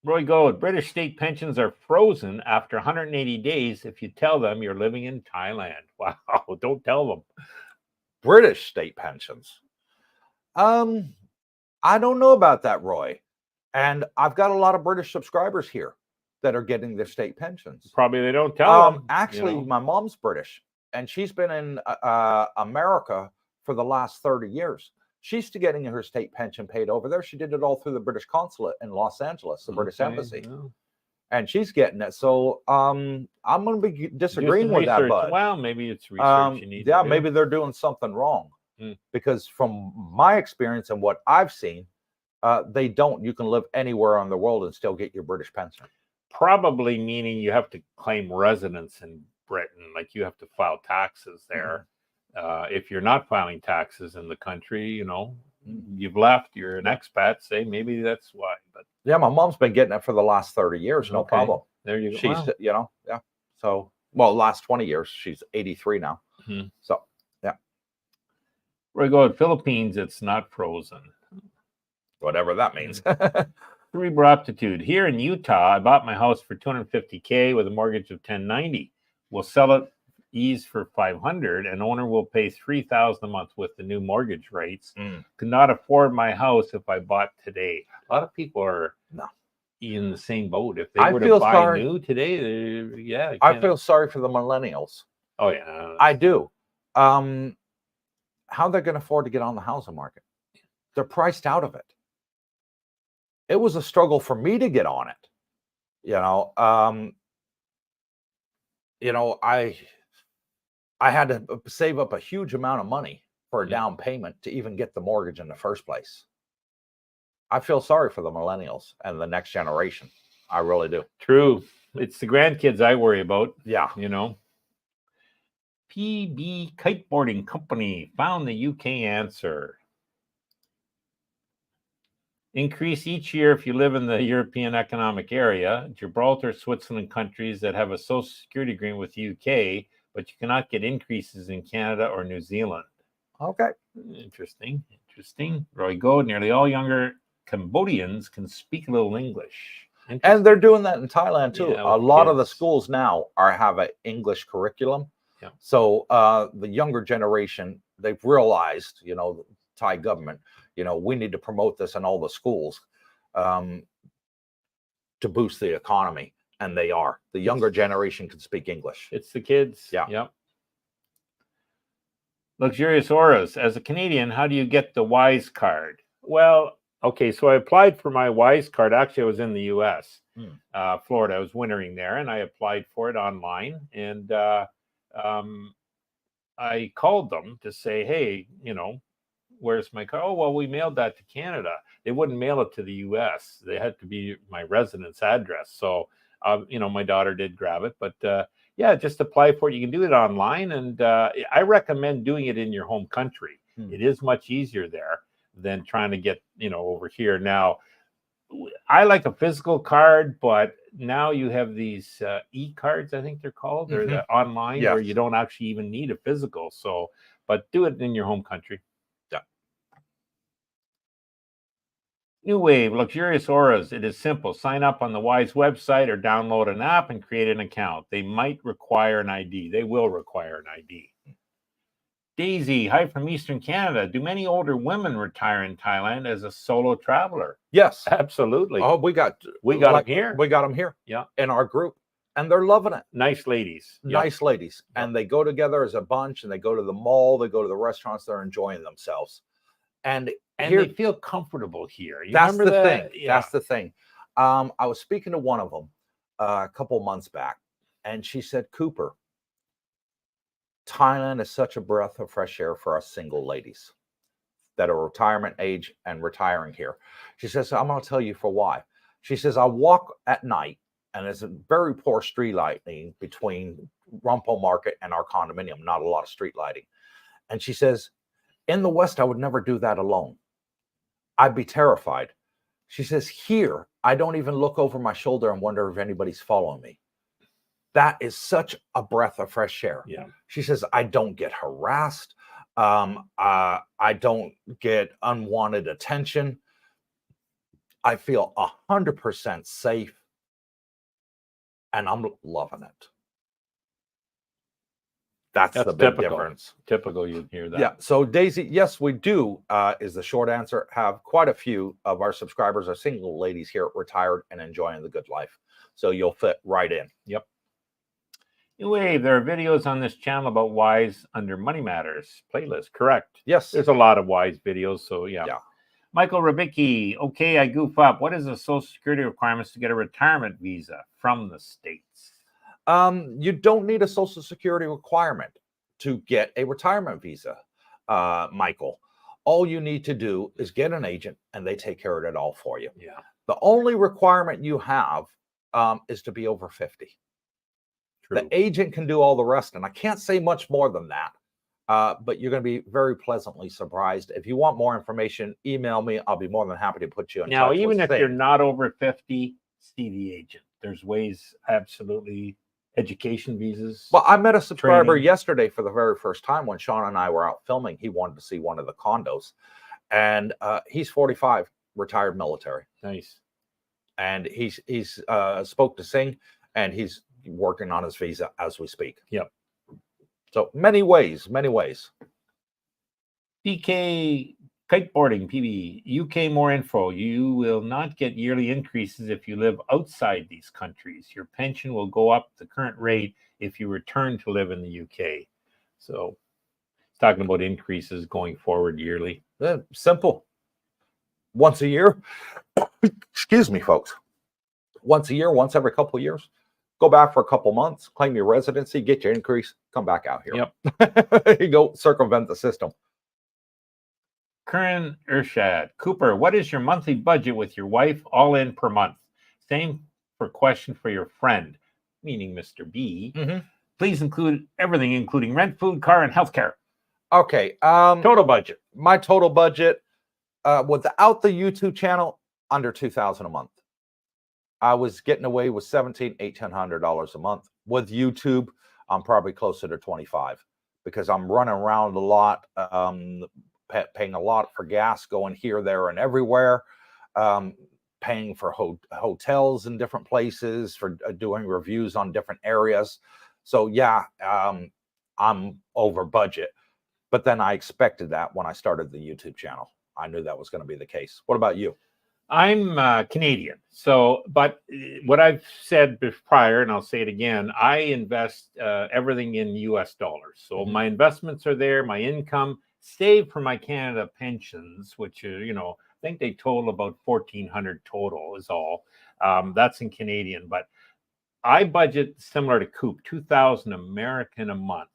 Roy Gold, British state pensions are frozen after 180 days if you tell them you're living in Thailand. Wow, don't tell them. British state pensions. I don't know about that, Roy. And I've got a lot of British subscribers here that are getting their state pensions. Probably they don't tell them. Actually, my mom's British, and she's been in America for the last 30 years. She's still getting her state pension paid over there. She did it all through the British consulate in Los Angeles, the British embassy. Yeah. And she's getting it. So I'm going to be disagreeing with that, bud. Well, maybe it's research you need to do. Maybe they're doing something wrong. Because from my experience and what I've seen, they don't. You can live anywhere in the world and still get your British pension. Probably meaning you have to claim residence in Britain, like you have to file taxes there. If you're not filing taxes in the country, you know, you've left, you're an expat, say maybe that's why. But yeah, my mom's been getting it for the last 30 years, no problem. There you go. She's, you know, So, well, last 20 years, she's 83 now. So, yeah. We're going Philippines, it's not frozen. Whatever that means. Cerebral aptitude. Here in Utah, I bought my house for $250K with a mortgage of $1090. We'll sell it ease for $500, and owner will pay $3,000 a month with the new mortgage rates. Could not afford my house if I bought today. A lot of people are in the same boat. If they were to buy new today, I feel sorry for the millennials. Oh yeah, I do. How they're going to afford to get on the housing market? They're priced out of it. It was a struggle for me to get on it. You know, I had to save up a huge amount of money for a down payment to even get the mortgage in the first place. I feel sorry for the millennials and the next generation. I really do. True. It's the grandkids I worry about. Yeah. You know. PB Kiteboarding Company found the UK answer. Increase each year if you live in the European Economic Area, Gibraltar, Switzerland countries that have a social security agreement with the UK, but you cannot get increases in Canada or New Zealand. Okay. Interesting. Roy Go, nearly all younger Cambodians can speak a little English. And they're doing that in Thailand too. Yeah, a lot of the schools now have an English curriculum. Yeah. So the younger generation, they've realized, you know, the Thai government, you know, we need to promote this in all the schools to boost the economy. And they are. The younger generation can speak English. It's the kids. Yeah. Yep. Luxurious Auras. As a Canadian, how do you get the Wise card? Well, okay, so I applied for my Wise card. Actually, I was in the U.S., Florida. I was wintering there, and I applied for it online. And I called them to say, hey, you know, where's my card? Oh, well, we mailed that to Canada. They wouldn't mail it to the U.S. They had to be my residence address. So, you know, my daughter did grab it. But, yeah, just apply for it. You can do it online. And I recommend doing it in your home country. It is much easier there than trying to get, you know, over here. Now, I like a physical card, but now you have these e-cards, I think they're called. They're the online where you don't actually even need a physical. So, but do it in your home country. Yeah. New Wave, Luxurious Auras. It is simple. Sign up on the Wise website or download an app and create an account. They might require an ID. They will require an ID. Daisy, hi from Eastern Canada. Do many older women retire in Thailand as a solo traveler? Yes, absolutely. Oh, we got them here. We got them here. Yeah, in our group, and they're loving it. Nice ladies. Nice ladies, and they go together as a bunch, and they go to the mall, they go to the restaurants. They're enjoying themselves, and they feel comfortable here. That's the thing. Yeah. That's the thing. I was speaking to one of them a couple months back, and she said, Cooper, Thailand is such a breath of fresh air for us single ladies that are retirement age and retiring here. She says, I'm going to tell you for why. She says, I walk at night, and there's a very poor street lighting between Rumpo Market and our condominium, not a lot of street lighting. And she says, in the West, I would never do that alone. I'd be terrified. She says, here, I don't even look over my shoulder and wonder if anybody's following me. That is such a breath of fresh air. Yeah. She says, I don't get harassed. I don't get unwanted attention. I feel 100% safe. And I'm loving it. That's the big difference. Typical, you hear that. Yeah. So Daisy, yes, we do, is the short answer. Have quite a few of our subscribers are single ladies here, retired and enjoying the good life. So you'll fit right in. Yep. New Wave, there are videos on this channel about Wise under Money Matters playlist. Correct. Yes. There's a lot of Wise videos. So yeah. Michael Rabicki, okay, I goof up. What is the Social Security requirements to get a retirement visa from the States? You don't need a Social Security requirement to get a retirement visa, Michael. All you need to do is get an agent, and they take care of it all for you. Yeah. The only requirement you have is to be over 50. True. The agent can do all the rest, and I can't say much more than that. But you're going to be very pleasantly surprised. If you want more information, email me. I'll be more than happy to put you in touch. Now, even if you're not over 50, see the agent. There's ways, absolutely. Education visas. Well, I met a subscriber yesterday for the very first time when Sean and I were out filming. He wanted to see one of the condos, and he's 45, retired military. Nice. And he's spoke to Singh, and he's working on his visa as we speak. Yep. So many ways, many ways. DK Kiteboarding PB, UK more info. You will not get yearly increases if you live outside these countries. Your pension will go up the current rate if you return to live in the UK. So talking about increases going forward yearly. Simple. Once a year. Excuse me, folks. Once a year, once every couple of years. Go back for a couple months, claim your residency, get your increase, come back out here. Yep. You go circumvent the system. Curran Urshad, Cooper, what is your monthly budget with your wife all in per month? Same for question for your friend, meaning Mr. B. Please include everything, including rent, food, car, and healthcare. Okay. Total budget. My total budget, without the YouTube channel, under $2,000 a month. I was getting away with $1,800 a month. With YouTube, I'm probably closer to 25 because I'm running around a lot, paying a lot for gas, going here, there, and everywhere, paying for hotels in different places, for doing reviews on different areas. So yeah, I'm over budget. But then I expected that when I started the YouTube channel. I knew that was going to be the case. What about you? I'm Canadian. So, but what I've said prior, and I'll say it again, I invest everything in US dollars. So my investments are there, my income, save for my Canada pensions, which are, I think they total about 1,400 total is all. That's in Canadian, but I budget similar to Coop, 2,000 American a month,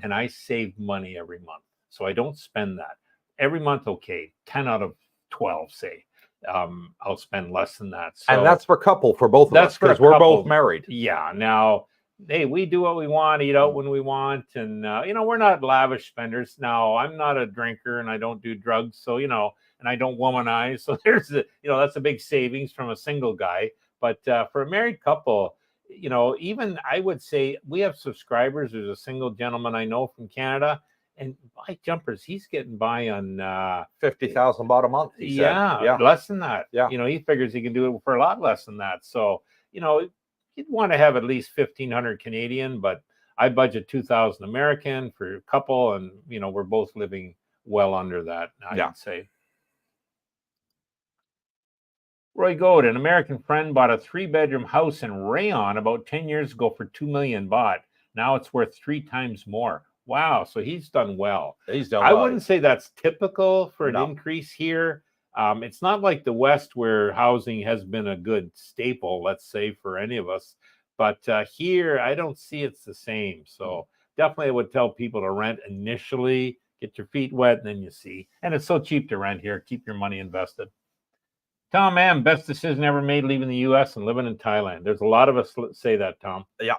and I save money every month. So I don't spend that every month. Okay, 10 out of 12, say. I'll spend less than that. So and that's for both of us, because we're both married. Yeah. Now, hey, we do what we want, eat out when we want, and we're not lavish spenders. Now, I'm not a drinker, and I don't do drugs, so and I don't womanize. So there's that's a big savings from a single guy. But for a married couple, even I would say we have subscribers. There's a single gentleman I know from Canada. And by jumpers, he's getting by on 50,000 baht a month. Yeah, less than that. Yeah, he figures he can do it for a lot less than that. So you'd want to have at least 1,500 Canadian, but I budget 2,000 American for a couple, and we're both living well under that. I'd say. Roy Gold, an American friend, bought a 3-bedroom house in Rayong about 10 years ago for 2 million baht. Now it's worth 3 times more. Wow, so he's done well. I wouldn't say that's typical for an increase here. It's not like the West where housing has been a good staple, let's say, for any of us. But here, I don't see it's the same. So definitely I would tell people to rent initially, get your feet wet, and then you see. And it's so cheap to rent here. Keep your money invested. Tom M., best decision ever made leaving the U.S. and living in Thailand. There's a lot of us say that, Tom. Yeah.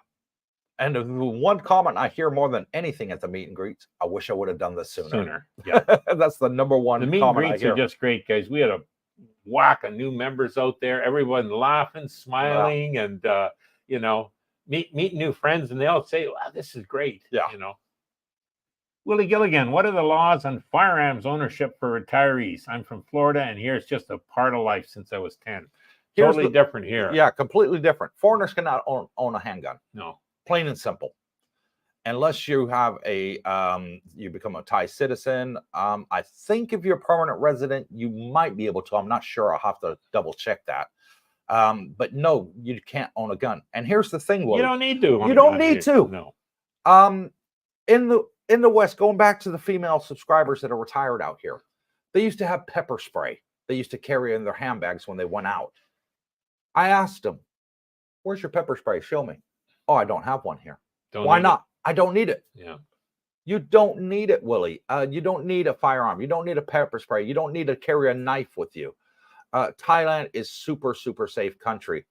And the one comment I hear more than anything at the meet and greets, I wish I would have done this sooner. Yeah. That's the number one comment. The meet and greets are just great, guys. We had a whack of new members out there. Everyone laughing, smiling, and, meet new friends. And they all say, wow, this is great. Yeah. Willie Gilligan, what are the laws on firearms ownership for retirees? I'm from Florida, and here it's just a part of life since I was 10. Totally different here. Yeah, completely different. Foreigners cannot own a handgun. No. Plain and simple. Unless you have you become a Thai citizen. I think if you're a permanent resident, you might be able to. I'm not sure. I'll have to double check that. But no, you can't own a gun. And here's the thing, Willie. You don't need to. You don't need to. No. In the West, going back to the female subscribers that are retired out here, they used to have pepper spray. They used to carry in their handbags when they went out. I asked them, "Where's your pepper spray? Show me." Oh, I don't have one here. Why not? I don't need it. Yeah. You don't need it, Willie. You don't need a firearm. You don't need a pepper spray. You don't need to carry a knife with you. Thailand is super, super safe country.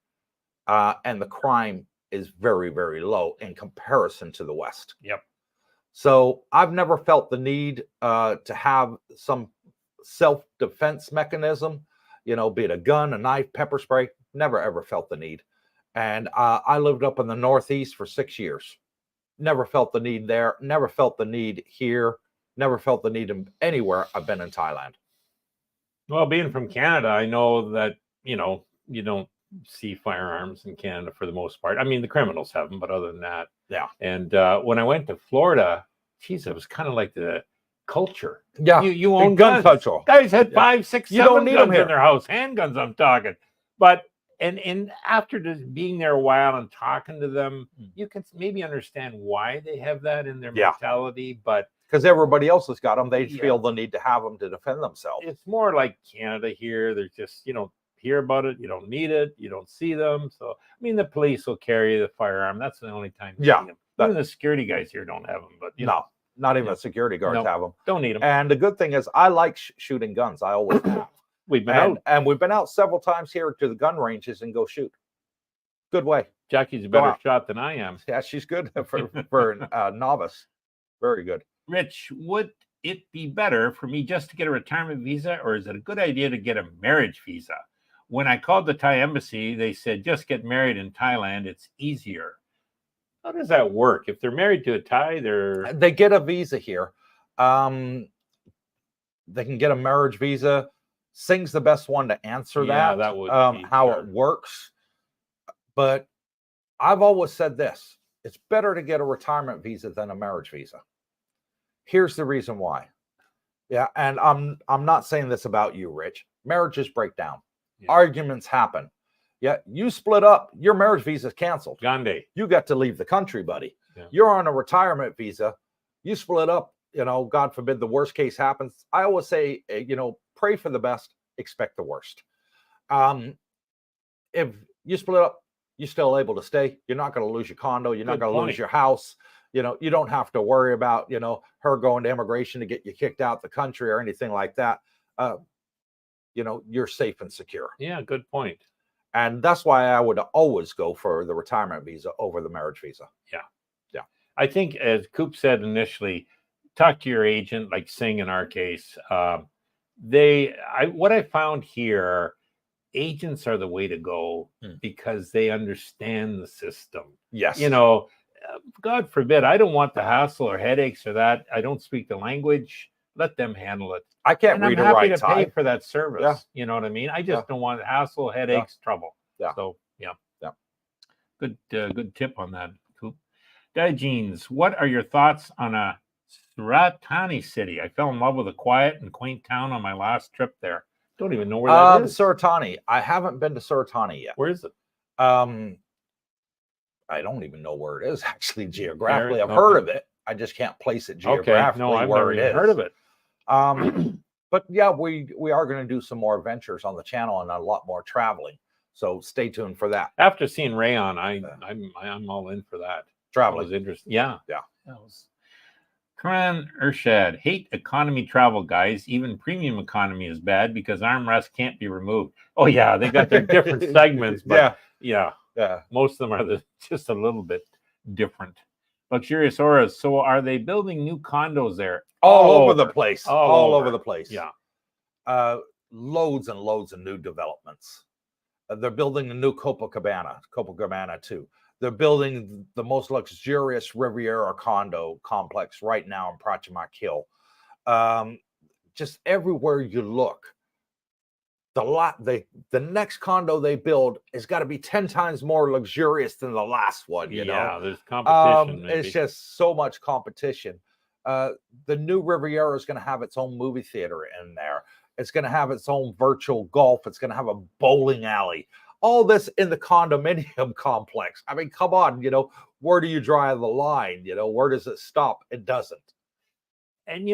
And the crime is very, very low in comparison to the West. Yep. So I've never felt the need to have some self-defense mechanism, be it a gun, a knife, pepper spray. Never, ever felt the need. And I lived up in the Northeast for 6 years. Never felt the need there. Never felt the need here. Never felt the need anywhere I've been in Thailand. Well, being from Canada, I know that, you don't see firearms in Canada for the most part. I mean, the criminals have them, but other than that. Yeah. And when I went to Florida, geez, it was kind of like the culture. Yeah. You own gun guns. culture. Guys had 5, 6, 7 don't need guns them here in their house. Handguns, I'm talking. But and after just being there a while and talking to them, you can maybe understand why they have that in their mentality. But because everybody else has got them, they feel the need to have them to defend themselves. It's more like Canada here. There's just, hear about it. You don't need it. You don't see them. So, I mean, the police will carry the firearm. That's the only time you see them. Even the security guys here don't have them. But, Not even the security guards Nope. have them. Don't need them. And the good thing is, I like shooting guns. I always have. We've been out. And we've been out several times here to the gun ranges and go shoot. Good way. Jackie's a better shot than I am. Yeah, she's good for a novice. Very good. Rich, would it be better for me just to get a retirement visa, or is it a good idea to get a marriage visa? When I called the Thai embassy, they said just get married in Thailand. It's easier. How does that work? If they're married to a Thai, they get a visa here. They can get a marriage visa. Sing's the best one to answer that. That would be, how it works. But I've always said this: it's better to get a retirement visa than a marriage visa. Here's the reason why. Yeah, and I'm not saying this about you, Rich. Marriages break down. Yeah. Arguments happen. Yeah, you split up, your marriage visa is canceled. Gandhi. You got to leave the country, buddy. Yeah. You're on a retirement visa. You split up, God forbid the worst case happens. I always say, pray for the best, expect the worst. If you split up, you're still able to stay. You're not going to lose your condo. You're not going to lose your house. You don't have to worry about, her going to immigration to get you kicked out the country or anything like that. You're safe and secure. Yeah, good point. And that's why I would always go for the retirement visa over the marriage visa. Yeah. I think, as Coop said initially, talk to your agent, like Singh in our case. What I found here, agents are the way to go because they understand the system. Yes. God forbid, I don't want the hassle or headaches or that. I don't speak the language. Let them handle it. I can't read or write. I'm happy to pay for that service. Yeah. You know what I mean? I just don't want hassle, headaches, trouble. Yeah. So good tip on that, Coop. Jeans, what are your thoughts on a Suratani city? I fell in love with a quiet and quaint town on my last trip there. Don't even know where that is. Suratani. I haven't been to Suratani yet. Where is it? I don't even know where it is actually geographically. I've heard of it. I just can't place it geographically. No, I've never even heard of it. But yeah, we are going to do some more adventures on the channel and a lot more traveling. So stay tuned for that. After seeing Rayong, I'm all in for that. Traveling was interesting. Yeah. That was. Karan Urshad, hate economy travel, guys. Even premium economy is bad because armrests can't be removed. Oh yeah, they got their different segments, but yeah. Most of them are just a little bit different. Luxurious Auras. So are they building new condos there? All over the place. All over the place. Yeah. Loads and loads of new developments. They're building a new Copacabana 2. They're building the most luxurious Riviera condo complex right now in Prachamak Hill. Just everywhere you look, the next condo they build has got to be 10 times more luxurious than the last one. Yeah, there's competition. It's just so much competition. The new Riviera is going to have its own movie theater in there. It's going to have its own virtual golf. It's going to have a bowling alley. All this in the condominium complex. I mean, come on, where do you draw the line? Where does it stop? It doesn't. And,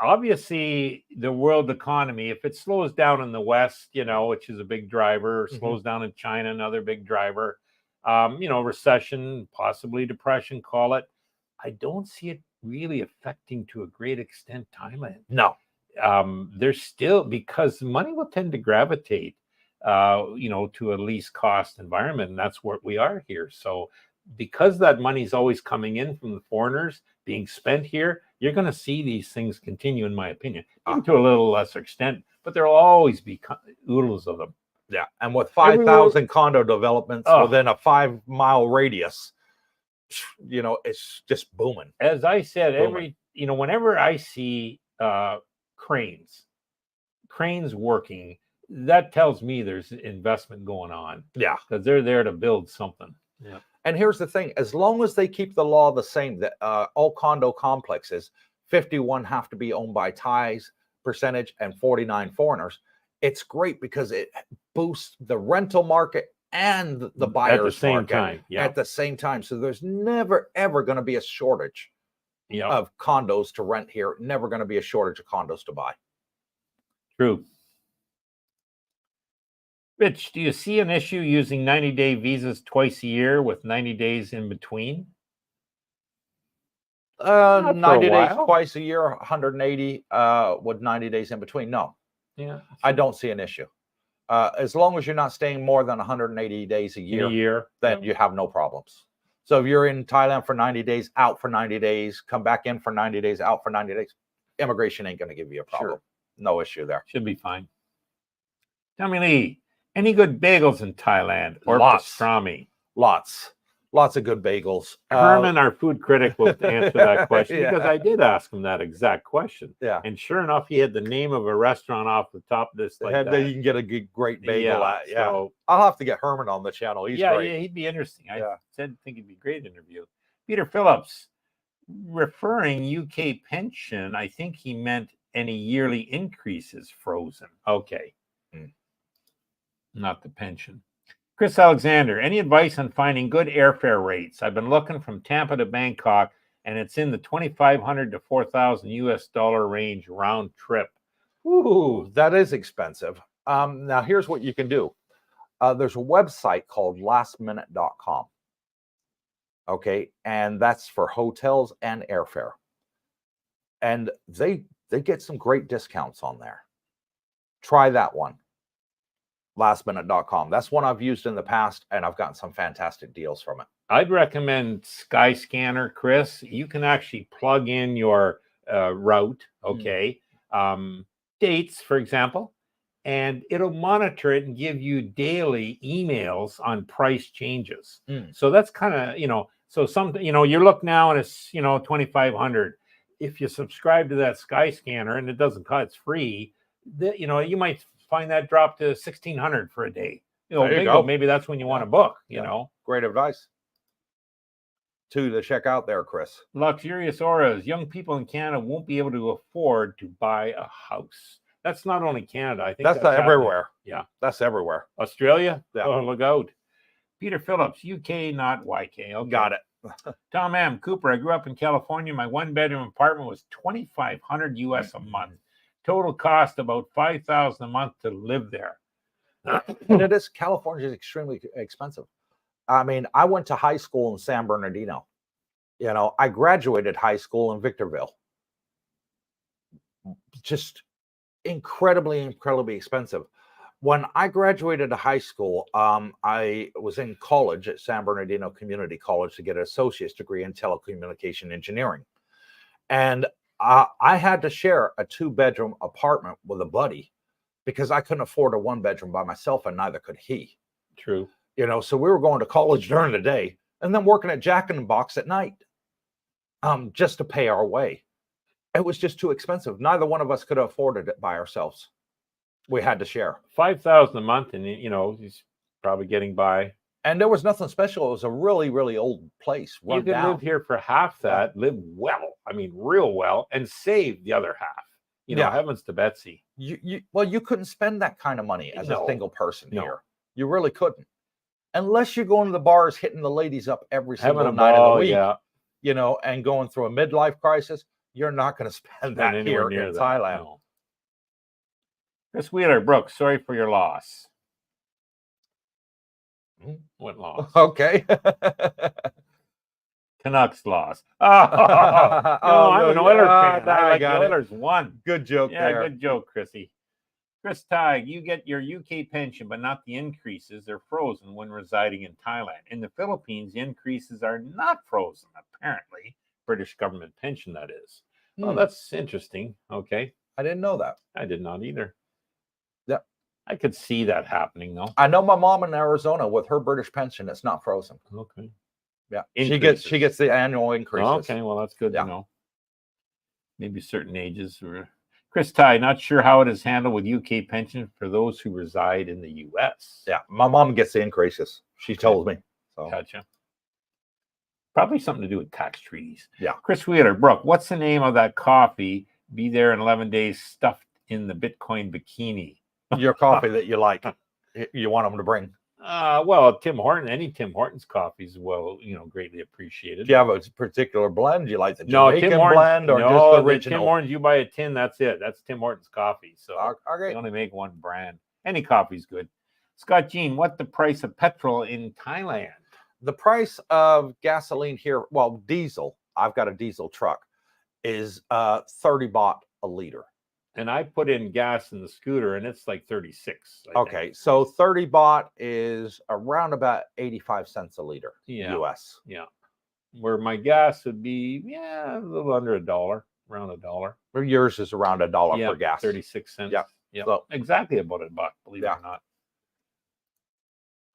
obviously the world economy, if it slows down in the West, which is a big driver, slows down in China, another big driver, recession, possibly depression, call it. I don't see it really affecting to a great extent Thailand. No. There's still, because money will tend to gravitate, to a least cost environment. And that's what we are here. So because that money is always coming in from the foreigners being spent here, you're going to see these things continue, in my opinion, to a little lesser extent, but there'll always be oodles of them. Yeah. And with 5,000 condo developments within a 5-mile radius, it's just booming. As I said, whenever I see cranes working, that tells me there's investment going on. Yeah. Because they're there to build something. Yeah. And here's the thing, as long as they keep the law the same, that all condo complexes, 51 have to be owned by Thais percentage and 49 foreigners, it's great because it boosts the rental market and the buyer's at the same market time. Yeah. At the same time. So there's never, ever going to be a shortage of condos to rent here. Never going to be a shortage of condos to buy. True. Rich, do you see an issue using 90-day visas twice a year with 90 days in between? for a 90 days while. twice a year, 180 with 90 days in between. No, Yeah. I don't see an issue. As long as you're not staying more than 180 days a In a year, year. then you have no problems. So if you're in Thailand for 90 days, out for 90 days, come back in for 90 days, out for 90 days, immigration ain't going to give you a problem. Sure. No issue there. Should be fine. Tommy Lee, any good bagels in Thailand or Lots. pastrami? Lots of good bagels. Herman, our food critic, will answer that question Yeah. because I did ask him that exact question. Yeah. And sure enough, he had the name of a restaurant off the top of this. Like That you can get a great bagel at. Yeah. So, I'll have to get Herman on the channel. He's great. Yeah, he'd be interesting. I Yeah. think it'd be a great interview. Peter Phillips, referring UK pension, I think he meant any yearly increases frozen. Okay. Not the pension. Chris Alexander, any advice on finding good airfare rates? I've been looking from Tampa to Bangkok, and it's in the $2,500 to $4,000 range round trip. Ooh, that is expensive. Now, here's what you can do. There's a website called lastminute.com. Okay, and that's for hotels and airfare. And they get some great discounts on there. Try that one. Lastminute.com. That's one I've used in the past, and I've gotten some fantastic deals from it. I'd recommend Skyscanner, Chris. You can actually plug in your route, okay, dates, for example, and it'll monitor it and give you daily emails on price changes. So that's kind of, so something, you look now and it's, 2,500. If you subscribe to that Skyscanner and it doesn't cost, it's free, you might find that drop to 1,600 for a day. There you go. Maybe that's when you want to book, you know. Great advice. Two to check out there, Chris. Luxurious Auras. Young people in Canada won't be able to afford to buy a house. That's not only Canada. I think that's everywhere. Yeah. That's everywhere. Australia? Yeah. Oh, look out. Peter Phillips, UK, not YK. Okay. Got it. Tom M. Cooper, I grew up in California. My one-bedroom apartment was $2,500 US a month. Total cost about $5,000 a month to live there. And it is, California is extremely expensive. I mean, I went to high school in San Bernardino. I graduated high school in Victorville. Just incredibly expensive. When I graduated high school, I was in college at San Bernardino Community College to get an associate's degree in telecommunication engineering. And I had to share a 2-bedroom apartment with a buddy because I couldn't afford a 1-bedroom by myself, and neither could he. True. So we were going to college during the day and then working at Jack in the Box at night, just to pay our way. It was just too expensive. Neither one of us could have afforded it by ourselves. We had to share. $5,000 a month, and he's probably getting by. And there was nothing special. It was a really, really old place. You could live here for half that, live well. I mean, real well, and save the other half. Heavens to Betsy. You couldn't spend that kind of money as a single person here. You really couldn't. Unless you're going to the bars, hitting the ladies up every single night of the week, and going through a midlife crisis, you're not going to spend that here in Thailand. No. Chris Wheeler, Brooke, sorry for your loss. What loss? Okay. Canucks lost. I'm an Oilers fan. I like the Oilers won. Good joke there. Good joke, Chrissy. Chris Tighe, you get your UK pension, but not the increases. They're frozen when residing in Thailand. In the Philippines, the increases are not frozen, apparently. British government pension, that is. Well, that's interesting. Okay. I didn't know that. I did not either. Yeah. I could see that happening, though. I know my mom in Arizona with her British pension, it's not frozen. Okay. Yeah. Increases. She gets the annual increases. Okay, well, that's good to know. Maybe certain ages. Chris Tighe, not sure how it is handled with UK pension for those who reside in the US. Yeah, my mom gets the increases. She told me. So. Gotcha. Probably something to do with tax treaties. Yeah. Chris Wheeler, Brooke, what's the name of that coffee? Be there in 11 days stuffed in the Bitcoin bikini. Your coffee that you like. You want them to bring. Well, Tim Horton, any Tim Hortons coffees, greatly appreciated. Do you have a particular blend? Do you like the Jamaican blend or just the original? Tim Hortons, you buy a tin, that's it. That's Tim Hortons coffee. So okay. They only make one brand. Any coffee's good. Scott Jean, what's the price of petrol in Thailand? The price of gasoline here, well, diesel, I've got a diesel truck, is 30 baht a liter. And I put in gas in the scooter, and it's like 36. I Okay, think. so 30 baht is around about 85 cents a liter US. Yeah. Where my gas would be, a little under $1, around $1. Or yours is around $1 per gas. 36 cents. Yeah. So, exactly about $1, believe it or not.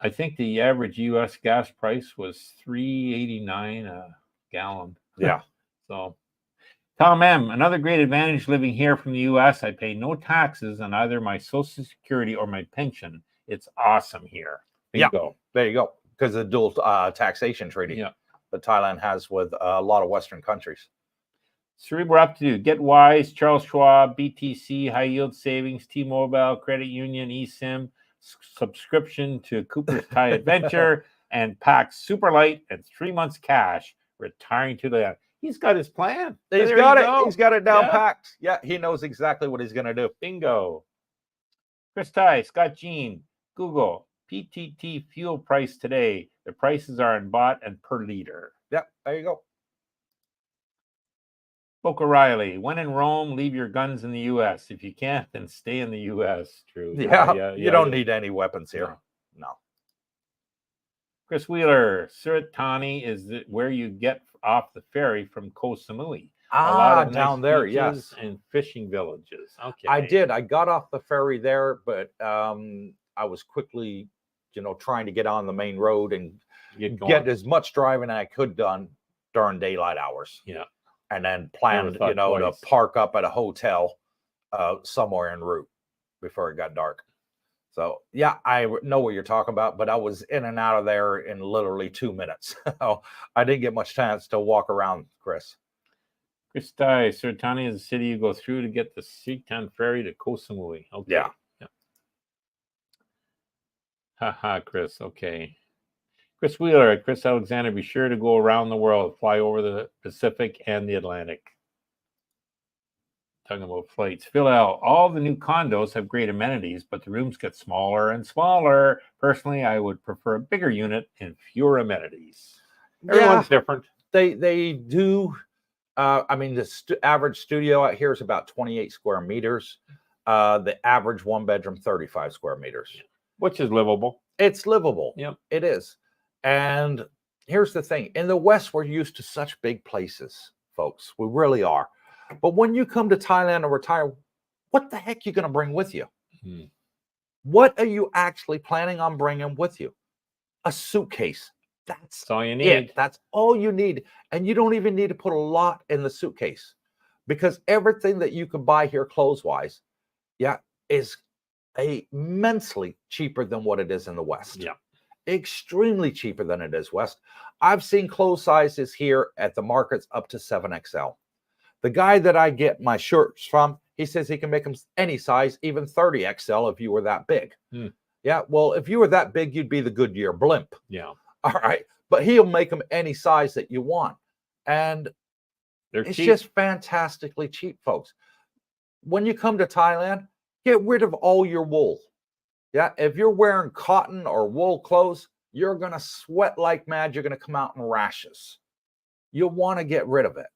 I think the average US gas price was $3.89 a gallon. Yeah. So, Tom M., another great advantage living here from the US, I pay no taxes on either my Social Security or my pension. It's awesome here. Bingo. There you go. Because of the dual taxation treaty that Thailand has with a lot of Western countries. Cerebral Aptitude, Get Wise, Charles Schwab, BTC, High Yield Savings, T-Mobile, Credit Union, eSIM, subscription to Cooper's Thai Adventure, and Pax Superlight, and 3 months cash, retiring to the... He's got his plan. He's got it. He's got it down packed. Yeah, he knows exactly what he's going to do. Bingo. Chris Ty, Scott Jean, Google, PTT fuel price today. The prices are in baht and per liter. Yeah, there you go. Boca Riley, when in Rome, leave your guns in the U.S. If you can't, then stay in the U.S. True. Yeah, you don't need any weapons here. No. Chris Wheeler, Suratani is where you get off the ferry from Koh Samui. Down there, yes. And fishing villages. Okay. I did. I got off the ferry there, but I was quickly, trying to get on the main road and get as much driving as I could done during daylight hours. Yeah. And then planned, to park up at a hotel somewhere en route before it got dark. So, yeah, I know what you're talking about, but I was in and out of there in literally 2 minutes. So I didn't get much chance to walk around, Chris. Chris Ty, Suratani is the city you go through to get the Siktan ferry to Koh Samui. Okay. Yeah. Haha, Chris. Okay. Chris Wheeler, Chris Alexander, be sure to go around the world, fly over the Pacific and the Atlantic. Talking about flights. Phil L., all the new condos have great amenities, but the rooms get smaller and smaller. Personally, I would prefer a bigger unit and fewer amenities. Everyone's different. They do. The average studio out here is about 28 square meters. The average one bedroom, 35 square meters. Which is livable. It's livable. Yep. It is. And here's the thing. In the West, we're used to such big places, folks. We really are. But when you come to Thailand and retire, what the heck are you going to bring with you? What are you actually planning on bringing with you? A suitcase. That's all you need. That's all you need. And you don't even need to put a lot in the suitcase because everything that you can buy here clothes-wise, is immensely cheaper than what it is in the West. Yeah. Extremely cheaper than it is West. I've seen clothes sizes here at the markets up to 7XL. The guy that I get my shirts from, he says he can make them any size, even 30XL if you were that big. Yeah, well, if you were that big, you'd be the Goodyear blimp. Yeah. All right. But he'll make them any size that you want. And it's cheap. Just fantastically cheap, folks. When you come to Thailand, get rid of all your wool. Yeah, if you're wearing cotton or wool clothes, you're going to sweat like mad. You're going to come out in rashes. You'll want to get rid of it.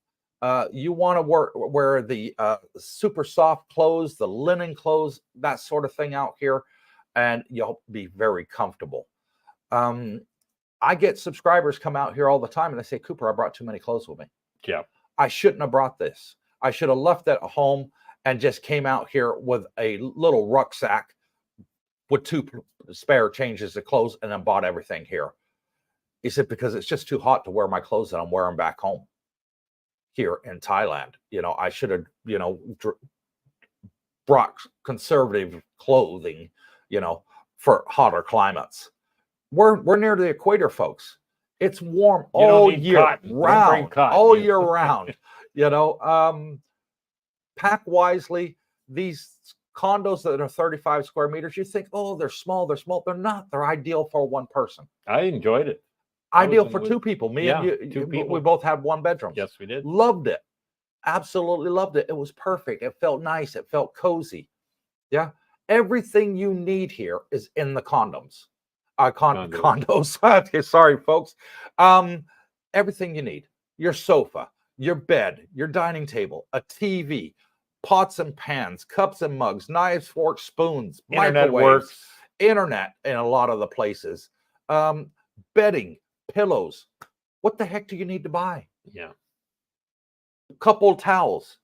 You want to wear the super soft clothes, the linen clothes, that sort of thing out here, and you'll be very comfortable. I get subscribers come out here all the time and they say, Cooper, I brought too many clothes with me. Yeah. I shouldn't have brought this. I should have left it at home and just came out here with a little rucksack with 2 spare changes of clothes and then bought everything here. He said, because it's just too hot to wear my clothes that I'm wearing back home here in Thailand. I should have, brought conservative clothing, for hotter climates. We're near the equator, folks. It's warm all year round. All year round. Pack wisely. These condos that are 35 square meters, you think, oh, they're small. They're not. They're ideal for one person. I enjoyed it. Ideal for 2 people. Me and you, 2 people. We both had 1 bedroom. Yes, we did. Loved it. Absolutely loved it. It was perfect. It felt nice. It felt cozy. Yeah. Everything you need here is in the condos. Condos. Sorry, folks. Everything you need. Your sofa, your bed, your dining table, a TV, pots and pans, cups and mugs, knives, forks, spoons, Internet microwaves, works. internet in a lot of the places, bedding, pillows. What the heck do you need to buy? Yeah. A couple towels,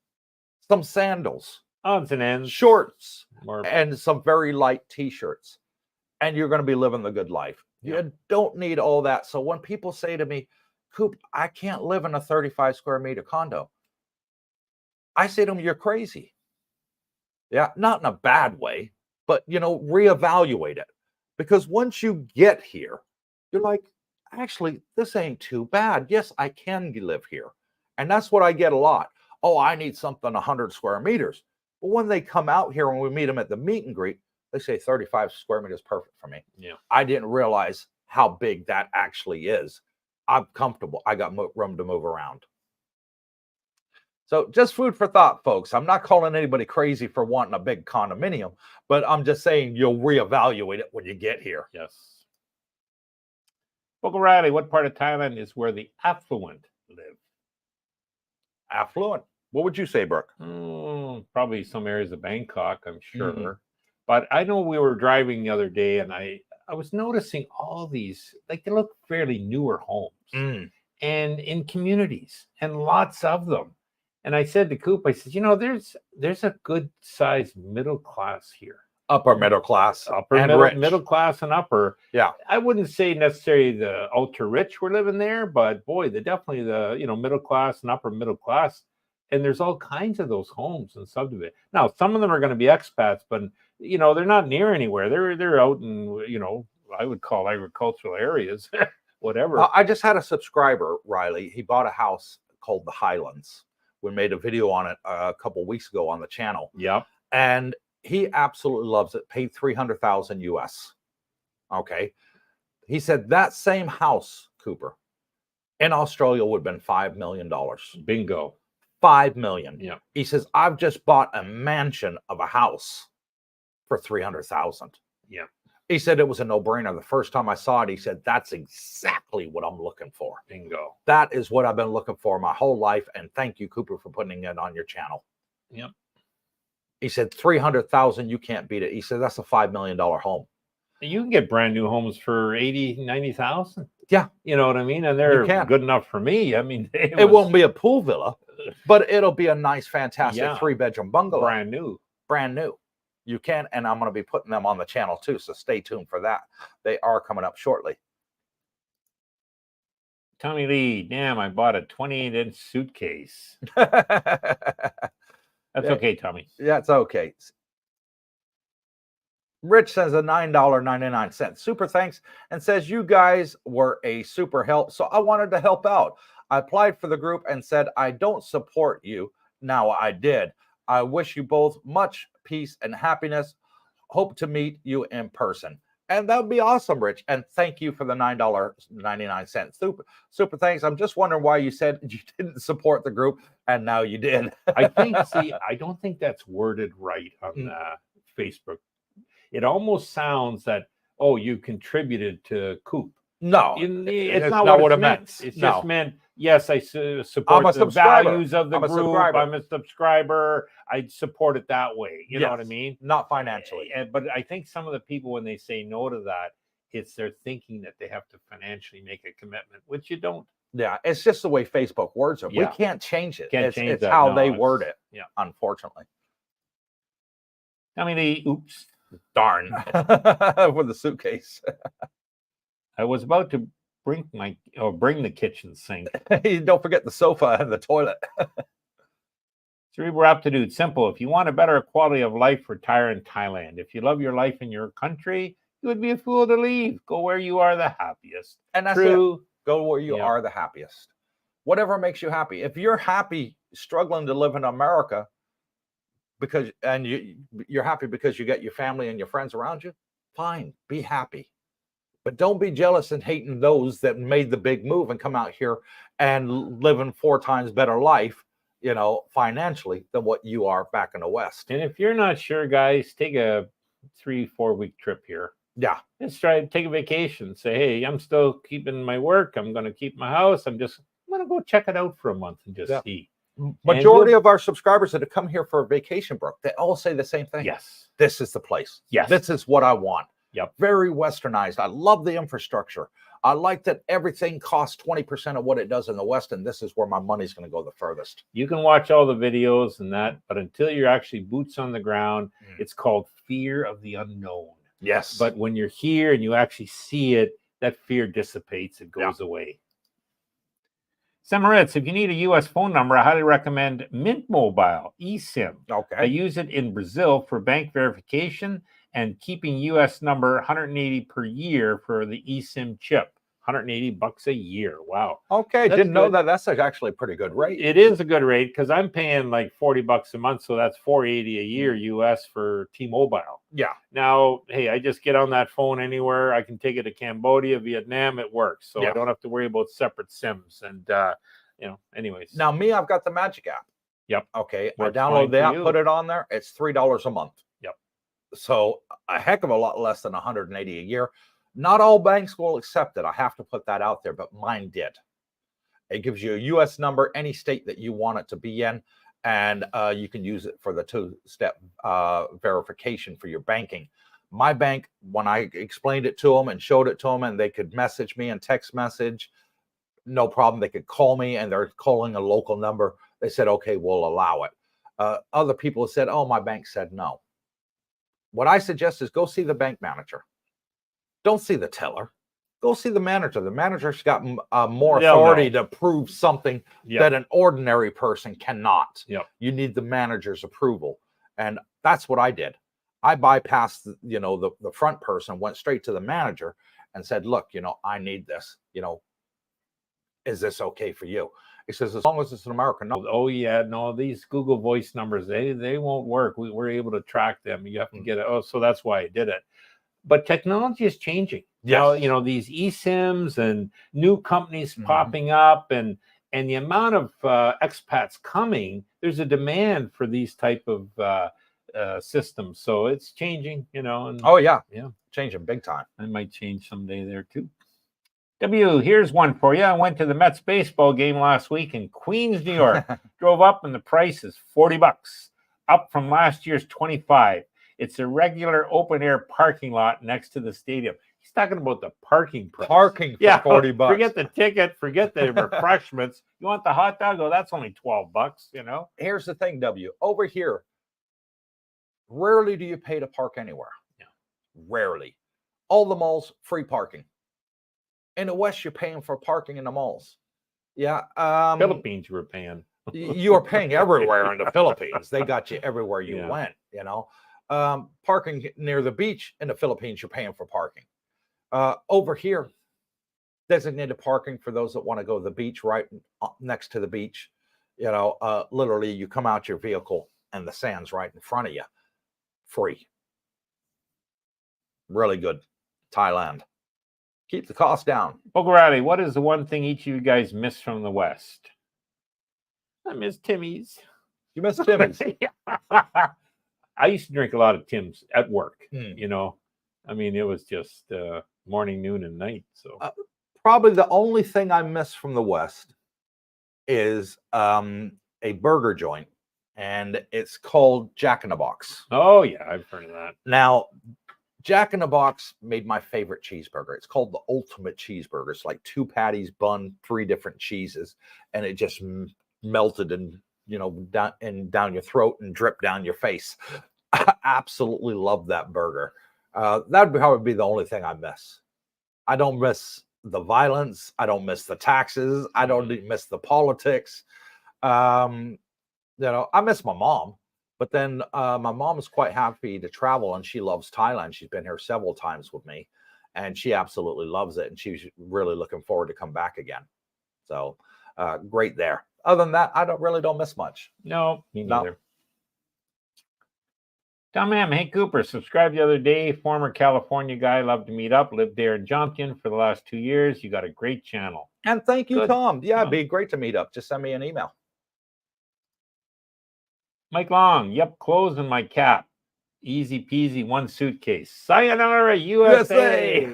some sandals, Odds and ends. shorts, Or and some very light t-shirts. And you're going to be living the good life. Yeah. You don't need all that. So when people say to me, Coop, I can't live in a 35 square meter condo, I say to them, you're crazy. Yeah, not in a bad way, but reevaluate it. Because once you get here, you're like, actually, this ain't too bad. Yes, I can live here. And that's what I get a lot. Oh, I need something 100 square meters. But when they come out here and we meet them at the meet and greet, they say 35 square meters is perfect for me. Yeah. I didn't realize how big that actually is. I'm comfortable. I got room to move around. So just food for thought, folks. I'm not calling anybody crazy for wanting a big condominium, but I'm just saying you'll reevaluate it when you get here. Yes. Book O'Reilly, what part of Thailand is where the affluent live? Affluent. What would you say, Brooke? Probably some areas of Bangkok, I'm sure. But I know we were driving the other day and I was noticing all these, like they look fairly newer homes and in communities and lots of them. And I said to Coop, I said, there's a good sized middle class here. Upper middle class. Middle class and upper. Yeah. I wouldn't say necessarily the ultra rich were living there, but boy, definitely the middle class and upper middle class. And there's all kinds of those homes and subdivision. Now, some of them are going to be expats, but they're not near anywhere. They're out in, I would call agricultural areas, whatever. I just had a subscriber, Riley. He bought a house called the Highlands. We made a video on it a couple of weeks ago on the channel. Yeah. And he absolutely loves it. Paid $300,000 US. Okay. He said that same house, Cooper, in Australia would have been $5 million. Bingo. $5 million. Yeah. He says, I've just bought a mansion of a house for $300,000. Yeah. He said it was a no-brainer. The first time I saw it, he said, that's exactly what I'm looking for. Bingo. That is what I've been looking for my whole life. And thank you, Cooper, for putting it on your channel. Yep. He said, $300,000, you can't beat it. He said, that's a $5 million home. You can get brand new homes for 80, 90,000. Yeah. You know what I mean? And they're good enough for me. I mean, it won't be a pool villa, but it'll be a nice, fantastic 3-bedroom bungalow. Brand new. Brand new. You can, and I'm going to be putting them on the channel too, so stay tuned for that. They are coming up shortly. Tommy Lee, damn, I bought a 28-inch suitcase. That's okay, Tommy. Yeah, it's okay. Rich sends a $9.99 super thanks and says, you guys were a super help, so I wanted to help out. I applied for the group and said, I don't support you. Now I did. I wish you both much peace and happiness. Hope to meet you in person. And that would be awesome, Rich. And thank you for the $9.99 super thanks. I'm just wondering why you said you didn't support the group, and now you did. I don't think that's worded right on Facebook. It almost sounds that, you contributed to Coop. No, it's not what it meant. It's just meant, yes, I support the values of the group. I'm a subscriber. I support it that way. You know what I mean? Not financially. But I think some of the people, when they say no to that, they're thinking that they have to financially make a commitment, which you don't. Yeah, it's just the way Facebook words it. Yeah. We can't change it. It's that. How they word it. Yeah, unfortunately. I mean, oops. Darn. With the suitcase. I was about to bring the kitchen sink. Don't forget the sofa and the toilet. Cerebral aptitude, simple. If you want a better quality of life, retire in Thailand. If you love your life in your country, you would be a fool to leave. Go where you are the happiest. And that's true. It. Go where you are the happiest. Whatever makes you happy. If you're happy struggling to live in America, you're happy because you got your family and your friends around you, fine, be happy. But don't be jealous and hating those that made the big move and come out here and living 4 times better life, financially than what you are back in the West. And if you're not sure, guys, take a 3-4 week trip here. Yeah. Let's take a vacation. Say, hey, I'm still keeping my work. I'm going to keep my house. I'm just going to go check it out for a month and just see. Majority of our subscribers that have come here for a vacation, Brooke, they all say the same thing. Yes. This is the place. Yes. This is what I want. Yep. Very westernized. I love the infrastructure. I like that everything costs 20% of what it does in the West, and this is where my money's going to go the furthest. You can watch all the videos and that, but until you're actually boots on the ground, it's called fear of the unknown. Yes. But when you're here and you actually see it, that fear dissipates. It goes away. Samaritz, if you need a U.S. phone number, I highly recommend Mint Mobile eSIM. Okay. I use it in Brazil for bank verification and keeping U.S. number 180 per year for the eSIM chip. $180 a year. Wow. Okay. Didn't know that. That's actually a pretty good rate. It is a good rate because I'm paying like $40 a month. So that's $480 a year US for T-Mobile. Yeah. Now, hey, I just get on that phone anywhere. I can take it to Cambodia, Vietnam. It works. So I don't have to worry about separate SIMs. And, anyways. Now, me, I've got the Magic app. Yep. Okay. I download the app, put it on there. It's $3 a month. Yep. So a heck of a lot less than $180 a year. Not all banks will accept it. I have to put that out there, but mine did. It gives you a U.S. number, any state that you want it to be in, and you can use it for the two-step verification for your banking. My bank, when I explained it to them and showed it to them, and they could message me and text message, no problem. They could call me, and they're calling a local number. They said, okay, we'll allow it. Other people said, oh, my bank said no. What I suggest is go see the bank manager. Don't see the teller. Go see the manager. The manager's got more authority to prove something that an ordinary person cannot. Yep. You need the manager's approval. And that's what I did. I bypassed, the front person, went straight to the manager and said, look, I need this. Is this okay for you? He says, as long as it's an American number. Oh, yeah. No, these Google Voice numbers, they won't work. We're able to track them. You have to get it. Oh, so that's why I did it. But technology is changing. Yes. Now, these eSIMs and new companies popping up and the amount of expats coming, there's a demand for these type of systems. So it's changing, And, oh, yeah. Changing big time. I might change someday there too. Here's one for you. I went to the Mets baseball game last week in Queens, New York. Drove up and the price is $40, up from last year's $25. It's a regular open-air parking lot next to the stadium. He's talking about the parking price. Parking for $40. Forget the ticket. Forget the refreshments. You want the hot dog? Oh, that's only $12, Here's the thing, W. Over here, rarely do you pay to park anywhere. Yeah. Rarely. All the malls, free parking. In the West, you're paying for parking in the malls. Yeah. Philippines, you were paying. You are paying everywhere in the Philippines. They got you everywhere you went, Parking near the beach in the Philippines, you're paying for parking. Over here, designated parking for those that want to go to the beach, right next to the beach. Literally, you come out your vehicle and the sand's right in front of you. Free. Really good. Thailand. Keep the cost down. Bogarati, what is the one thing each of you guys miss from the West? I miss Timmy's. You miss Timmy's? I used to drink a lot of Tim's at work. It was just morning, noon, and night. So probably the only thing I miss from the West is a burger joint, and it's called Jack in the Box. Oh yeah, I've heard of that. Now, Jack in the Box made my favorite cheeseburger. It's called the ultimate cheeseburger. It's like 2 patties, bun, 3 different cheeses, and it just melted and down your throat and dripped down your face. I absolutely love that burger. That'd probably be the only thing I miss. I don't miss the violence. I don't miss the taxes. I don't miss the politics. I miss my mom. But then my mom is quite happy to travel, and she loves Thailand. She's been here several times with me, and she absolutely loves it. And she's really looking forward to come back again. So great there. Other than that, I don't miss much. No, me neither. Tom M. Hey, Cooper, subscribed the other day. Former California guy, love to meet up. Lived there in Jompton for the last 2 years. You got a great channel. And thank you, Tom. Yeah, it'd be great to meet up. Just send me an email. Mike Long, yep, clothes and my cap. Easy peasy, 1 suitcase. Sayonara, USA.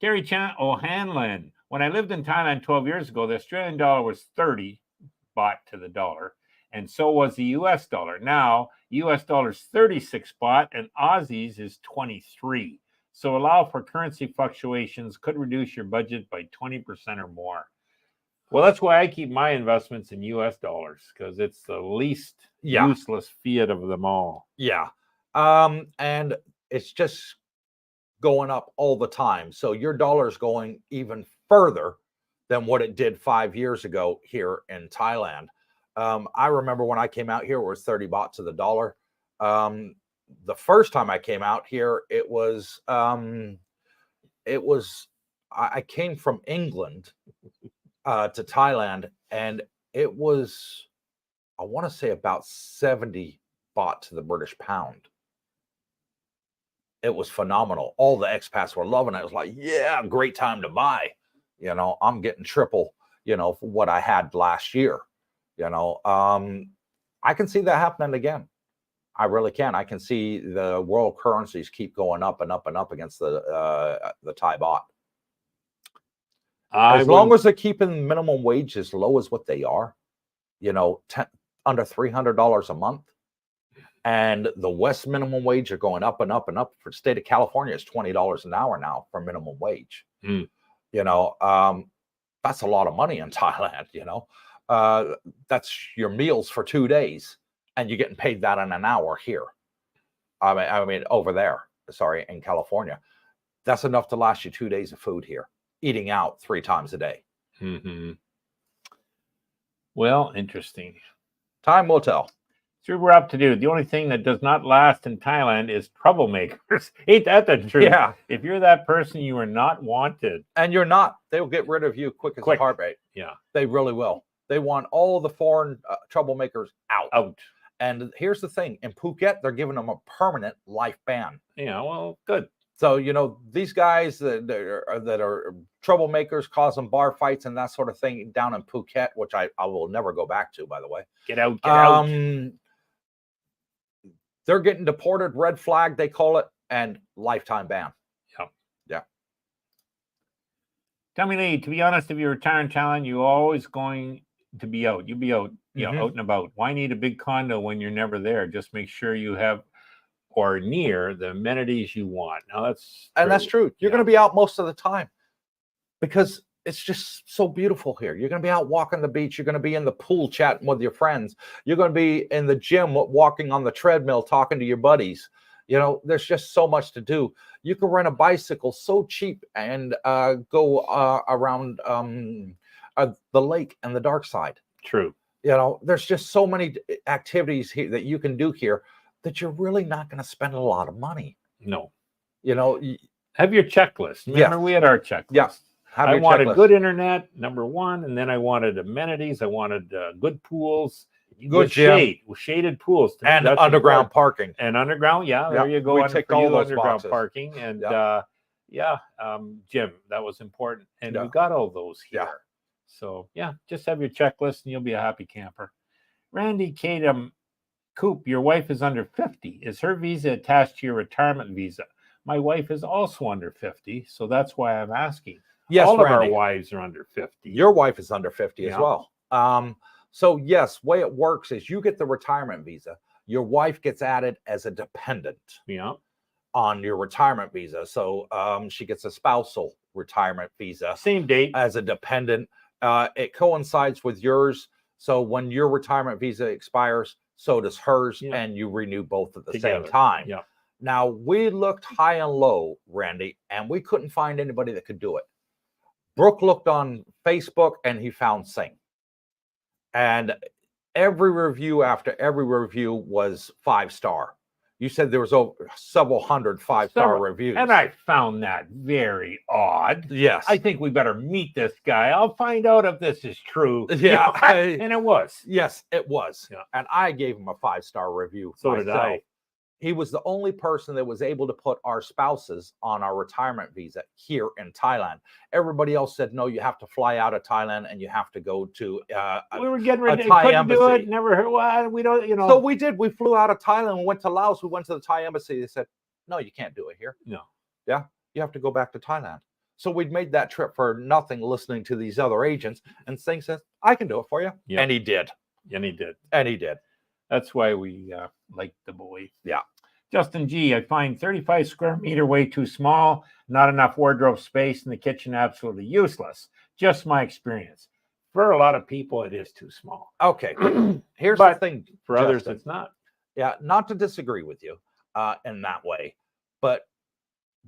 Terry Chan O'Hanlon. When I lived in Thailand 12 years ago, the Australian dollar was 30 baht to the dollar, and so was the US dollar. Now, US dollar is 36 baht and Aussies is 23. So allow for currency fluctuations could reduce your budget by 20% or more. Well, that's why I keep my investments in US dollars, because it's the least useless fiat of them all. Yeah. And it's just going up all the time. So your dollar's going even further than what it did 5 years ago here in Thailand. I remember when I came out here, it was 30 baht to the dollar. The first time I came out here, I came from England to Thailand, and it was, I want to say, about 70 baht to the British pound. It was phenomenal. All the expats were loving it. It was like, yeah, great time to buy. You know, I'm getting triple, you know, for what I had last year. You know, I can see that happening again. I really can. I can see the world currencies keep going up and up and up against the Thai baht. As long as they're keeping minimum wage as low as what they are, you know, under $300 a month, and the West minimum wage are going up and up and up. For the state of California, it's $20 an hour now for minimum wage. You know, that's a lot of money in Thailand. You know, that's your meals for 2 days, and you're getting paid that in an hour here. I mean, over there, sorry, in California, that's enough to last you 2 days of food here, eating out 3 times a day. Well, interesting. Time will tell. So we're up to do. The only thing that does not last in Thailand is troublemakers. Ain't that the truth? Yeah. If you're that person, you are not wanted. And you're not. They'll get rid of you quick as a heartbeat. Yeah. They really will. They want all the foreign troublemakers out. And here's the thing. In Phuket, they're giving them a permanent life ban. Yeah, well, good. So, you know, these guys that are troublemakers, causing bar fights and that sort of thing down in Phuket, which I will never go back to, by the way. Get out, get out. They're getting deported, red flag, they call it, and lifetime ban. Yeah. Tell me, Lee, to be honest, if you retire in Thailand, you're always going to be out. You'll be out, you know, out and about. Why need a big condo when you're never there? Just make sure you have or near the amenities you want. Now that's true. You're going to be out most of the time because it's just so beautiful here. You're going to be out walking the beach. You're going to be in the pool chatting with your friends. You're going to be in the gym walking on the treadmill talking to your buddies. You know, there's just so much to do. You can rent a bicycle so cheap and go around the lake and the dark side. True. You know, there's just so many activities here that you can do here that you're really not going to spend a lot of money. No. You know, have your checklist. Remember, we had our checklist. Yeah. I wanted good internet, number one, and then I wanted amenities. I wanted good pools, good shade, shaded pools, and underground parking. And underground, there you go. We ticked all those underground boxes. Parking and gym. That was important, and we got all those here. Yeah. So just have your checklist, and you'll be a happy camper. Randy Kadam, Coop, your wife is under 50. Is her visa attached to your retirement visa? My wife is also under 50, so that's why I'm asking. Yes, all Randy. of our wives are under 50. Your wife is under 50 as well. So yes, way it works is you get the retirement visa. Your wife gets added as a dependent on your retirement visa. So she gets a spousal retirement visa. Same date. As a dependent. It coincides with yours. So when your retirement visa expires, so does hers, and you renew both at the same time. Yeah. Now, we looked high and low, Randy, and we couldn't find anybody that could do it. Brooke looked on Facebook, and he found Singh. And every review after every review was 5-star. You said there was over several hundred 5-star reviews. And I found that very odd. Yes. I think we better meet this guy. I'll find out if this is true. Yeah. And it was. Yes, it was. Yeah. And I gave him a 5-star review. So did I. He was the only person that was able to put our spouses on our retirement visa here in Thailand. Everybody else said, no, you have to fly out of Thailand and you have to go to we were getting ready. Thai couldn't embassy. Do it. Never heard. Well, we don't, you know. So we did. We flew out of Thailand and went to Laos. We went to the Thai embassy. They said, no, you can't do it here. No. Yeah. You have to go back to Thailand. So we'd made that trip for nothing, listening to these other agents, and Singh says, I can do it for you. Yeah. And he did. And he did. And he did. That's why we like the boy. Yeah. Justin G, I find 35 square meter way too small, not enough wardrobe space in the kitchen, absolutely useless. Just my experience. For a lot of people, it is too small. Okay. Here's the thing. For Justin. others, it's not. Yeah, not to disagree with you in that way, but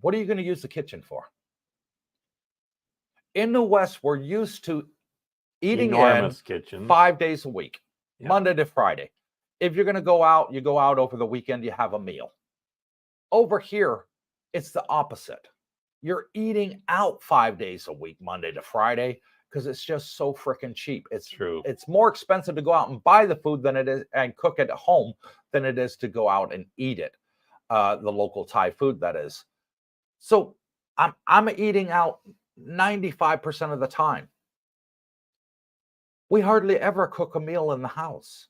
what are you going to use the kitchen for? In the West, we're used to eating Enormous in kitchen. 5 days a week, Yeah. Monday to Friday. If you're going to go out, you go out over the weekend, you have a meal. Over here, it's the opposite. You're eating out 5 days a week, Monday to Friday, because it's just so freaking cheap. It's true. It's more expensive to go out and buy the food than it is and cook it at home than it is to go out and eat it. The local Thai food, that is. So I'm eating out 95% of the time. We hardly ever cook a meal in the house.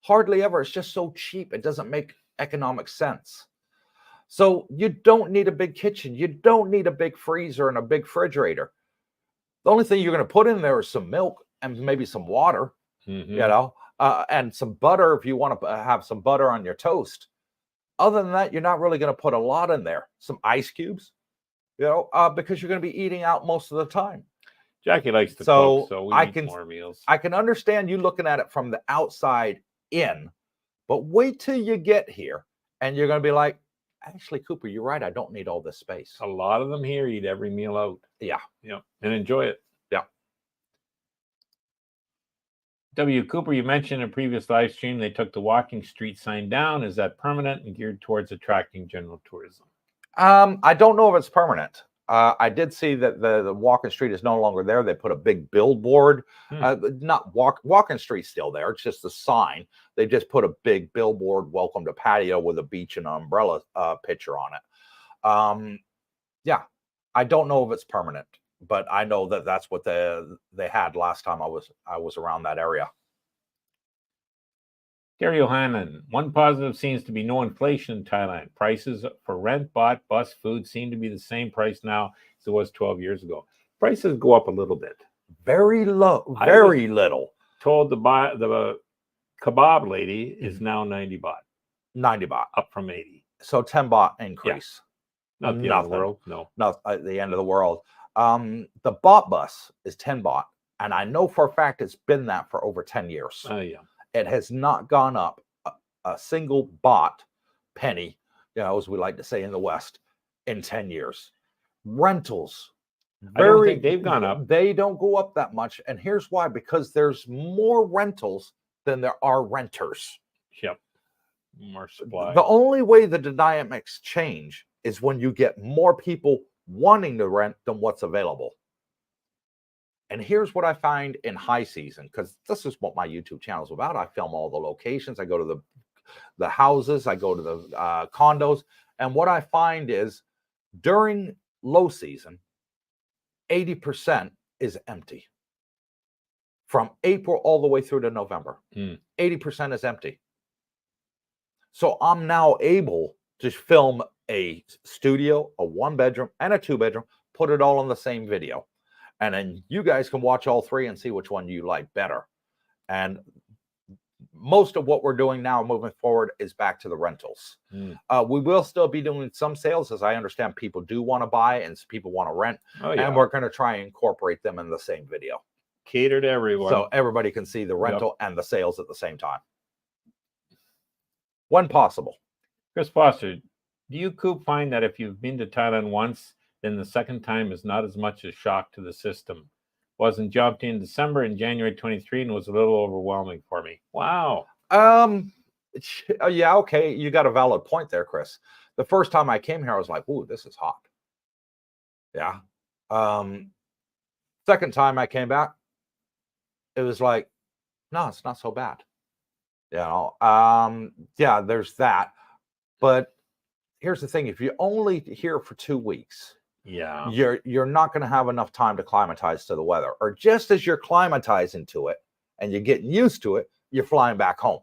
Hardly ever. It's just so cheap. It doesn't make economic sense. So you don't need a big kitchen. You don't need a big freezer and a big refrigerator. The only thing you're going to put in there is some milk and maybe some water, you know, and some butter if you want to have some butter on your toast. Other than that, you're not really going to put a lot in there. Some ice cubes, you know, because you're going to be eating out most of the time. Jackie likes to cook, so we need more meals. I can understand you looking at it from the outside in, but wait till you get here and you're going to be like, actually, Cooper, you're right. I don't need all this space. A lot of them here eat every meal out. Yeah. Yeah. And enjoy it. Yeah. W. Cooper, you mentioned in a previous live stream they took the walking street sign down. Is that permanent and geared towards attracting general tourism? I don't know if it's permanent. I did see that the walking street is no longer there. They put a big billboard. Not walking street still there. It's just a sign. They just put a big billboard, welcome to patio, with a beach and an umbrella picture on it. Yeah, I don't know if it's permanent, but I know that that's what they had last time I was around that area. Gary Johanan, one positive seems to be no inflation in Thailand. Prices for rent, bought, bus, food seem to be the same price now as it was 12 years ago. Prices go up a little bit. Very low, very little. Told the kebab lady is now 90 baht. 90 baht. Up from 80. So 10 baht increase. Yeah. Not the end of the world. No. Not at the end of the world. The baht bus is 10 baht. And I know for a fact it's been that for over 10 years. Oh, yeah. It has not gone up a single baht penny, you know, as we like to say in the West, in 10 years. Rentals. I don't think they've gone up. They don't go up that much. And here's why. Because there's more rentals than there are renters. Yep. More supply. The only way the dynamics change is when you get more people wanting to rent than what's available. And here's what I find in high season, because this is what my YouTube channel is about. I film all the locations. I go to the houses. I go to the condos. And what I find is during low season, 80% is empty. From April all the way through to November, 80% is empty. So I'm now able to film a studio, a 1-bedroom, and a 2-bedroom, put it all in the same video. And then you guys can watch all three and see which one you like better. And most of what we're doing now moving forward is back to the rentals. We will still be doing some sales, as I understand people do want to buy and people want to rent. And we're going to try and incorporate them in the same video. Cater to everyone. So everybody can see the rental and the sales at the same time. When possible. Chris Foster, do you, Coop, find that if you've been to Thailand once, then the second time is not as much a shock to the system? Wasn't jumped in December and January 23 and was a little overwhelming for me. Wow. Yeah, okay. You got a valid point there, Chris. The first time I came here, I was like, ooh, this is hot. Yeah. Second time I came back, it was like, no, it's not so bad. You know, yeah, there's that. But here's the thing. If you're only here for 2 weeks, you're not going to have enough time to climatize to the weather. Or just as you're climatizing to it and you're getting used to it, you're flying back home.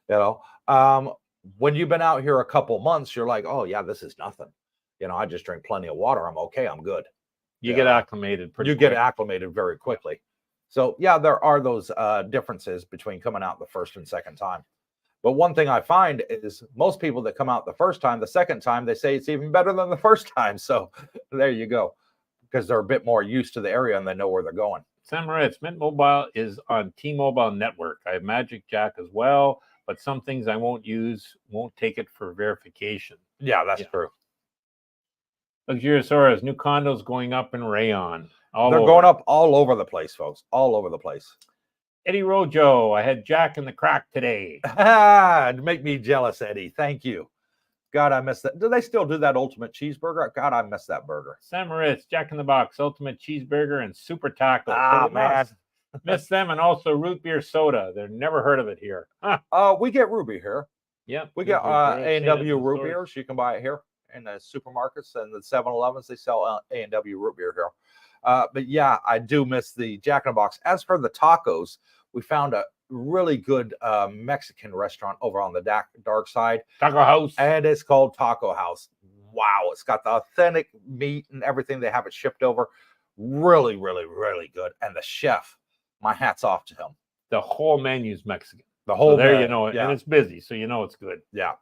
You know, when you've been out here a couple months, you're like, oh yeah, this is nothing. I just drink plenty of water. I'm okay. I'm good. You get acclimated pretty You quick. get acclimated very quickly. So yeah, there are those differences between coming out the first and second time. But one thing I find is most people that come out the first time, the second time, they say it's even better than the first time. So there you go, because they're a bit more used to the area and they know where they're going. Sam Moritz, Mint Mobile is on T-Mobile network. I have Magic Jack as well, but some things I won't take it for verification. Yeah, that's true. Luxuriosaurus, new condos going up in Rayong. They're going up all over the place, folks. All over the place. Eddie Rojo, I had Jack in the Crack today. Make me jealous, Eddie. Thank you. God, I miss that. Do they still do that ultimate cheeseburger? God, I miss that burger. Sam Moritz, Jack in the Box, ultimate cheeseburger and super taco. Man. Miss them, and also root beer soda. They're never heard of it here. We get root beer here. Yeah. We get A&W root beers. You can buy it here in the supermarkets and the 7-Elevens. They sell A&W root beer here. But yeah, I do miss the Jack in the Box. As for the tacos, we found a really good Mexican restaurant over on the dark side. Taco House. And it's called Taco House. Wow. It's got the authentic meat and everything. They have it shipped over. Really, really, really good. And the chef, my hat's off to him. The whole menu's Mexican. The whole there menu, you know it. Yeah. And it's busy, so you know it's good. Yeah.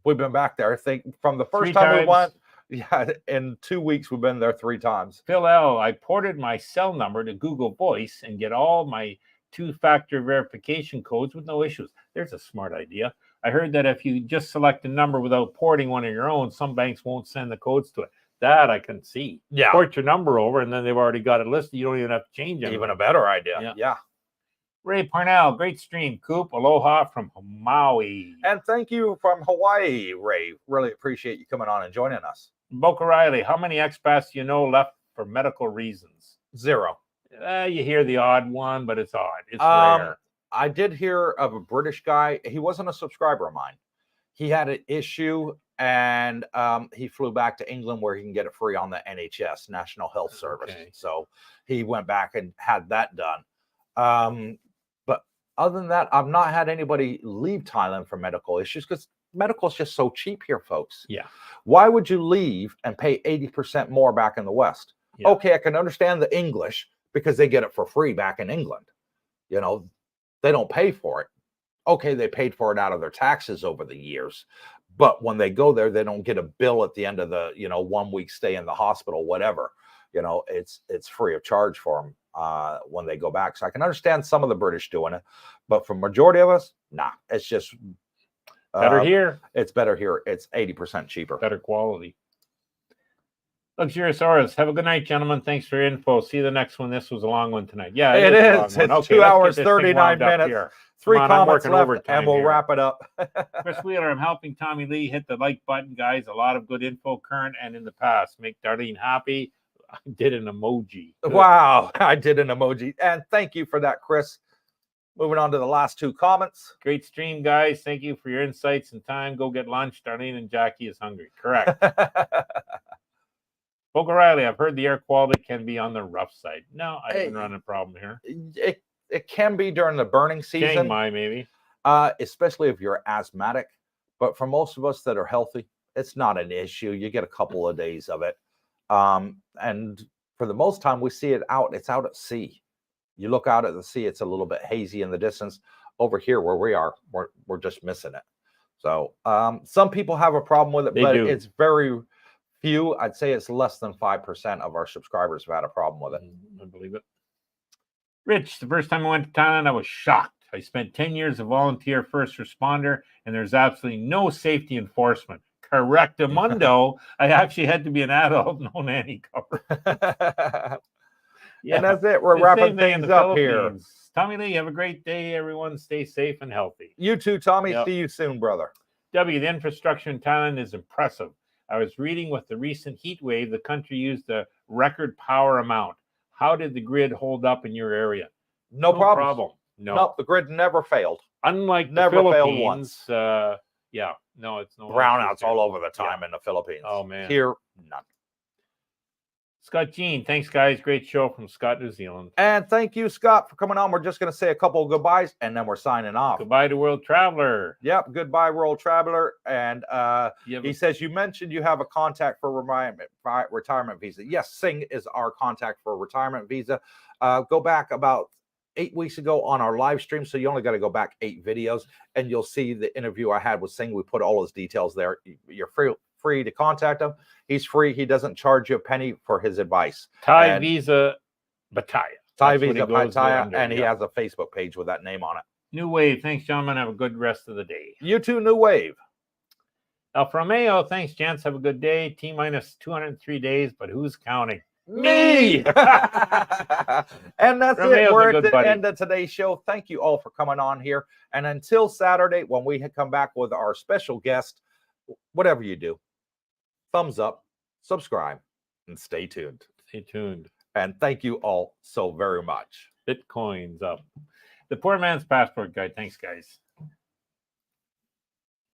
We've been back there. I think from the first time we went, in 2 weeks, we've been there 3 times. Phil L., I ported my cell number to Google Voice and get all my 2-factor verification codes with no issues. There's a smart idea. I heard that if you just select a number without porting one of your own, some banks won't send the codes to it. That I can see. Yeah. Port your number over, and then they've already got it listed. You don't even have to change it. Even a better idea. Yeah. Ray Parnell, great stream. Coop, aloha from Maui. And thank you from Hawaii, Ray. Really appreciate you coming on and joining us. Boca Riley, how many expats do you know left for medical reasons? 0. You hear the odd one, but it's odd. It's rare. I did hear of a British guy. He wasn't a subscriber of mine. He had an issue, and he flew back to England where he can get it free on the NHS, National Health Service. Okay. So he went back and had that done. But other than that, I've not had anybody leave Thailand for medical issues because medical is just so cheap here, folks. Yeah. Why would you leave and pay 80% more back in the West? Yeah. Okay, I can understand the English because they get it for free back in England. They don't pay for it. Okay, they paid for it out of their taxes over the years. But when they go there, they don't get a bill at the end of the, 1 week stay in the hospital, whatever. It's free of charge for them when they go back. So I can understand some of the British doing it. But for majority of us, nah, it's just better here. It's better here. It's 80% cheaper. Better quality. Luxuriosaurus, have a good night, gentlemen. Thanks for your info. See you the next one. This was a long one tonight. Yeah, it is. It's 2 hours, 39 minutes. 3 comments left, and we'll wrap it up. Chris Wheeler, I'm helping Tommy Lee hit the like button, guys. A lot of good info, current and in the past. Make Darlene happy. I did an emoji. Wow, I did an emoji. And thank you for that, Chris. Moving on to the last 2 comments. Great stream, guys. Thank you for your insights and time. Go get lunch. Darlene and Jackie is hungry. Correct. Boca Riley, I've heard the air quality can be on the rough side. No, I haven't run a problem here. It can be during the burning season. Chiang Mai, maybe. Especially if you're asthmatic. But for most of us that are healthy, it's not an issue. You get a couple of days of it. And for the most time, we see it out. It's out at sea. You look out at the sea, it's a little bit hazy in the distance. Over here where we are, we're just missing it. So some people have a problem with it, but it's very few. I'd say it's less than 5% of our subscribers have had a problem with it. I believe it. Rich, the first time I went to Thailand, I was shocked. I spent 10 years as a volunteer first responder, and there's absolutely no safety enforcement. Correctamundo, I actually had to be an adult, no nanny cover. Yeah, and that's it. We're wrapping things up here. Tommy Lee, have a great day, everyone. Stay safe and healthy. You too, Tommy. See you soon, brother. W, the infrastructure in Thailand is impressive. I was reading with the recent heat wave, the country used a record power amount. How did the grid hold up in your area? No problem. No, the grid never failed. Unlike never the Philippines, failed once. It's no brownouts all over the time in the Philippines. Oh man, here none. Scott Jean, thanks, guys. Great show from Scott, New Zealand. And thank you, Scott, for coming on. We're just going to say a couple of goodbyes, and then we're signing off. Goodbye to World Traveler. Yep, goodbye, World Traveler. And he says, you mentioned you have a contact for retirement visa. Yes, Singh is our contact for retirement visa. Go back about 8 weeks ago on our live stream, so you only got to go back 8 videos, and you'll see the interview I had with Singh. We put all his details there. You're free to contact him. He's free. He doesn't charge you a penny for his advice. Thai Visa Bataya. Thai Visa Bataya, and he has a Facebook page with that name on it. New Wave, thanks, gentlemen. Have a good rest of the day. You too, New Wave. Alfa Romeo, thanks, gents. Have a good day. T-minus 203 days, but who's counting? Me! And that's it. We're at the end of today's show. Thank you all for coming on here. And until Saturday, when we come back with our special guest, whatever you do, thumbs up, subscribe, and stay tuned. Stay tuned. And thank you all so very much. Bitcoin's up. The Poor Man's Passport Guide. Thanks, guys.